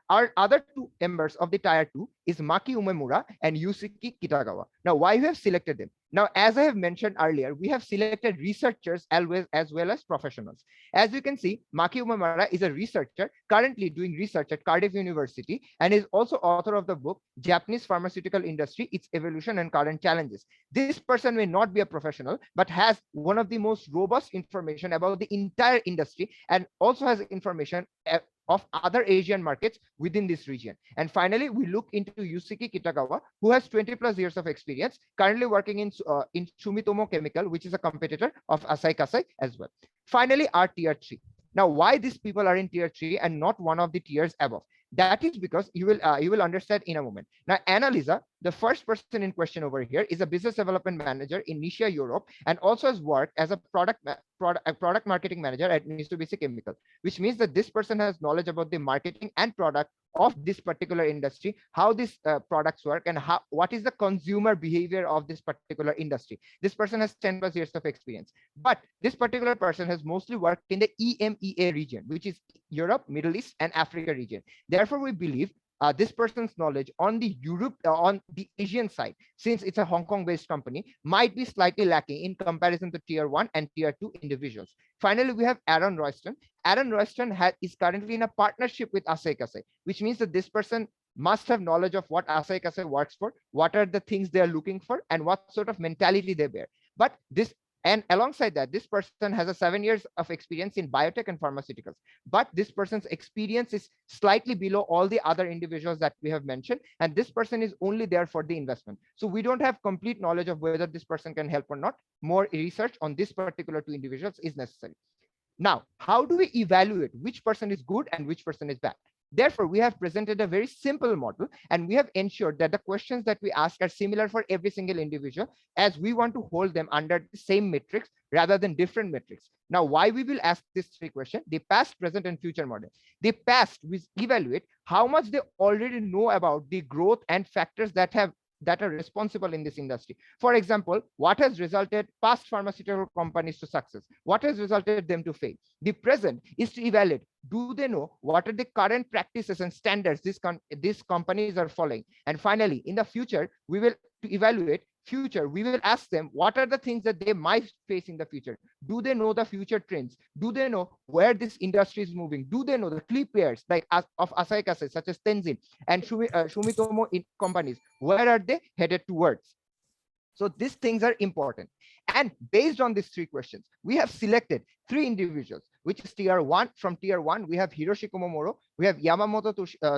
Our other 2 members of the tier 2 is Maki Umemura and Yusuke Kitagawa. Now, why we have selected them? Now, as I have mentioned earlier, we have selected researchers as well as professionals. As you can see, Maki Umemura is a researcher currently doing research at Cardiff University and is also author of the book, Japanese Pharmaceutical Industry, Its Evolution and Current Challenges. This person may not be a professional, but has one of the most robust information about the entire industry and also has information of other Asian markets within this region. And finally, we look into Yusuke Kitagawa, who has 20+ years of experience, currently working in Sumitomo Chemical, which is a competitor of Asai Kasai as well. Finally, our tier 3. Now, why these people are in tier 3 and not one of the tiers above? That is because you will understand in a moment. Now, Annalisa, the first person in question over here, is a business development manager in Nisha, Europe, and also has worked as a product marketing manager at Mitsubishi Chemical, which means that this person has knowledge about the marketing and product of this particular industry, how these products work, and what is the consumer behavior of this particular industry. This person has 10+ years of experience, but this particular person has mostly worked in the EMEA region, which is Europe, Middle East, and Africa region. Therefore, we believe this person's knowledge on the on the Asian side, since it's a Hong Kong based company, might be slightly lacking in comparison to tier 1 and tier 2 individuals. Finally, we have Aaron Royston. Aaron Royston is currently in a partnership with IOCC, which means that this person must have knowledge of what IOCC works for, what are the things they are looking for, and what sort of mentality they bear. But this, and alongside that, this person has a 7 years of experience in biotech and pharmaceuticals. But this person's experience is slightly below all the other individuals that we have mentioned. And this person is only there for the investment. So we don't have complete knowledge of whether this person can help or not. More research on this particular 2 individuals is necessary. Now, how do we evaluate which person is good and which person is bad? Therefore, we have presented a very simple model, and we have ensured that the questions that we ask are similar for every single individual, as we want to hold them under the same metrics rather than different metrics. Now, why we will ask these 3 questions? The past, present, and future model. The past, we evaluate how much they already know about the growth and factors that are responsible in this industry. For example, what has resulted past pharmaceutical companies to success? What has resulted them to fail? The present is to evaluate, do they know what are the current practices and standards these companies are following? And finally, in the future, we will to evaluate future, we will ask them what are the things that they might face in the future. Do they know the future trends? Do they know where this industry is moving? Do they know the key players like of IOCC, such as Tenzin and Sumitomo companies? Where are they headed towards? So these things are important. And based on these 3 questions, we have selected 3 individuals, which is tier 1. From tier 1, we have Hiroshi Komomoro, we have Yamamoto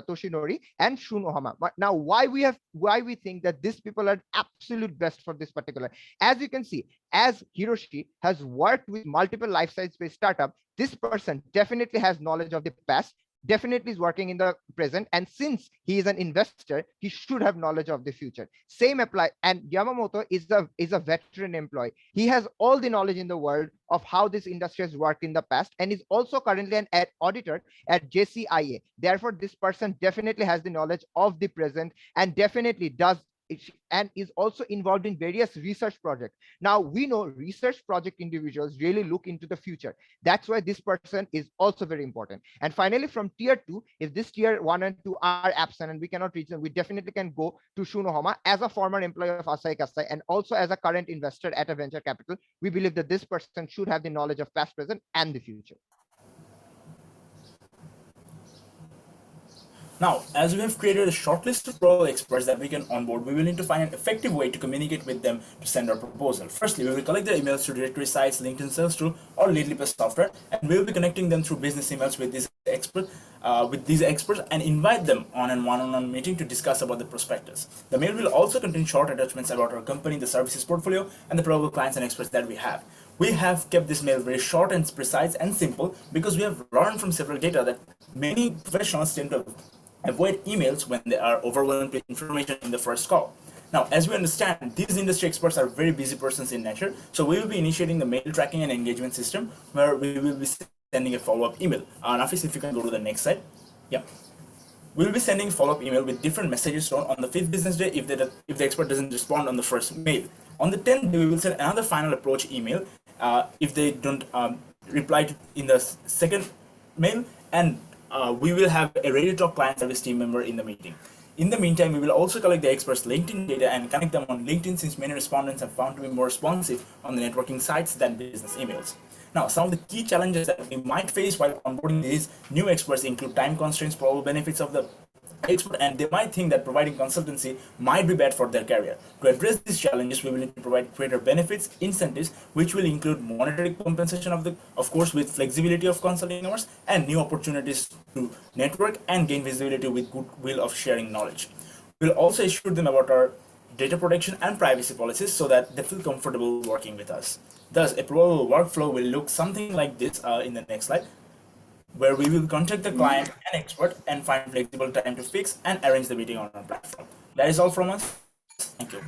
Toshinori, and Shun Ohama. But now, why we think that these people are absolute best for this particular? As you can see, as Hiroshi has worked with multiple life science-based startup, this person definitely has knowledge of the past, definitely is working in the present, and since he is an investor, he should have knowledge of the future. Same apply. And Yamamoto is a veteran employee. He has all the knowledge in the world of how this industry has worked in the past, and is also currently an auditor at JCIA. Therefore, this person definitely has the knowledge of the present, and definitely does and is also involved in various research projects. Now, we know research project individuals really look into the future. That's why this person is also very important. And finally, from tier 2, if this tier 1 and 2 are absent and we cannot reach them, we definitely can go to Shun Ohama as a former employee of IOCC and also as a current investor at a venture capital. We believe that this person should have the knowledge of past, present, and the future. Now, as we have created a short list of role experts that we can onboard, we will need to find an effective way to communicate with them to send our proposal. Firstly, we will collect their emails through directory sites, LinkedIn sales tool, or Leadlippus software, and we will be connecting them through business emails with these experts, and invite them on a one-on-one meeting to discuss about the prospectus. The mail will also contain short attachments about our company, the services portfolio, and the probable clients and experts that we have. We have kept this mail very short and precise and simple because we have learned from several data that many professionals tend to avoid emails when they are overwhelmed with information in the first call. Now, as we understand, these industry experts are very busy persons in nature, so we will be initiating the mail tracking and engagement system where we will be sending a follow-up email. Nafis, if you can go to the next slide. Yeah. We will be sending a follow-up email with different messages on the 5th business day if the expert doesn't respond on the first mail. On the 10th day, we will send another final approach email if they don't reply in the second mail, and we will have a ready to talk client service team member in the meeting. In the meantime, we will also collect the experts' LinkedIn data and connect them on LinkedIn, since many respondents have found to be more responsive on the networking sites than business emails. Now, some of the key challenges that we might face while onboarding these new experts include time constraints, probable benefits of the expert, and they might think that providing consultancy might be bad for their career. To address these challenges, we will need to provide greater benefits, incentives, which will include monetary compensation of course, with flexibility of consulting hours and new opportunities to network and gain visibility with goodwill of sharing knowledge. We'll also assure them about our data protection and privacy policies so that they feel comfortable working with us. Thus, a probable workflow will look something like this in the next slide, where we will contact the client and expert and find flexible time to fix and arrange the meeting on our platform. That is all from us. Thank you.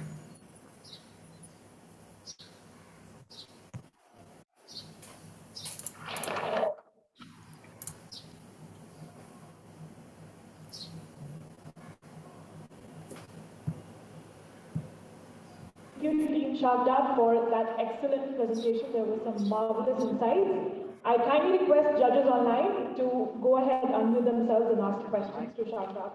Thank you, Team Shavdad, for that excellent presentation. There were some marvelous insights. I kindly request judges online to go ahead, unmute themselves, and ask questions to Shavdad.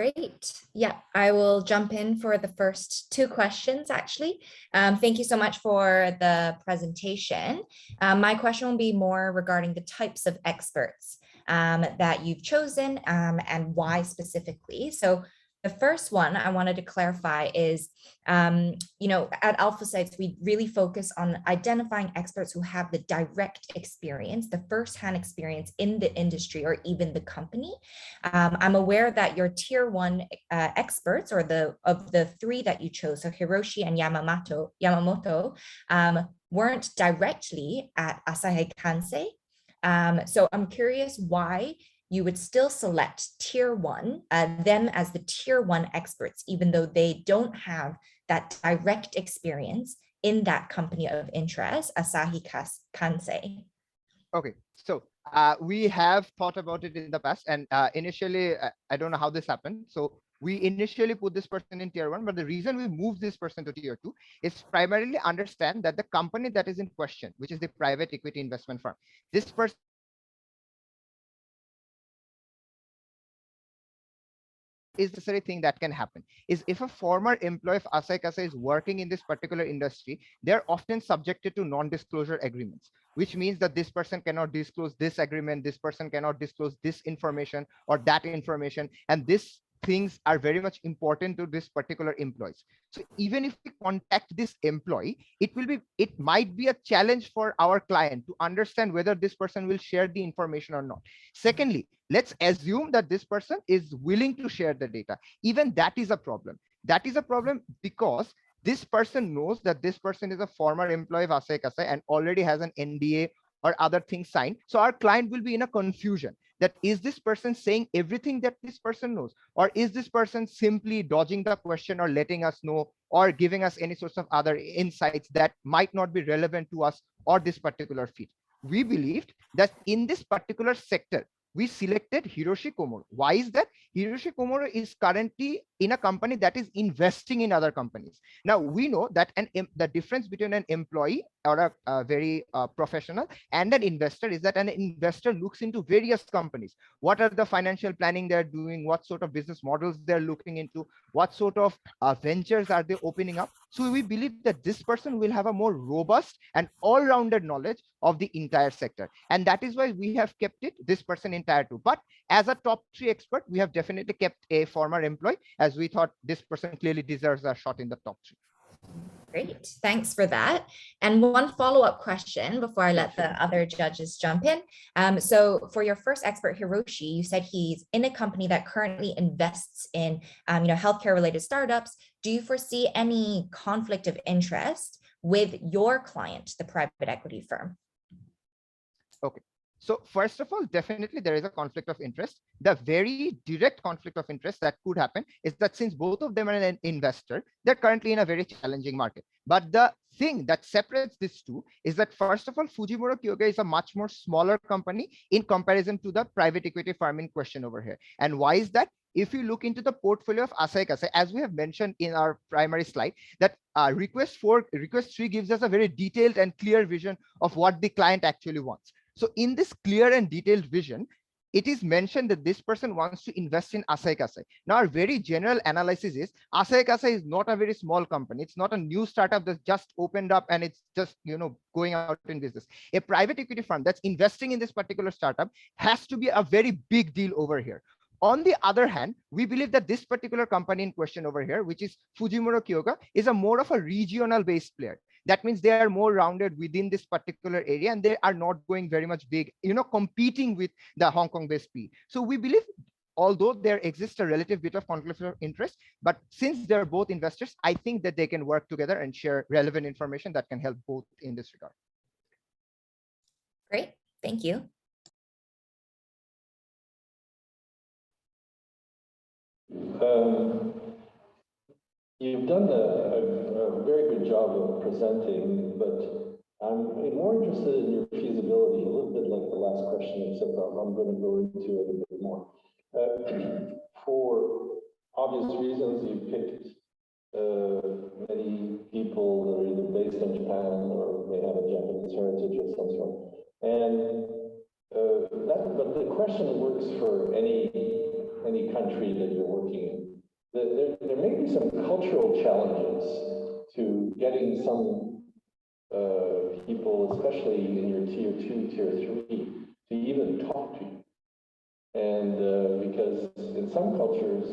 Great. Yeah, I will jump in for the first two questions, actually. Thank you so much for the presentation. My question will be more regarding the types of experts that you've chosen and why specifically. So the first one I wanted to clarify is, at AlphaSites, we really focus on identifying experts who have the direct experience, the firsthand experience in the industry or even the company. I'm aware that your tier one experts, or of the three that you chose, so Hiroshi and Yamamoto, weren't directly at Asahi Kansei. So I'm curious why you would still select tier one, them as the tier one experts, even though they don't have that direct experience in that company of interest, Asahi Kansei. Okay, so we have thought about it in the past, and initially, I don't know how this happened. So we initially put this person in tier one, but the reason we moved this person to tier two is primarily understand that the company that is in question, which is the private equity investment firm, this person is the necessary thing that can happen is if a former employee of Asahi Kasei is working in this particular industry, they're often subjected to non-disclosure agreements, which means that this person cannot disclose this agreement, this person cannot disclose this information or that information, and these things are very much important to this particular employees. So even if we contact this employee, it might be a challenge for our client to understand whether this person will share the information or not. Secondly, let's assume that this person is willing to share the data. Even that is a problem. That is a problem because this person knows that this person is a former employee of Asahi Kasei and already has an NDA or other things signed. So our client will be in a confusion that is this person saying everything that this person knows, or is this person simply dodging the question or letting us know or giving us any sorts of other insights that might not be relevant to us or this particular field. We believed that in this particular sector, we selected Hiroshi Komuro. Why is that? Hiroshi Komuro is currently in a company that is investing in other companies. Now, we know that the difference between an employee or a very professional and an investor is that an investor looks into various companies. What are the financial planning they're doing? What sort of business models they're looking into? What sort of ventures are they opening up? So we believe that this person will have a more robust and all-rounded knowledge of the entire sector. And that is why we have kept this person in tier two. But as a top three expert, we have definitely kept a former employee, as we thought this person clearly deserves a shot in the top three. Great, thanks for that. And one follow-up question before I let the other judges jump in. So for your first expert, Hiroshi, you said he's in a company that currently invests in healthcare-related startups. Do you foresee any conflict of interest with your client, the private equity firm? Okay. So first of all, definitely there is a conflict of interest. The very direct conflict of interest that could happen is that since both of them are an investor, they're currently in a very challenging market. But the thing that separates these two is that first of all, Fujimura Kyoga is a much more smaller company in comparison to the private equity firm in question over here. And why is that? If you look into the portfolio of Asahi Kasei, as we have mentioned in our primary slide, that request 3 gives us a very detailed and clear vision of what the client actually wants. So in this clear and detailed vision, it is mentioned that this person wants to invest in Asahi Kasei. Now, our very general analysis is Asahi Kasei is not a very small company. It's not a new startup that's just opened up and it's just going out in business. A private equity firm that's investing in this particular startup has to be a very big deal over here. On the other hand, we believe that this particular company in question over here, which is Fujimura Kyoga, is a more of a regional based player. That means they are more rounded within this particular area and they are not going very much big, competing with the Hong Kong based PE. So we believe, although there exists a relative bit of conflict of interest, but since they're both investors, I think that they can work together and share relevant information that can help both in this regard. Great, thank you. You've done a very good job of presenting, but I'm more interested in your feasibility, a little bit like the last question, except I'm going to go into it a bit more. For obvious reasons, you picked many people that are either based in Japan or may have a Japanese heritage of some sort. And but the question works for any any country that you're working in, there may be some cultural challenges to getting some people, especially in your tier 2, tier 3, to even talk to you. And because in some cultures,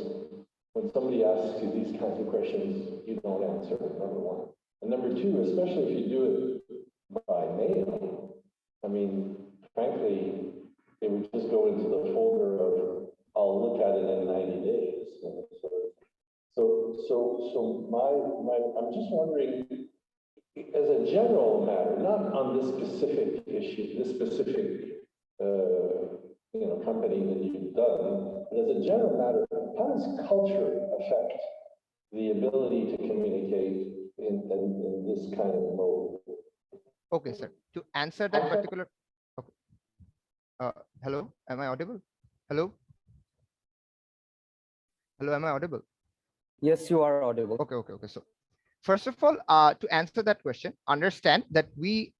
when somebody asks you these kinds of questions, you don't answer, number one. And number two, especially if you do it by mail, I mean, frankly, it would just go into the folder of, I'll look at it in 90 days. I'm just wondering, as a general matter, not on this specific issue, this specific company that you've done, but as a general matter, how does culture affect the ability to communicate in this kind of mode? Okay, sir. To answer that particular. Okay. Hello, am I audible? Hello. Hello, am I audible? Yes, you are audible. Okay. So, first of all, to answer that question, understand that we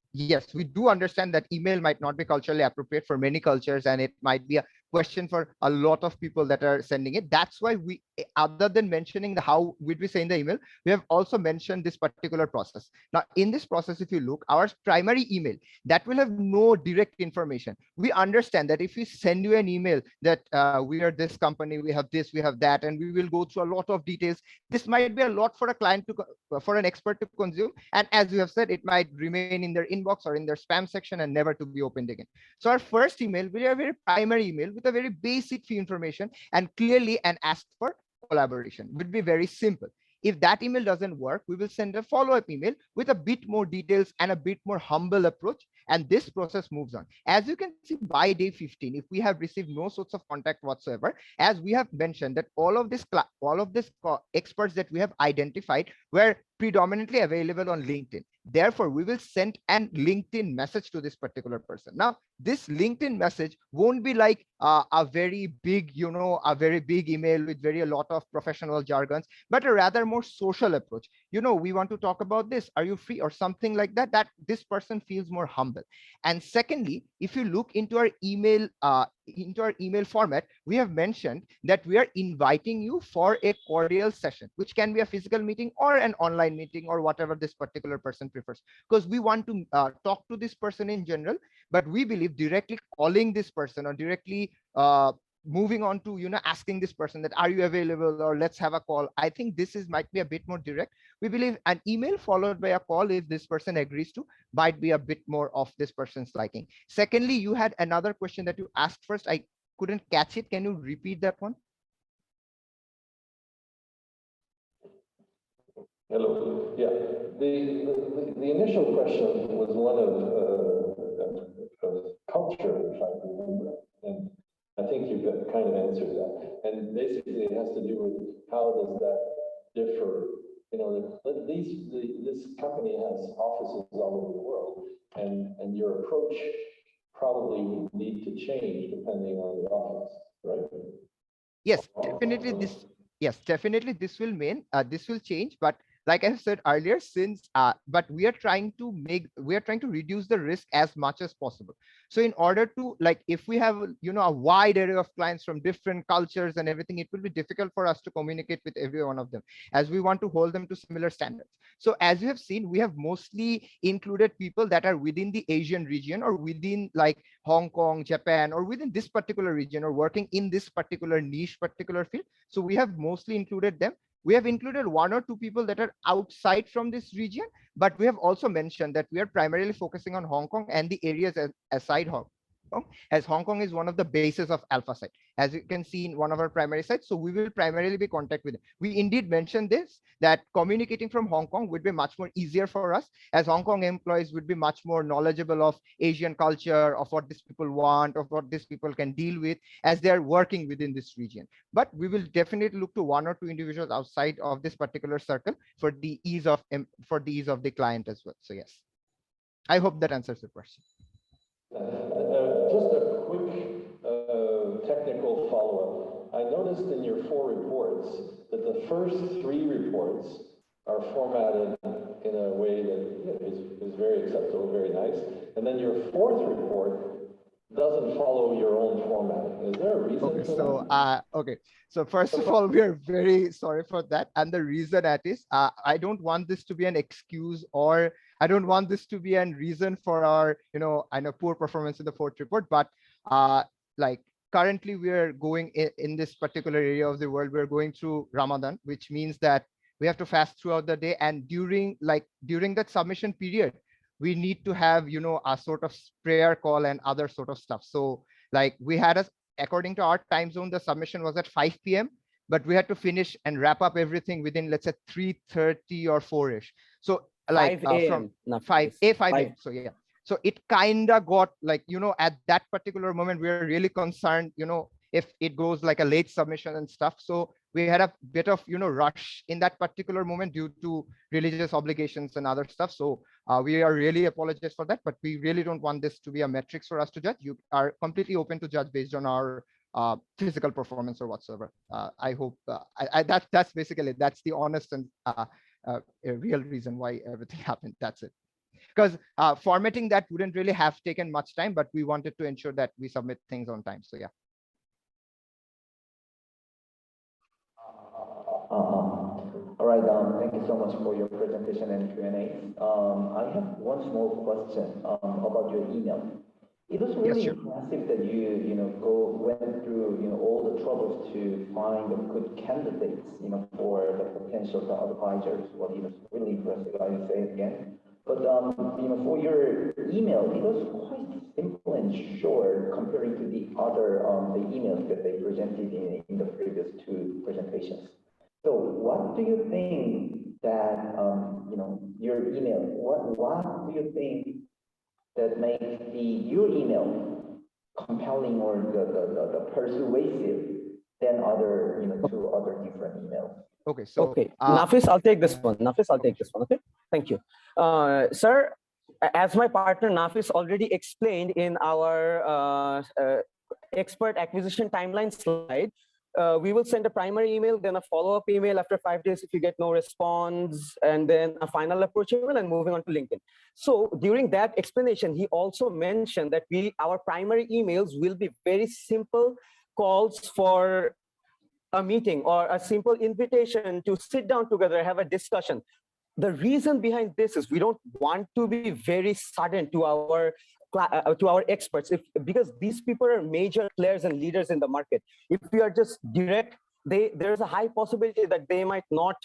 do understand that email might not be culturally appropriate for many cultures, and it might be a question for a lot of people that are sending it. That's why we, other than mentioning the how would we say in the email, we have also mentioned this particular process. Now, in this process, if you look, our primary email, that will have no direct information. We understand that if we send you an email that we are this company, we have this, we have that, and we will go through a lot of details, this might be a lot for a client to, for an expert to consume. And as you have said, it might remain in their inbox or in their spam section and never to be opened again. So our first email will be a very primary email with a very basic fee information and clearly an ask for collaboration. Would be very simple. If that email doesn't work, we will send a follow-up email with a bit more details and a bit more humble approach. And this process moves on. As you can see, by day 15, if we have received no sorts of contact whatsoever, as we have mentioned that all of these experts that we have identified were predominantly available on LinkedIn. Therefore, we will send an LinkedIn message to this particular person. Now, this LinkedIn message won't be like a very big, a very big email with a lot of professional jargons, but a rather more social approach. We want to talk about this. Are you free or something like that? That this person feels more humble. And secondly, if you look into our email format, we have mentioned that we are inviting you for a cordial session, which can be a physical meeting or an online meeting or whatever this particular person prefers, because we want to talk to this person in general, but we believe directly calling this person or directly moving on to asking this person that are you available or let's have a call, I think this might be a bit more direct. We believe an email followed by a call, if this person agrees to, might be a bit more of this person's liking. Secondly, you had another question that you asked first. I couldn't catch it. Can you repeat that one? Hello. Yeah. The initial question was one of culture, if I remember, and I think you've kind of answered that. And basically, it has to do with how does that differ. This company has offices all over the world, and your approach probably would need to change depending on the office, right? Yes, definitely. This will change, but like I said earlier, but we are trying to reduce the risk as much as possible. So in order to, like, if we have a wide array of clients from different cultures and everything, it will be difficult for us to communicate with every one of them, as we want to hold them to similar standards. So as you have seen, we have mostly included people that are within the Asian region or within like Hong Kong, Japan, or within this particular region or working in this particular niche, particular field. So we have mostly included them. We have included 1 or 2 people that are outside from this region, but we have also mentioned that we are primarily focusing on Hong Kong and the areas aside Hong Kong, as Hong Kong is one of the bases of Alpha site, as you can see in one of our primary sites. So we will primarily be contact with them. We indeed mentioned this, that communicating from Hong Kong would be much more easier for us, as Hong Kong employees would be much more knowledgeable of Asian culture, of what these people want, of what these people can deal with as they are working within this region. But we will definitely look to 1 or 2 individuals outside of this particular circle for the ease of the client as well. So yes, I hope that answers the question. Just a quick technical follow-up. I noticed in your 4 reports that the first 3 reports are formatted in a way that is very acceptable, very nice. And then your 4th report doesn't follow your own formatting. Is there a reason Okay, for so that? so first of all, we are very sorry for that, and the reason that is, I don't want this to be an excuse, or I don't want this to be a reason for our, I know, poor performance in the fourth report, but like currently we are going in this particular area of the world, we're going through Ramadan, which means that we have to fast throughout the day, and during that submission period, we need to have, a sort of prayer call and other sort of stuff. So like we had according to our time zone, the submission was at 5 p.m., but we had to finish and wrap up everything within, let's say, 3:30 or 4-ish. So like 5 from a.m. 5 a.m. So yeah. So it kind of got like, at that particular moment, we were really concerned, if it goes like a late submission and stuff. So we had a bit of, rush in that particular moment due to religious obligations and other stuff. So we are really apologize for that, but we really don't want this to be a metrics for us to judge. You are completely open to judge based on our physical performance or whatsoever. I hope that's basically, that's the honest and a real reason why everything happened. That's it. Because formatting that wouldn't really have taken much time, but we wanted to ensure that we submit things on time. So yeah. All right, thank you so much for your presentation and Q&A. I have one small question about your email. It was really impressive that you went through all the troubles to find the good candidates for the potential advisors. Well, it was really impressive. I will say it again. But for your email, it was quite simple and short comparing to the other the emails that they presented in the previous two presentations. So what do you think that your email? What do you think that makes your email compelling or the persuasive than other two other different emails? Okay, so Nafis, I'll take this one. Nafis, I'll take this one. Okay, thank you, sir. As my partner Nafis already explained in our expert acquisition timeline slide, we will send a primary email, then a follow-up email after 5 days if you get no response, and then a final approach email, and moving on to LinkedIn. So during that explanation, he also mentioned that our primary emails will be very simple calls for a meeting or a simple invitation to sit down together, have a discussion. The reason behind this is we don't want to be very sudden to our experts, because these people are major players and leaders in the market. If we are just direct, there's a high possibility that they might not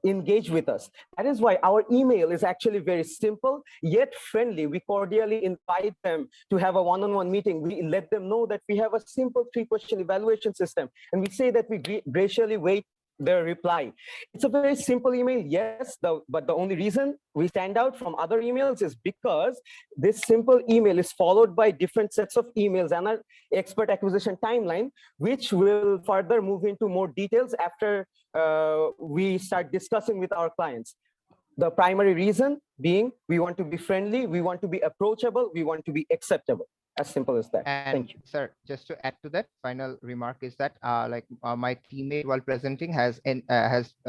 engage with us. That is why our email is actually very simple yet friendly. We cordially invite them to have a one-on-one meeting. We let them know that we have a simple 3-question evaluation system, and we say that we graciously wait their reply. It's a very simple email, yes, but the only reason we stand out from other emails is because this simple email is followed by different sets of emails and an expert acquisition timeline, which will further move into more details after we start discussing with our clients. The primary reason being we want to be friendly, we want to be approachable, we want to be acceptable. As simple as that. And thank you, sir. Just to add to that, final remark is that my teammate while presenting has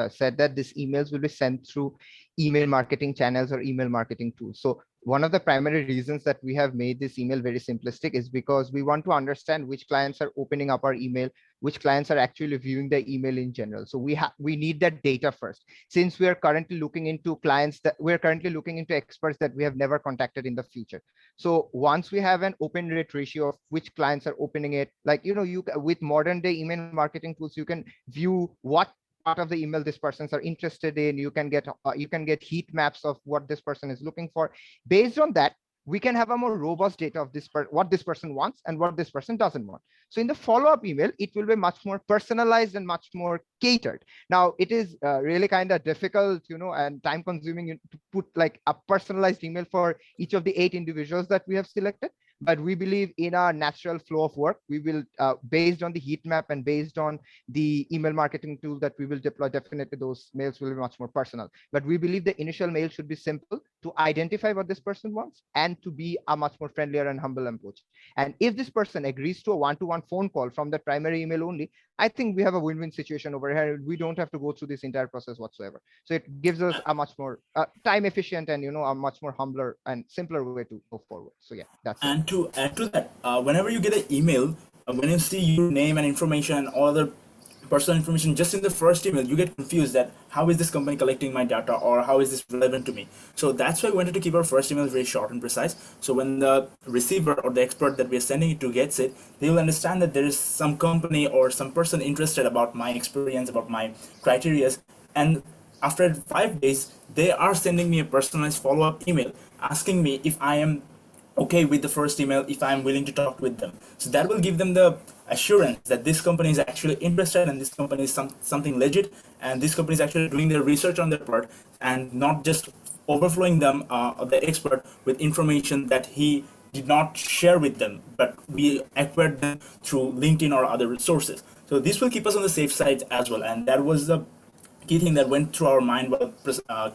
said that these emails will be sent through email marketing channels or email marketing tools. So one of the primary reasons that we have made this email very simplistic is because we want to understand which clients are opening up our email, which clients are actually viewing the email in general. So we need that data first, since we are currently looking into clients that we're currently looking into experts that we have never contacted in the future. So once we have an open rate ratio of which clients are opening it, like you with modern day email marketing tools, you can view what part of the email this persons are interested in. You can get heat maps of what this person is looking for. Based on that, we can have a more robust data of what this person wants and what this person doesn't want. So in the follow-up email, it will be much more personalized and much more catered. Now, it is really kind of difficult, and time-consuming to put like a personalized email for each of the 8 individuals that we have selected. But we believe in our natural flow of work, we will, based on the heat map and based on the email marketing tool that we will deploy, definitely those mails will be much more personal. But we believe the initial mail should be simple to identify what this person wants and to be a much more friendlier and humble approach. And if this person agrees to a one-to-one phone call from the primary email only, I think we have a win-win situation over here. We don't have to go through this entire process whatsoever. So it gives us a much more time efficient and, a much more humbler and simpler way to go forward. So yeah, that's it. And to add to that, whenever you get an email, when you see your name and information and all other personal information just in the first email, you get confused that how is this company collecting my data or how is this relevant to me. So that's why we wanted to keep our first email very short and precise. So when the receiver or the expert that we're sending it to gets it, they will understand that there is some company or some person interested about my experience, about my criterias. And after 5 days, they are sending me a personalized follow-up email asking me if I am okay with the first email, if I'm willing to talk with them. So that will give them the assurance that this company is actually interested and this company is something legit, and this company is actually doing their research on their part and not just overflowing them, the expert, with information that he did not share with them, but we acquired them through LinkedIn or other resources. So this will keep us on the safe side as well. And that was the key thing that went through our mind while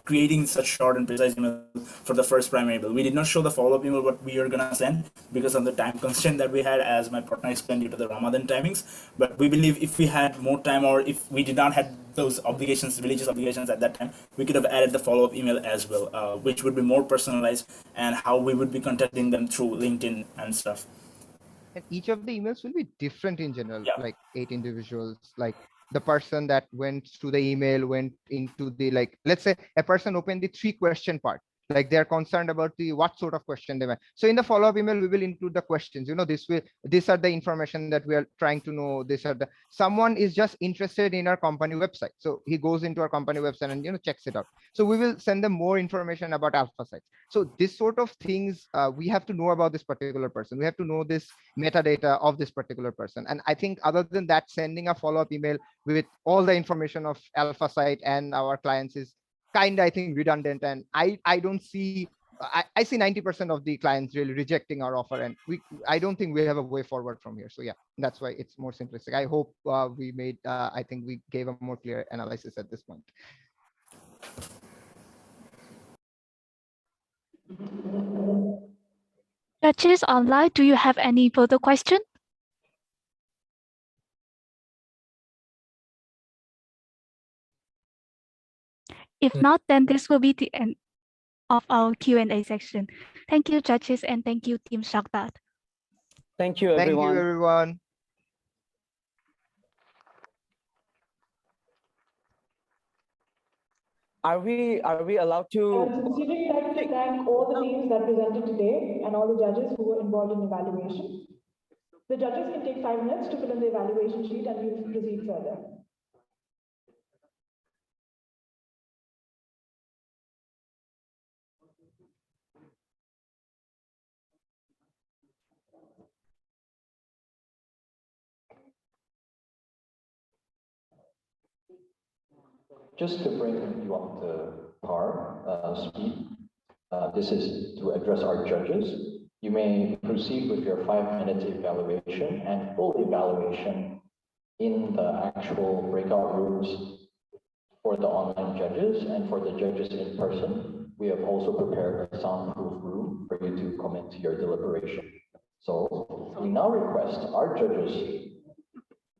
creating such short and precise email for the first primary email. We did not show the follow-up email what we are gonna send because of the time constraint that we had, as my partner explained, due to the Ramadan timings. But we believe if we had more time, or if we did not have those obligations, religious obligations at that time, we could have added the follow-up email as well, which would be more personalized, and how we would be contacting them through LinkedIn and stuff. And each of the emails will be different in general, like 8 individuals, like the person that went through the email went into the, like, let's say a person opened the 3-question part, like they're concerned about the what sort of question they want. So in the follow-up email, we will include the questions, these are the information that we are trying to know. Someone is just interested in our company website, so he goes into our company website and checks it out. So we will send them more information about alpha sites. So this sort of things, we have to know about this particular person. We have to know this metadata of this particular person. And I think other than that, sending a follow-up email with all the information of alpha site and our clients is I think redundant, and I don't see, I see 90% of the clients really rejecting our offer, and I don't think we have a way forward from here. So yeah, that's why it's more simplistic. I hope we made, I think we gave a more clear analysis at this point. Judges online, do you have any further question? If not, then this will be the end of our Q&A section. Thank you, judges, and thank you, Team Shakdad. Thank you, everyone. Thank you, everyone. Are we allowed to? I would sincerely like to thank all the teams that presented today and all the judges who were involved in evaluation. The judges can take 5 minutes to fill in the evaluation sheet and we will proceed further. Just to bring you up to speed, this is to address our judges. You may proceed with your 5-minute evaluation and full evaluation in the actual breakout rooms for the online judges, and for the judges in person. We have also prepared a soundproof room for you to commit to your deliberation. So we now request our judges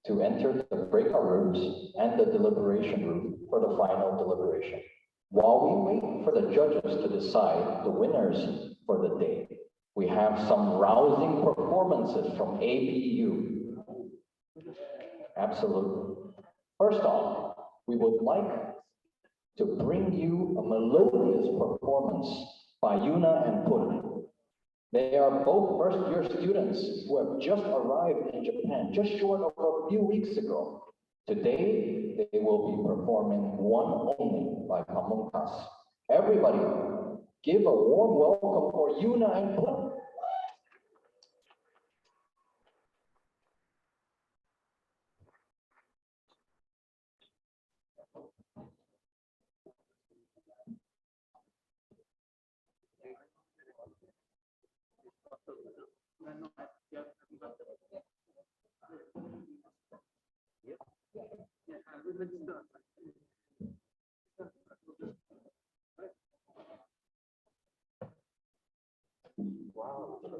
to enter the breakout rooms and the deliberation room for the final deliberation. While we wait for the judges to decide the winners for the day, we have some rousing performances from APU. Absolutely. First off, we would like to bring you a melodious performance by Yuna and Pun. They are both first-year students who have just arrived in Japan, just short of a few weeks ago. Today, they will be performing One Only by Pamungkas. Everybody, give a warm welcome for Yuna and Pun. So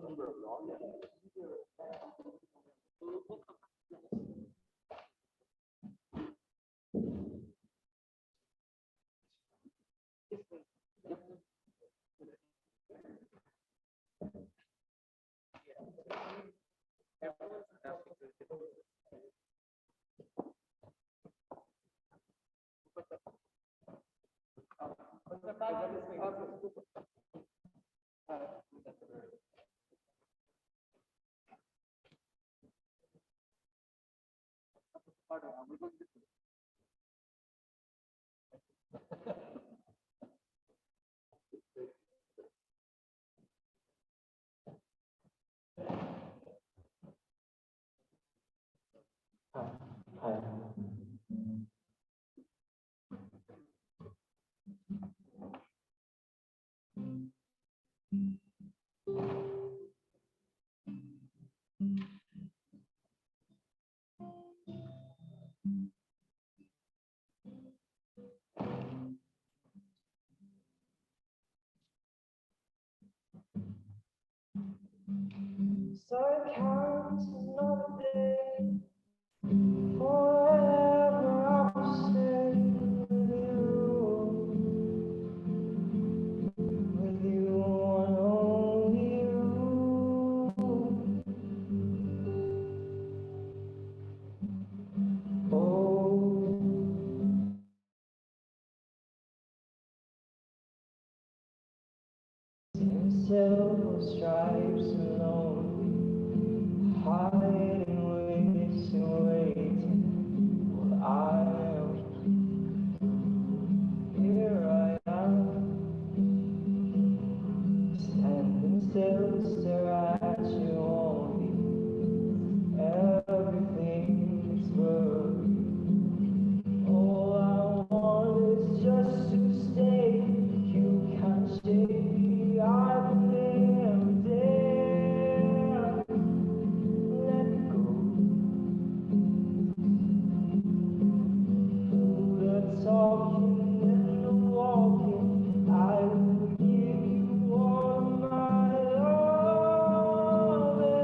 it counts another day forever I'll stay with you and only you. Oh, silver stripes alone, hiding, waiting. Well, I am here. I am standing still, stare at you only. Everything is blurry. All I want is just to stay. You can't shake me. I've been there. Let go. The talking and the walking. I will give you all my love.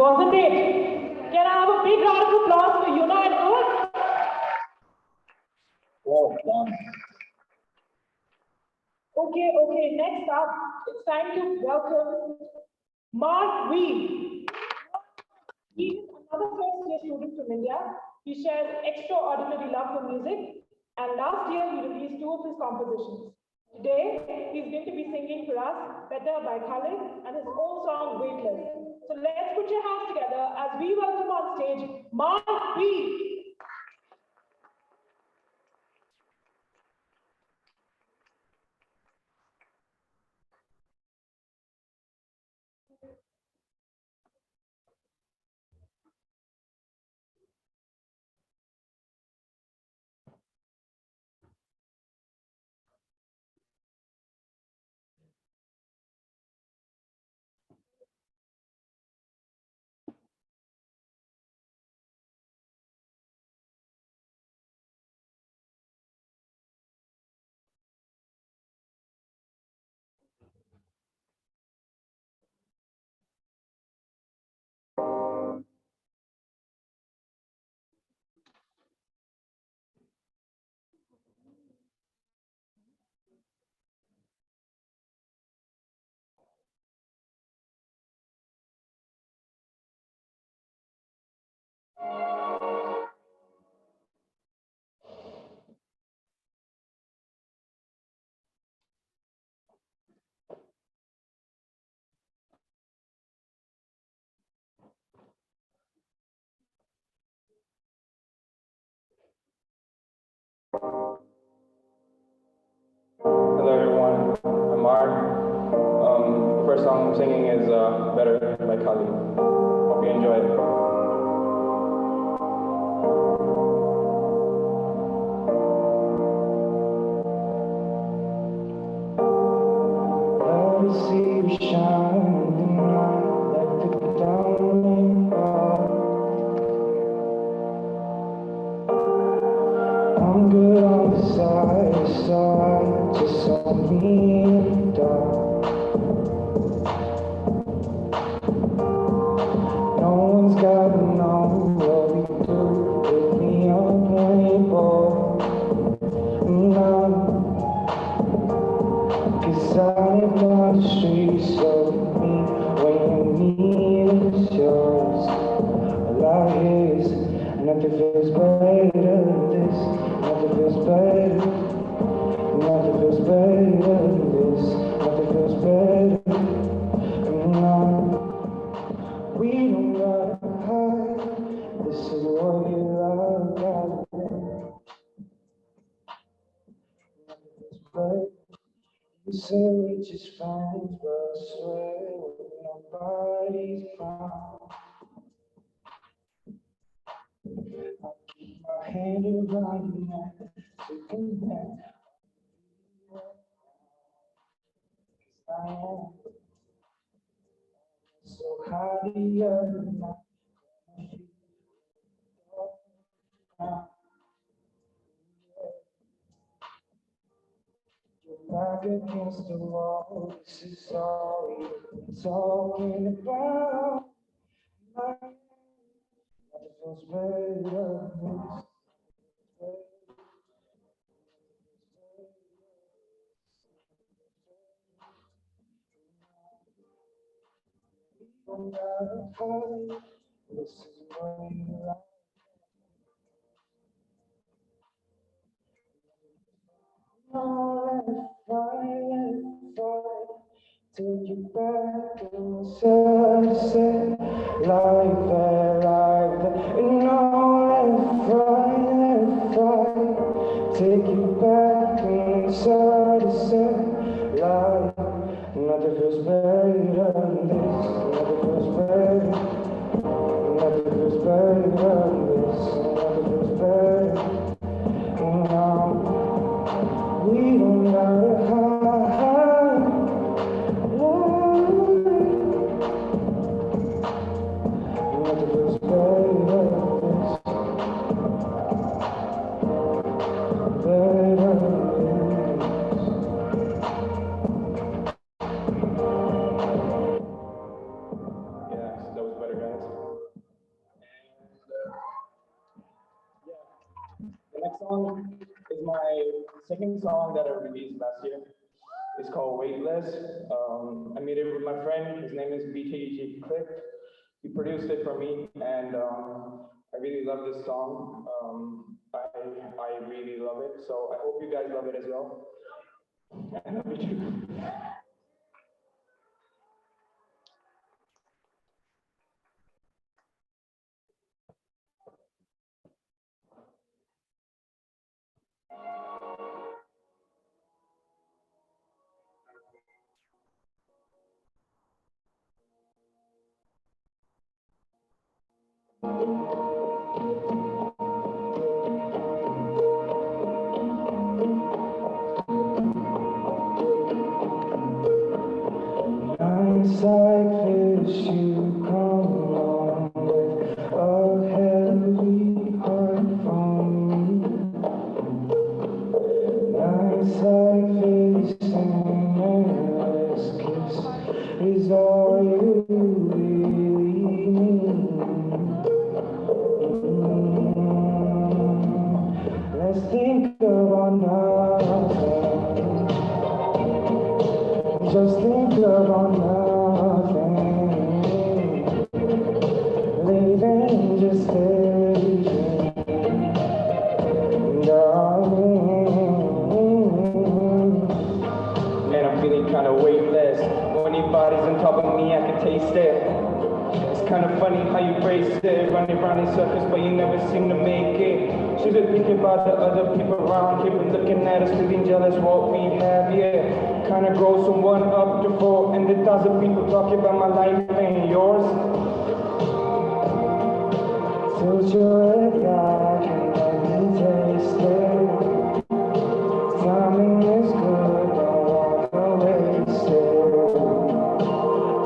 Wasn't it? Can I have a big round of applause for Yuna and Noor? Well done. Okay, next up, it's time to welcome Mark Reed. He is another first-year student from India. He shares extraordinary love for music, and last year he released 2 of his compositions. Today, he's going to be singing for us Better by Khalid and his own song, Weightless. So let's put your hands together as we welcome on stage Mark Reed. Hello everyone, I'm Mark. The first song I'm singing is Better by Khalid. Hope you enjoy it. Let me see you shine in the night like the diamond bar. I'm good on the side, just on me in the dark. No one's gotta know what we do if we don't play ball. No, 'cause I live by the streets of me when you need is yours. All I hear is nothing feels better than this, nothing feels better, nothing feels better than this, nothing feels better. No. We don't gotta hide, this is what you love, but you say we're just friends, but I swear nobody's found. I keep my hand around your neck, to connect. I am so high the other night. Back against the wall, this is all you're talking about. Nothing feels better than this. Don't gotta hide, this is what you like. No, let it fly. Take you back and sunset, like that. And no, let it fly. Take you back and sunset, like nothing feels better than this. Nothing feels better. Nothing feels better than this. Nothing feels better. We don't gotta hide. Nothing feels better than this. Better than this. Yes, that was better, guys. song is my second song that I released last year. It's called Weightless. I made it with my friend. His name is BTG Click. He produced it for me, and I really love this song. I really love it. So I hope you guys love it as well. I love you too. Nights like this, you come along with a heavy heart from me. Nights like this, an endless kiss is all you really need. Let's think about nothing. Just think about nothing. Leaving just daydream, darling. Man, I'm feeling kind of weightless. When your body's on top of me, I can taste it. It's kind of funny how you brace it, running around in circles, but you never seem to make it. Should've thinking about the other people around here, but looking at us, feeling jealous what we have, yeah. Kinda grow someone up to 4, and 1,000 people talking about my life and yours. Tilt your head back and let me taste it. Timing is good, don't wanna waste it.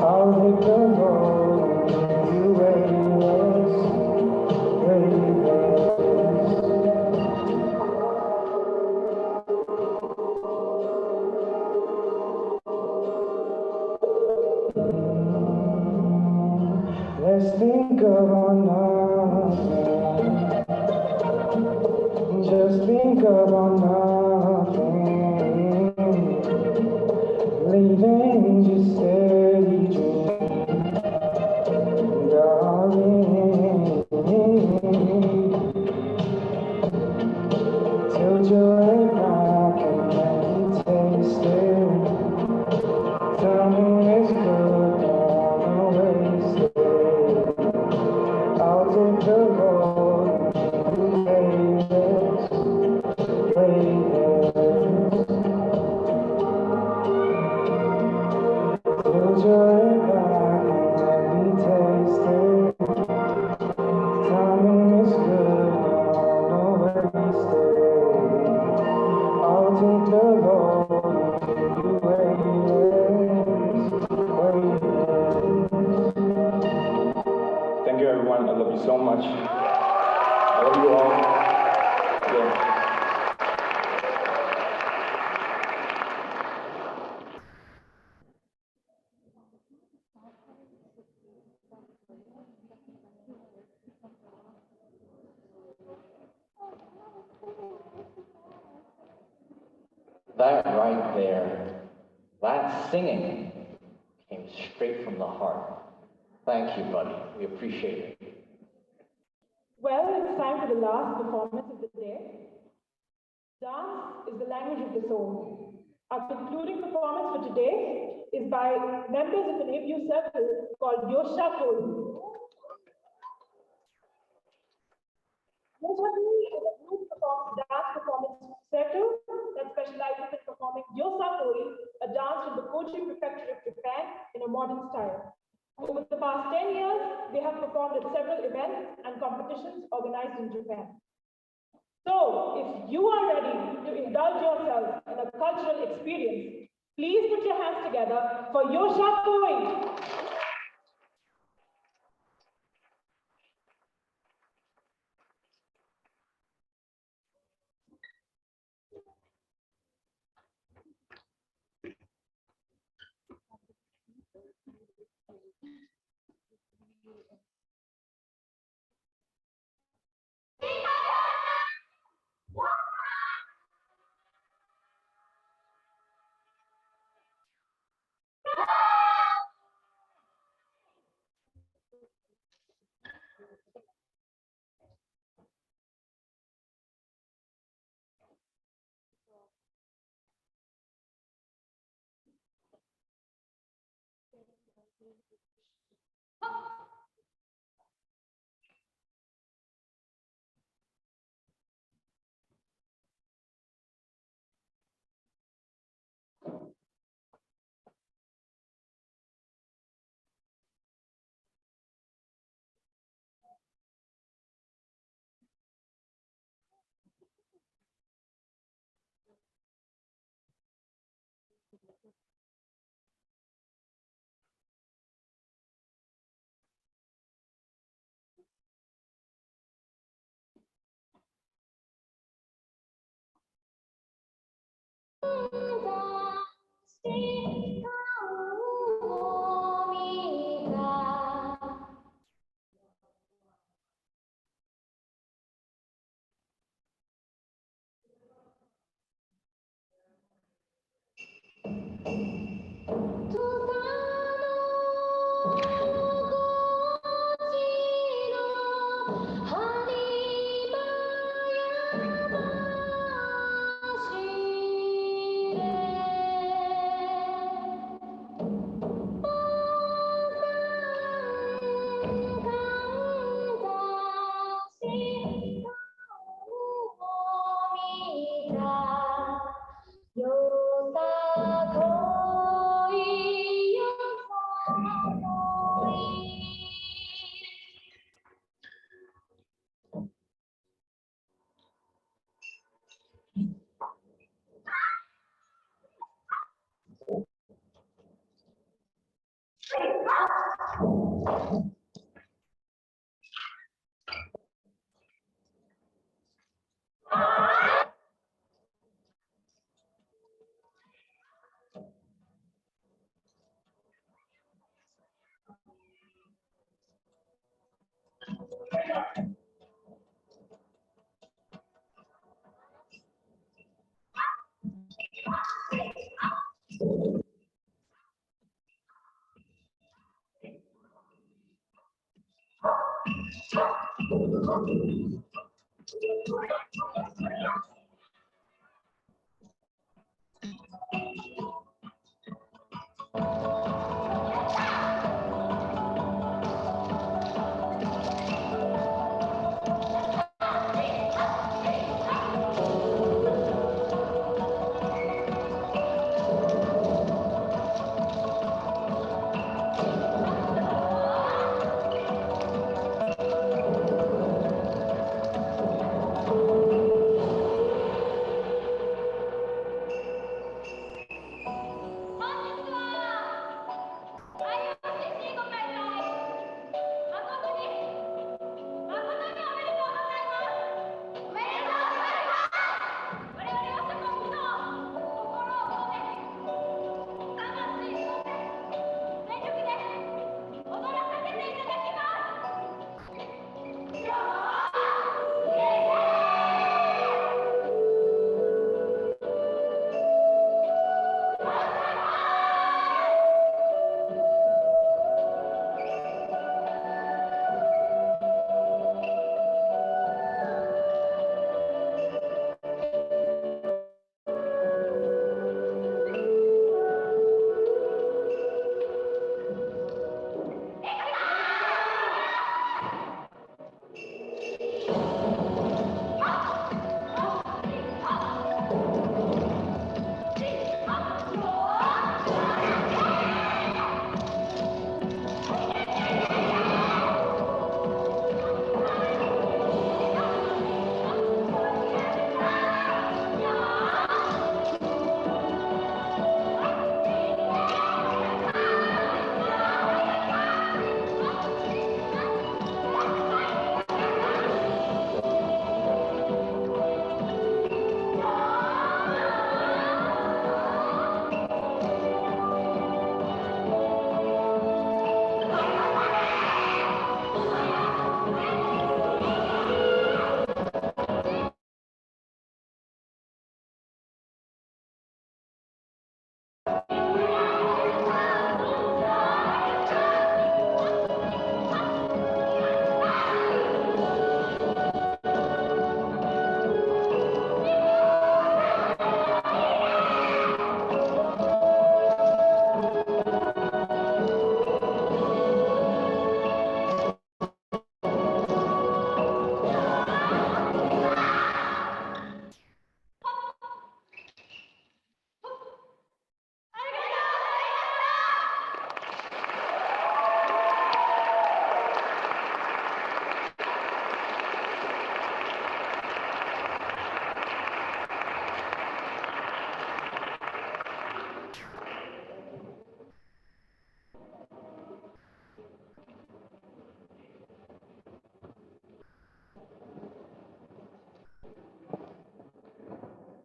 I'll hit the road and give you weightless, weightless. Let's think about nothing. Just think about nothing. Leaving just steady dream, darling. Tilt your head back and let me taste it. Timing is good, don't wanna waste it. I'll take the road and you weightless, weightless. Tilt your head back and let me taste it. Timing is good, don't wanna waste it. I'll take the road and you weightless, weightless. Thank you, everyone. I love you so much. I love you all. Yeah. That right there, that singing came straight from the heart. Thank you, buddy. We appreciate it. Well, it's time for the last performance of the day. Dance is the language of the soul. Our concluding performance for today is by members of an ABU circle called Yosha Koli. Yosha Koli is a group dance performance circle that specializes in performing Yosha Koli, a dance from the Kochi prefecture of Japan in a modern style. Over the past 10 years, they have performed at several events and competitions organized in Japan. So, if you are ready to indulge yourself in a cultural experience, please put your hands together for Yosha Koi.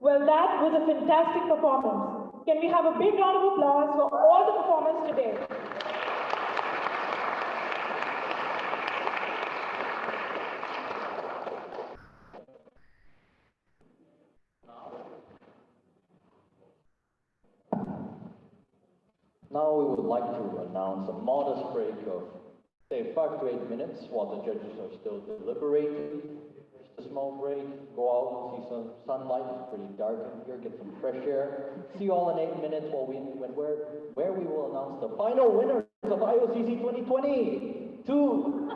Well, that was a fantastic performance. Can we have a big round of applause for all the performers today? Now we would like to announce a modest break of say 5 to 8 minutes while the judges are still deliberating. Just a small break, go out and see some sunlight. It's pretty dark in here, get some fresh air. See you all in 8 minutes where we will announce the final winners of IOCC 2022.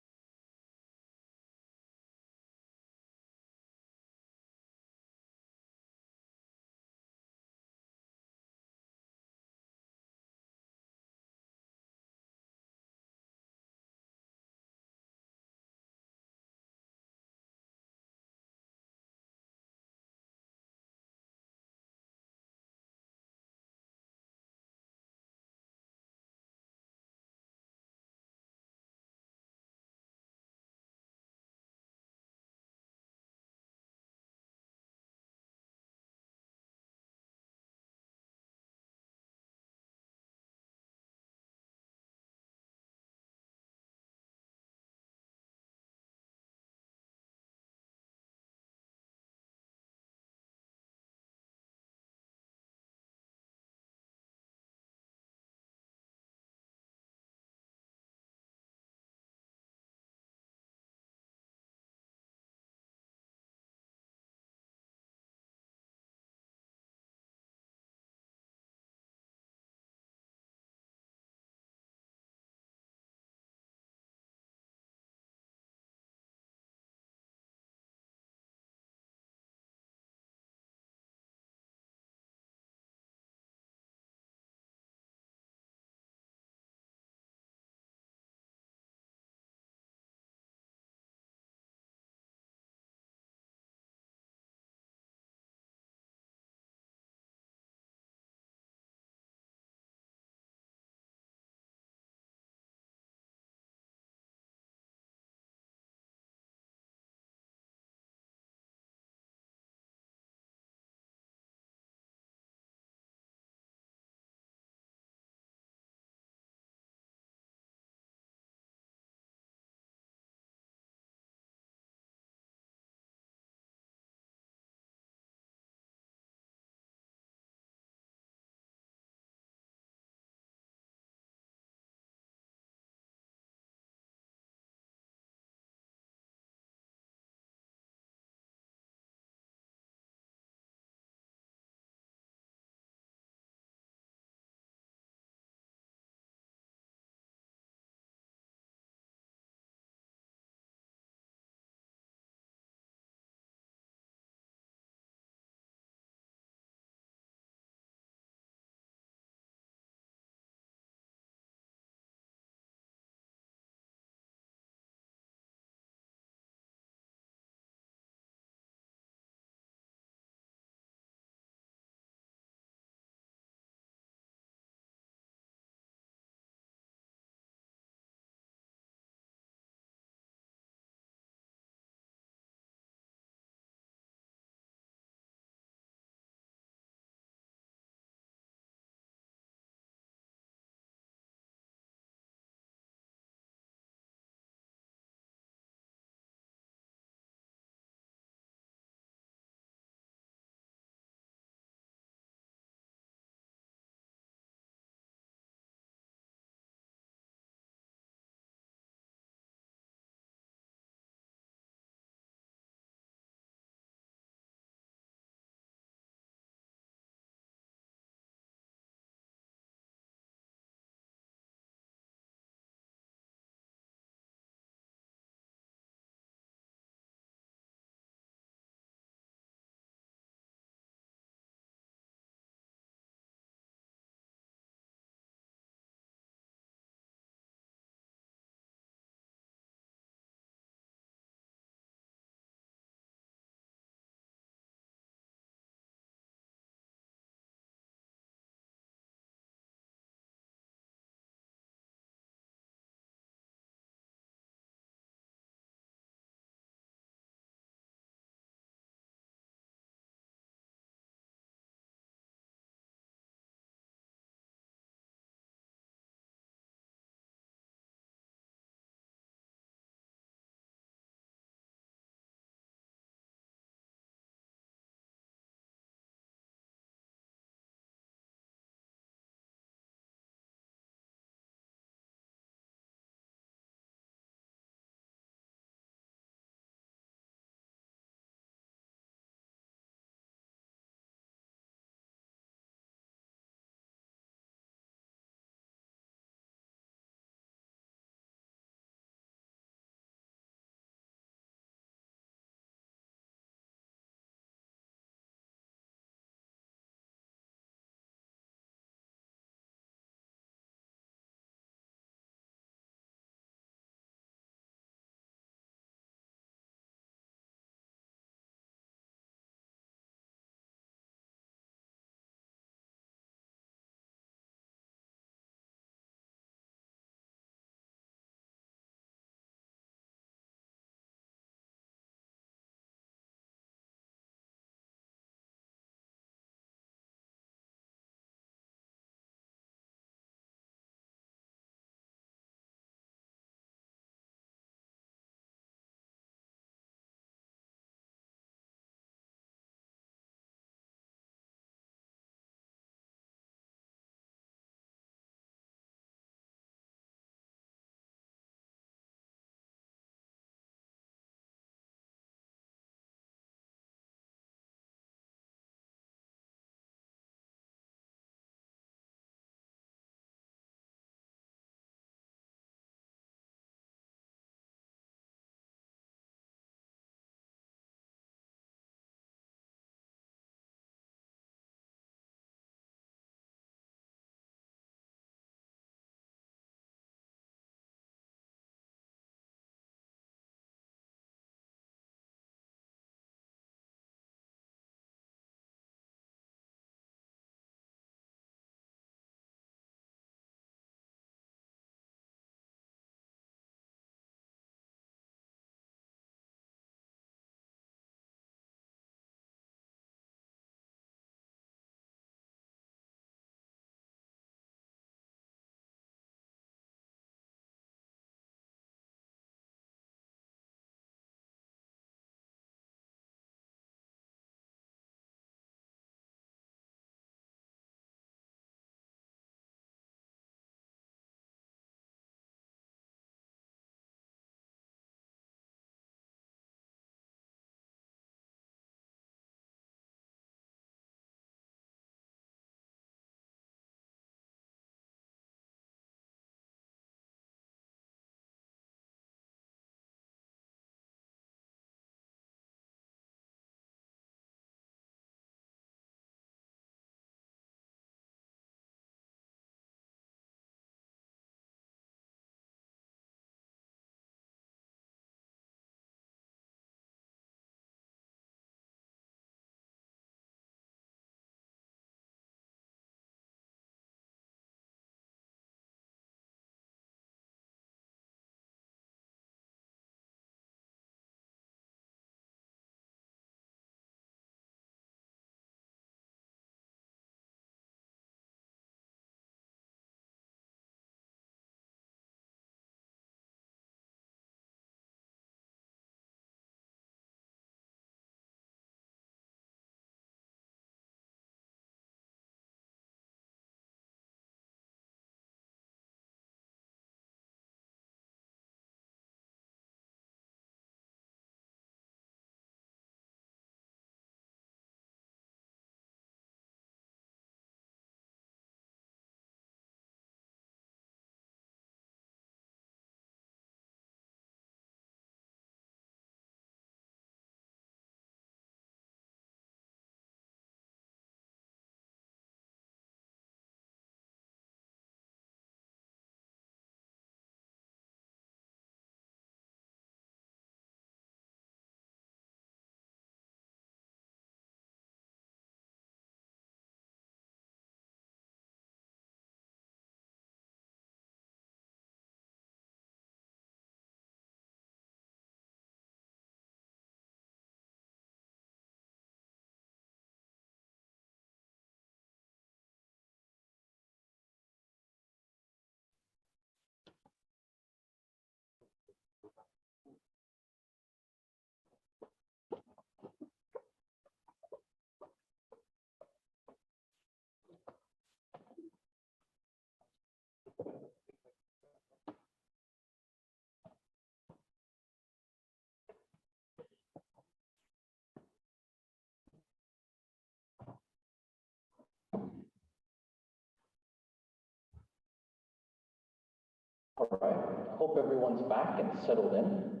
All right, I hope everyone's back and settled in.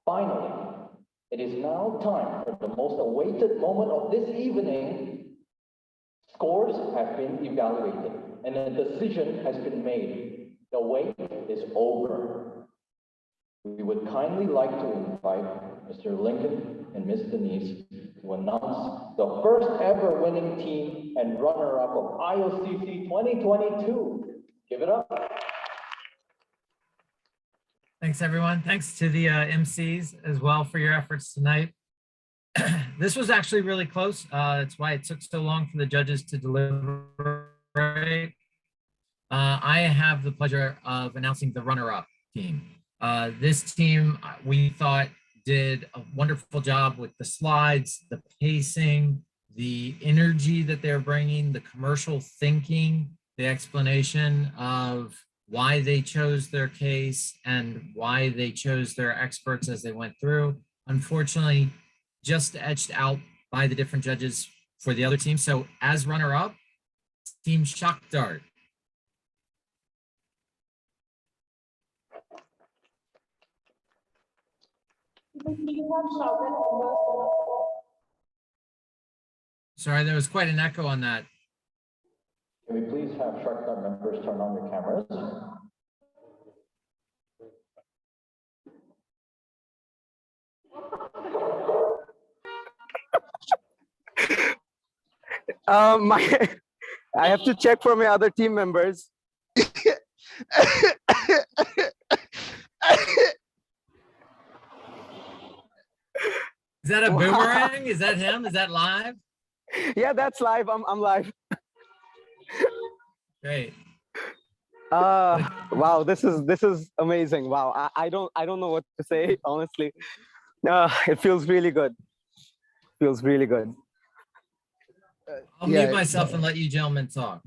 Finally, it is now time for the most awaited moment of this evening. Scores have been evaluated and a decision has been made. The wait is over. We would kindly like to invite Mr. Lincoln and Ms. Denise to announce the first ever winning team and runner-up of IOCC 2022. Give it up. Thanks, everyone. Thanks to the MCs as well for your efforts tonight. This was actually really close. That's why it took so long for the judges to deliberate. I have the pleasure of announcing the runner-up team. This team, we thought, did a wonderful job with the slides, the pacing, the energy that they're bringing, the commercial thinking, the explanation of why they chose their case and why they chose their experts as they went through. Unfortunately, just edged out by the different judges for the other team. So as runner-up, Team Shock Dart. Sorry, there was quite an echo on that. Can we please have Shark Dart members turn on your cameras? I have to check for my other team members. Is that a boomerang? Is that him? Is that live? Yeah, that's live. I'm live. Great. Wow, this is amazing. Wow, I don't know what to say, honestly. It feels really good. Feels really good. I'll mute myself and let you gentlemen talk.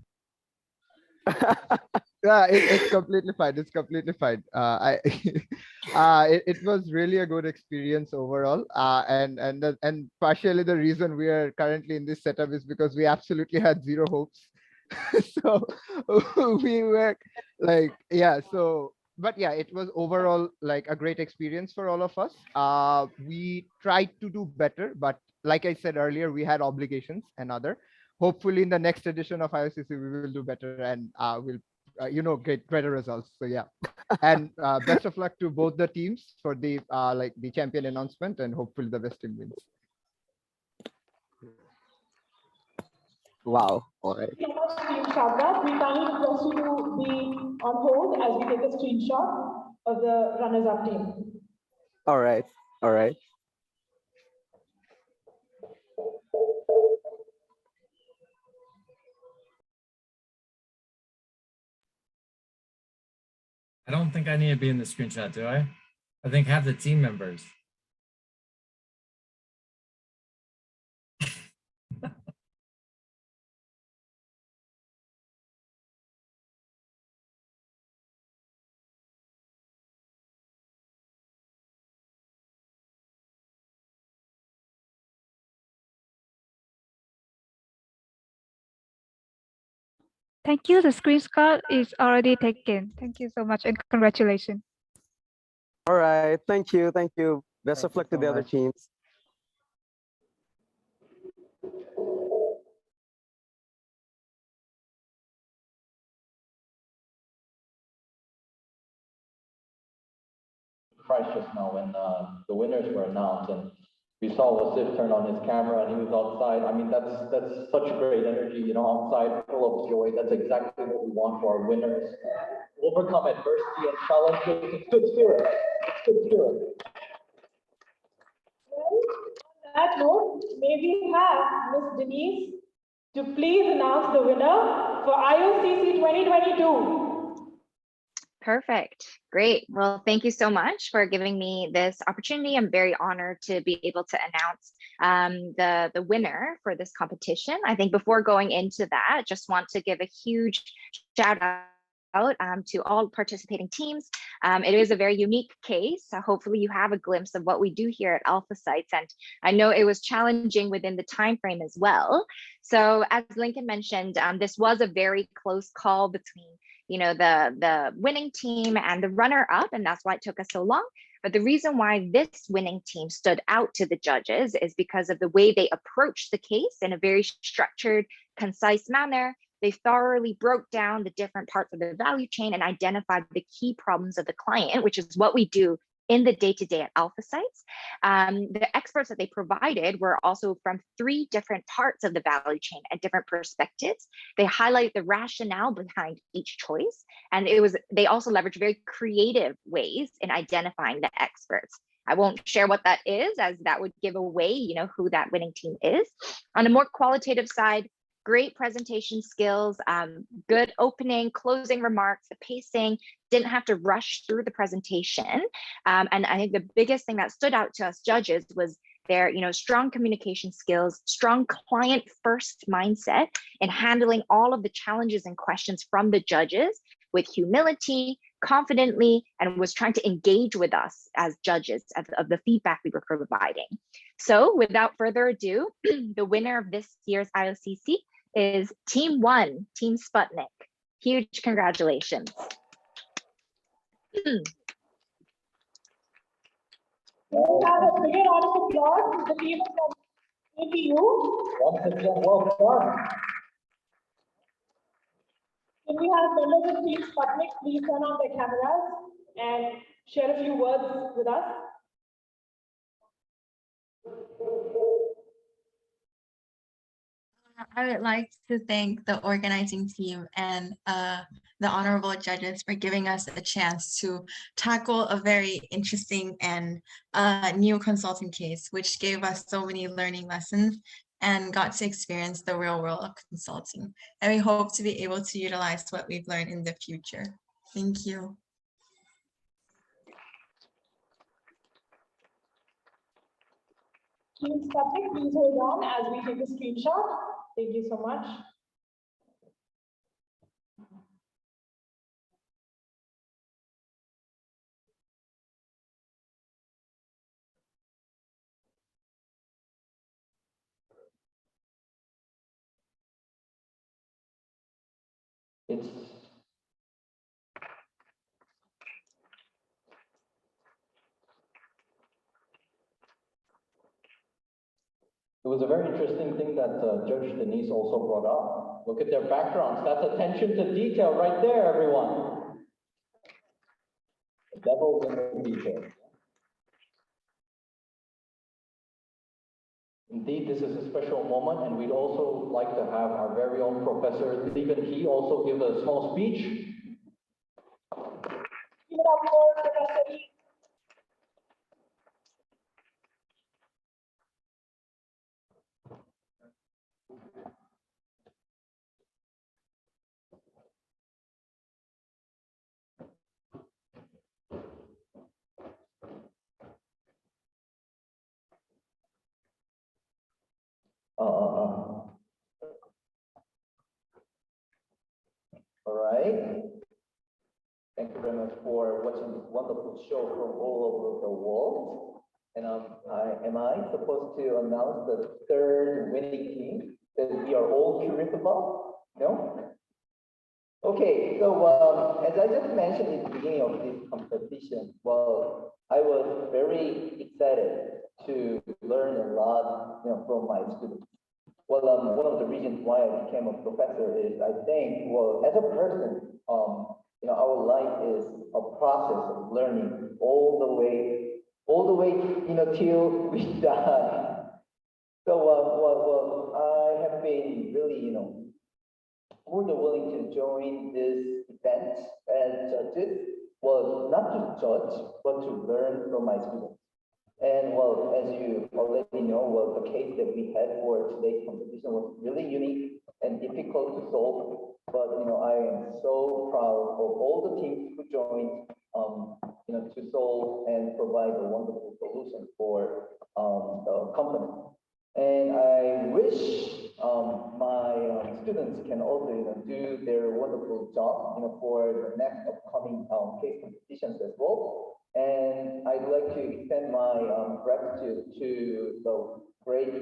Yeah, it's completely fine. It's completely fine. It was really a good experience overall. And partially the reason we are currently in this setup is because we absolutely had zero hopes. So we were like, yeah. So, but yeah, it was overall like a great experience for all of us. We tried to do better, but like I said earlier, we had obligations and other. Hopefully, in the next edition of IOCC, we will do better and we'll get better results. So yeah, and best of luck to both the teams for the the champion announcement, and hopefully the best team wins. Wow. All right. Thank you so much, Team Shabda. We kindly request you to be on hold as we take a screenshot of the runners-up team. All right. All right. I don't think I need to be in the screenshot, do I? I think have the team members. Thank you. The screenshot is already taken. Thank you so much and congratulations. All right. Thank you. Thank you. Best of luck to the other teams. Christ just now when the winners were announced and we saw Wasif turn on his camera and he was outside. I mean, that's such great energy, outside, full of joy. That's exactly what we want for our winners. Overcome adversity and challenges. It's good spirit. It's good spirit. Well, on that note, may we have Ms. Denise to please announce the winner for IOCC 2022. Perfect. Great. Well, thank you so much for giving me this opportunity. I'm very honored to be able to announce the winner for this competition. I think before going into that, just want to give a huge shout out to all participating teams. It is a very unique case, so hopefully you have a glimpse of what we do here at AlphaSites, and I know it was challenging within the time frame as well. So as Lincoln mentioned, this was a very close call between the winning team and the runner-up, and that's why it took us so long. But the reason why this winning team stood out to the judges is because of the way they approached the case in a very structured, concise manner. They thoroughly broke down the different parts of the value chain and identified the key problems of the client, which is what we do in the day-to-day at AlphaSites. The experts that they provided were also from 3 different parts of the value chain at different perspectives. They highlight the rationale behind each choice, and they also leverage very creative ways in identifying the experts. I won't share what that is, as that would give away, who that winning team is. On a more qualitative side, great presentation skills, good opening, closing remarks, the pacing, didn't have to rush through the presentation. And I think the biggest thing that stood out to us judges was their strong communication skills, strong client first mindset, and handling all of the challenges and questions from the judges with humility, confidently, and was trying to engage with us as judges of the feedback we were providing. So without further ado, the winner of this year's IOCC is Team 1, Team Sputnik. Huge congratulations. We have a big round of applause to the team from APU. Well done. Can we have members of Team Sputnik please turn on their cameras and share a few words with us? I would like to thank the organizing team and the honorable judges for giving us a chance to tackle a very interesting and new consulting case, which gave us so many learning lessons and got to experience the real world of consulting. And we hope to be able to utilize what we've learned in the future. Thank you. Team Sputnik, please hold on as we take a screenshot. Thank you so much. It was a very interesting thing that Judge Denise also brought up. Look at their backgrounds. That's attention to detail right there, everyone. The devil's in the detail. Indeed, this is a special moment, and we'd also like to have our very own professor, even he also give a small speech. Give it up for Professor Lee. All right. Thank you very much for watching this wonderful show from all over the world. And am I supposed to announce the 3rd winning team that we are all curious about? No? Okay, so as I just mentioned at the beginning of this competition, well, I was very excited to learn a lot, from my students. Well, one of the reasons why I became a professor is I think, well, as a person, our life is a process of learning all the way, till we die. So, well, I have been really, more than willing to join this event as judges. Well, not to judge, but to learn from my students. And well, as you already know, well, the case that we had for today's competition was really unique and difficult to solve. But I am so proud of all the teams who joined, to solve and provide a wonderful solution for the company. And I wish my students can also, do their wonderful job, for the next upcoming case competitions as well. And I'd like to extend my gratitude to the great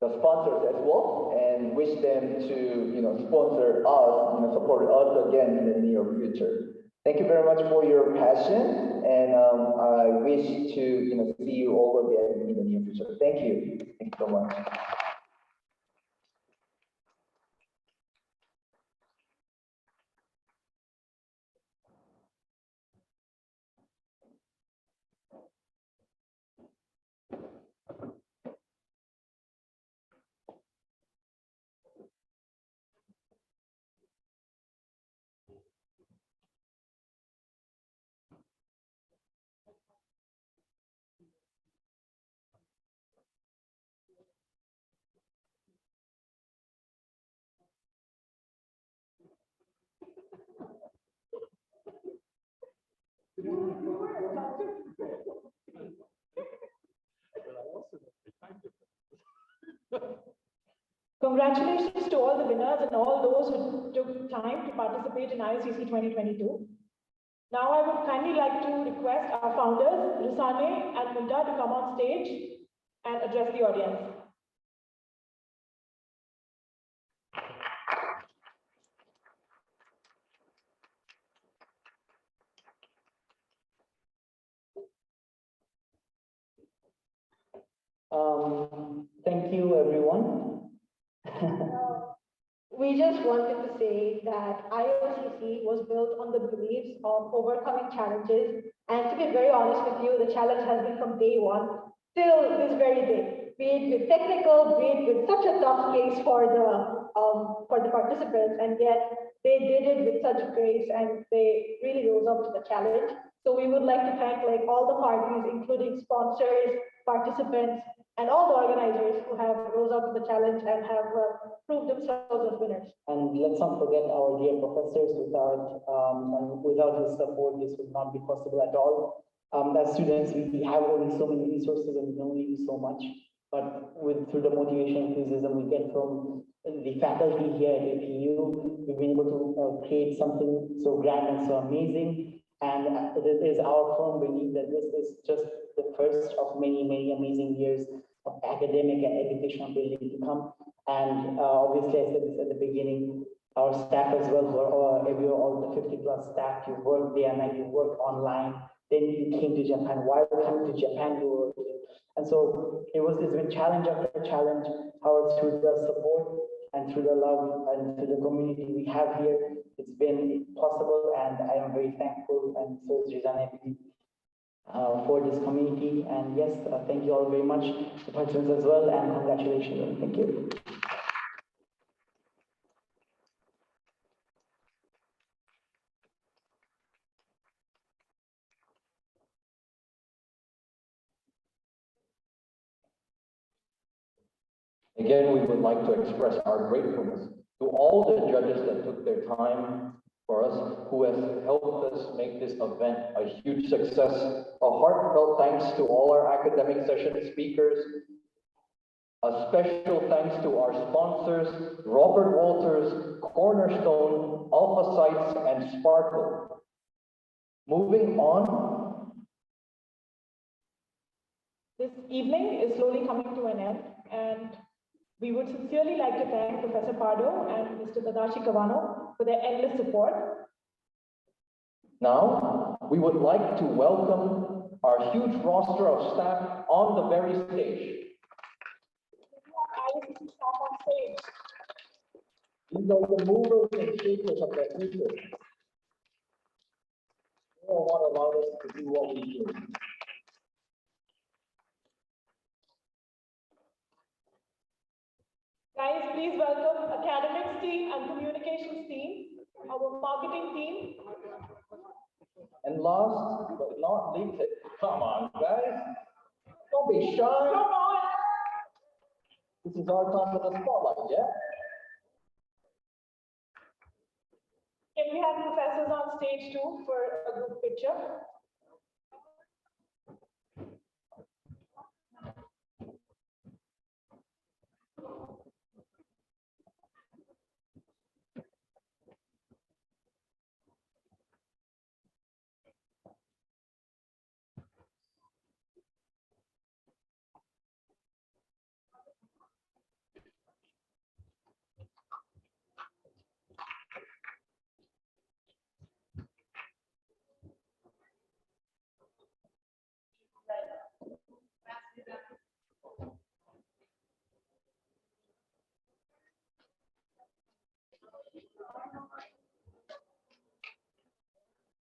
the sponsors as well, and wish them to sponsor us, support us again in the near future. Thank you very much for your passion, and I wish to see you all again in the near future. Thank you. Thank you so much. Congratulations to all the winners and all those who took time to participate in IOCC 2022. Now I would kindly like to request our founders, Risane and Munta, to come on stage and address the audience. Thank you, everyone. We just wanted to say that IOCC was built on the beliefs of overcoming challenges. And to be very honest with you, the challenge has been from day one till this very day. Be it with technical, be it with such a tough case for the participants, and yet they did it with such grace and they really rose up to the challenge. So we would like to thank all the parties, including sponsors, participants, and all the organizers who have rose up to the challenge and have proved themselves as winners. And let's not forget our dear professors. Without his support, this would not be possible at all. As students, we have only so many resources and we can only do so much. But through the motivation and enthusiasm we get from the faculty here at APU, we've been able to create something so grand and so amazing. And it is our firm belief that this is just the first of many, many amazing years of academic and educational building to come. And obviously, I said this at the beginning, our staff as well, all the 50+ staff, you work day and night, you work online, then you came to Japan. While coming to Japan, you were, and so it's been challenge after challenge. However, through the support and through the love and through the community we have here, it's been possible, and I am very thankful, and so is Rizana for this community. And yes, thank you all very much, the participants as well, and congratulations. Thank you. Again, we would like to express our gratefulness to all the judges that took their time for us, who has helped us make this event a huge success. A heartfelt thanks to all our academic session speakers. A special thanks to our sponsors, Robert Walters, Cornerstone, Alpha Sites, and Sparkle. Moving on. This evening is slowly coming to an end, and we would sincerely like to thank Professor Pardo and Mr. Tadashi Kawano for their endless support. Now, we would like to welcome our huge roster of staff on the very stage. IOCC staff on stage. These are the movers and shakers of the future. They are what allowed us to do what we do. Guys, please welcome academics team and communications team, our marketing team. And last but not least, come on, guys. Don't be shy. Come on. This is our time for the spotlight, yeah? Can we have professors on stage too for a group picture?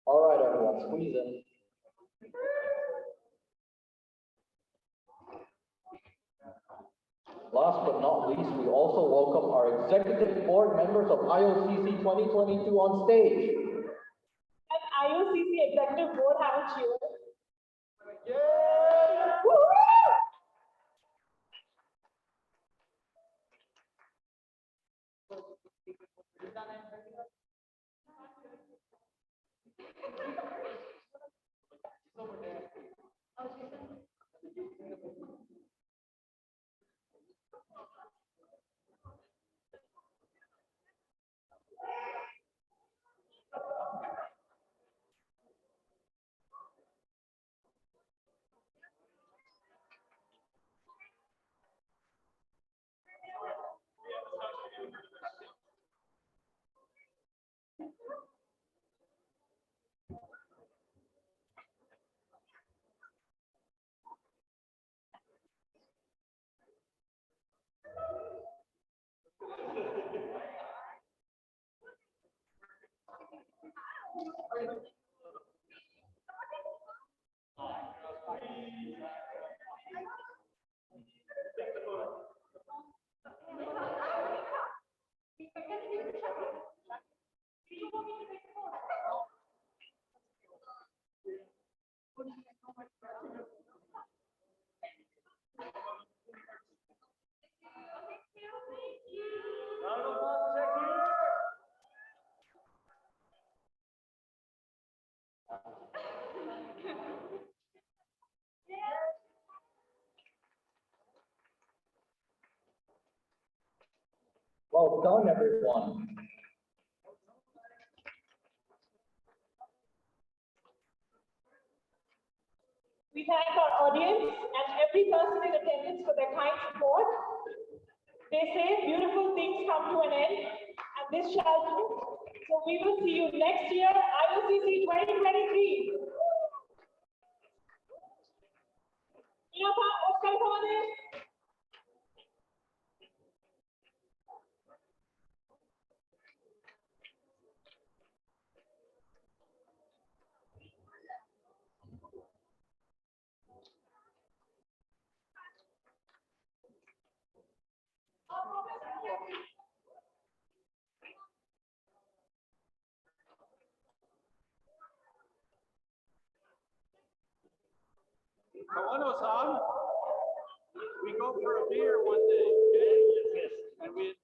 All right, everyone, squeeze in. Last but not least, we also welcome our executive board members of IOCC 2022 on stage. And IOCC Executive Board have a cheer. Well done, everyone. We thank our audience and every person in attendance for their kind support. They say beautiful things come to an end, and this shall do. So we will see you next year, IOCC 2023. Come on, Osam. We go for a beer one day, okay? Yes, yes. And we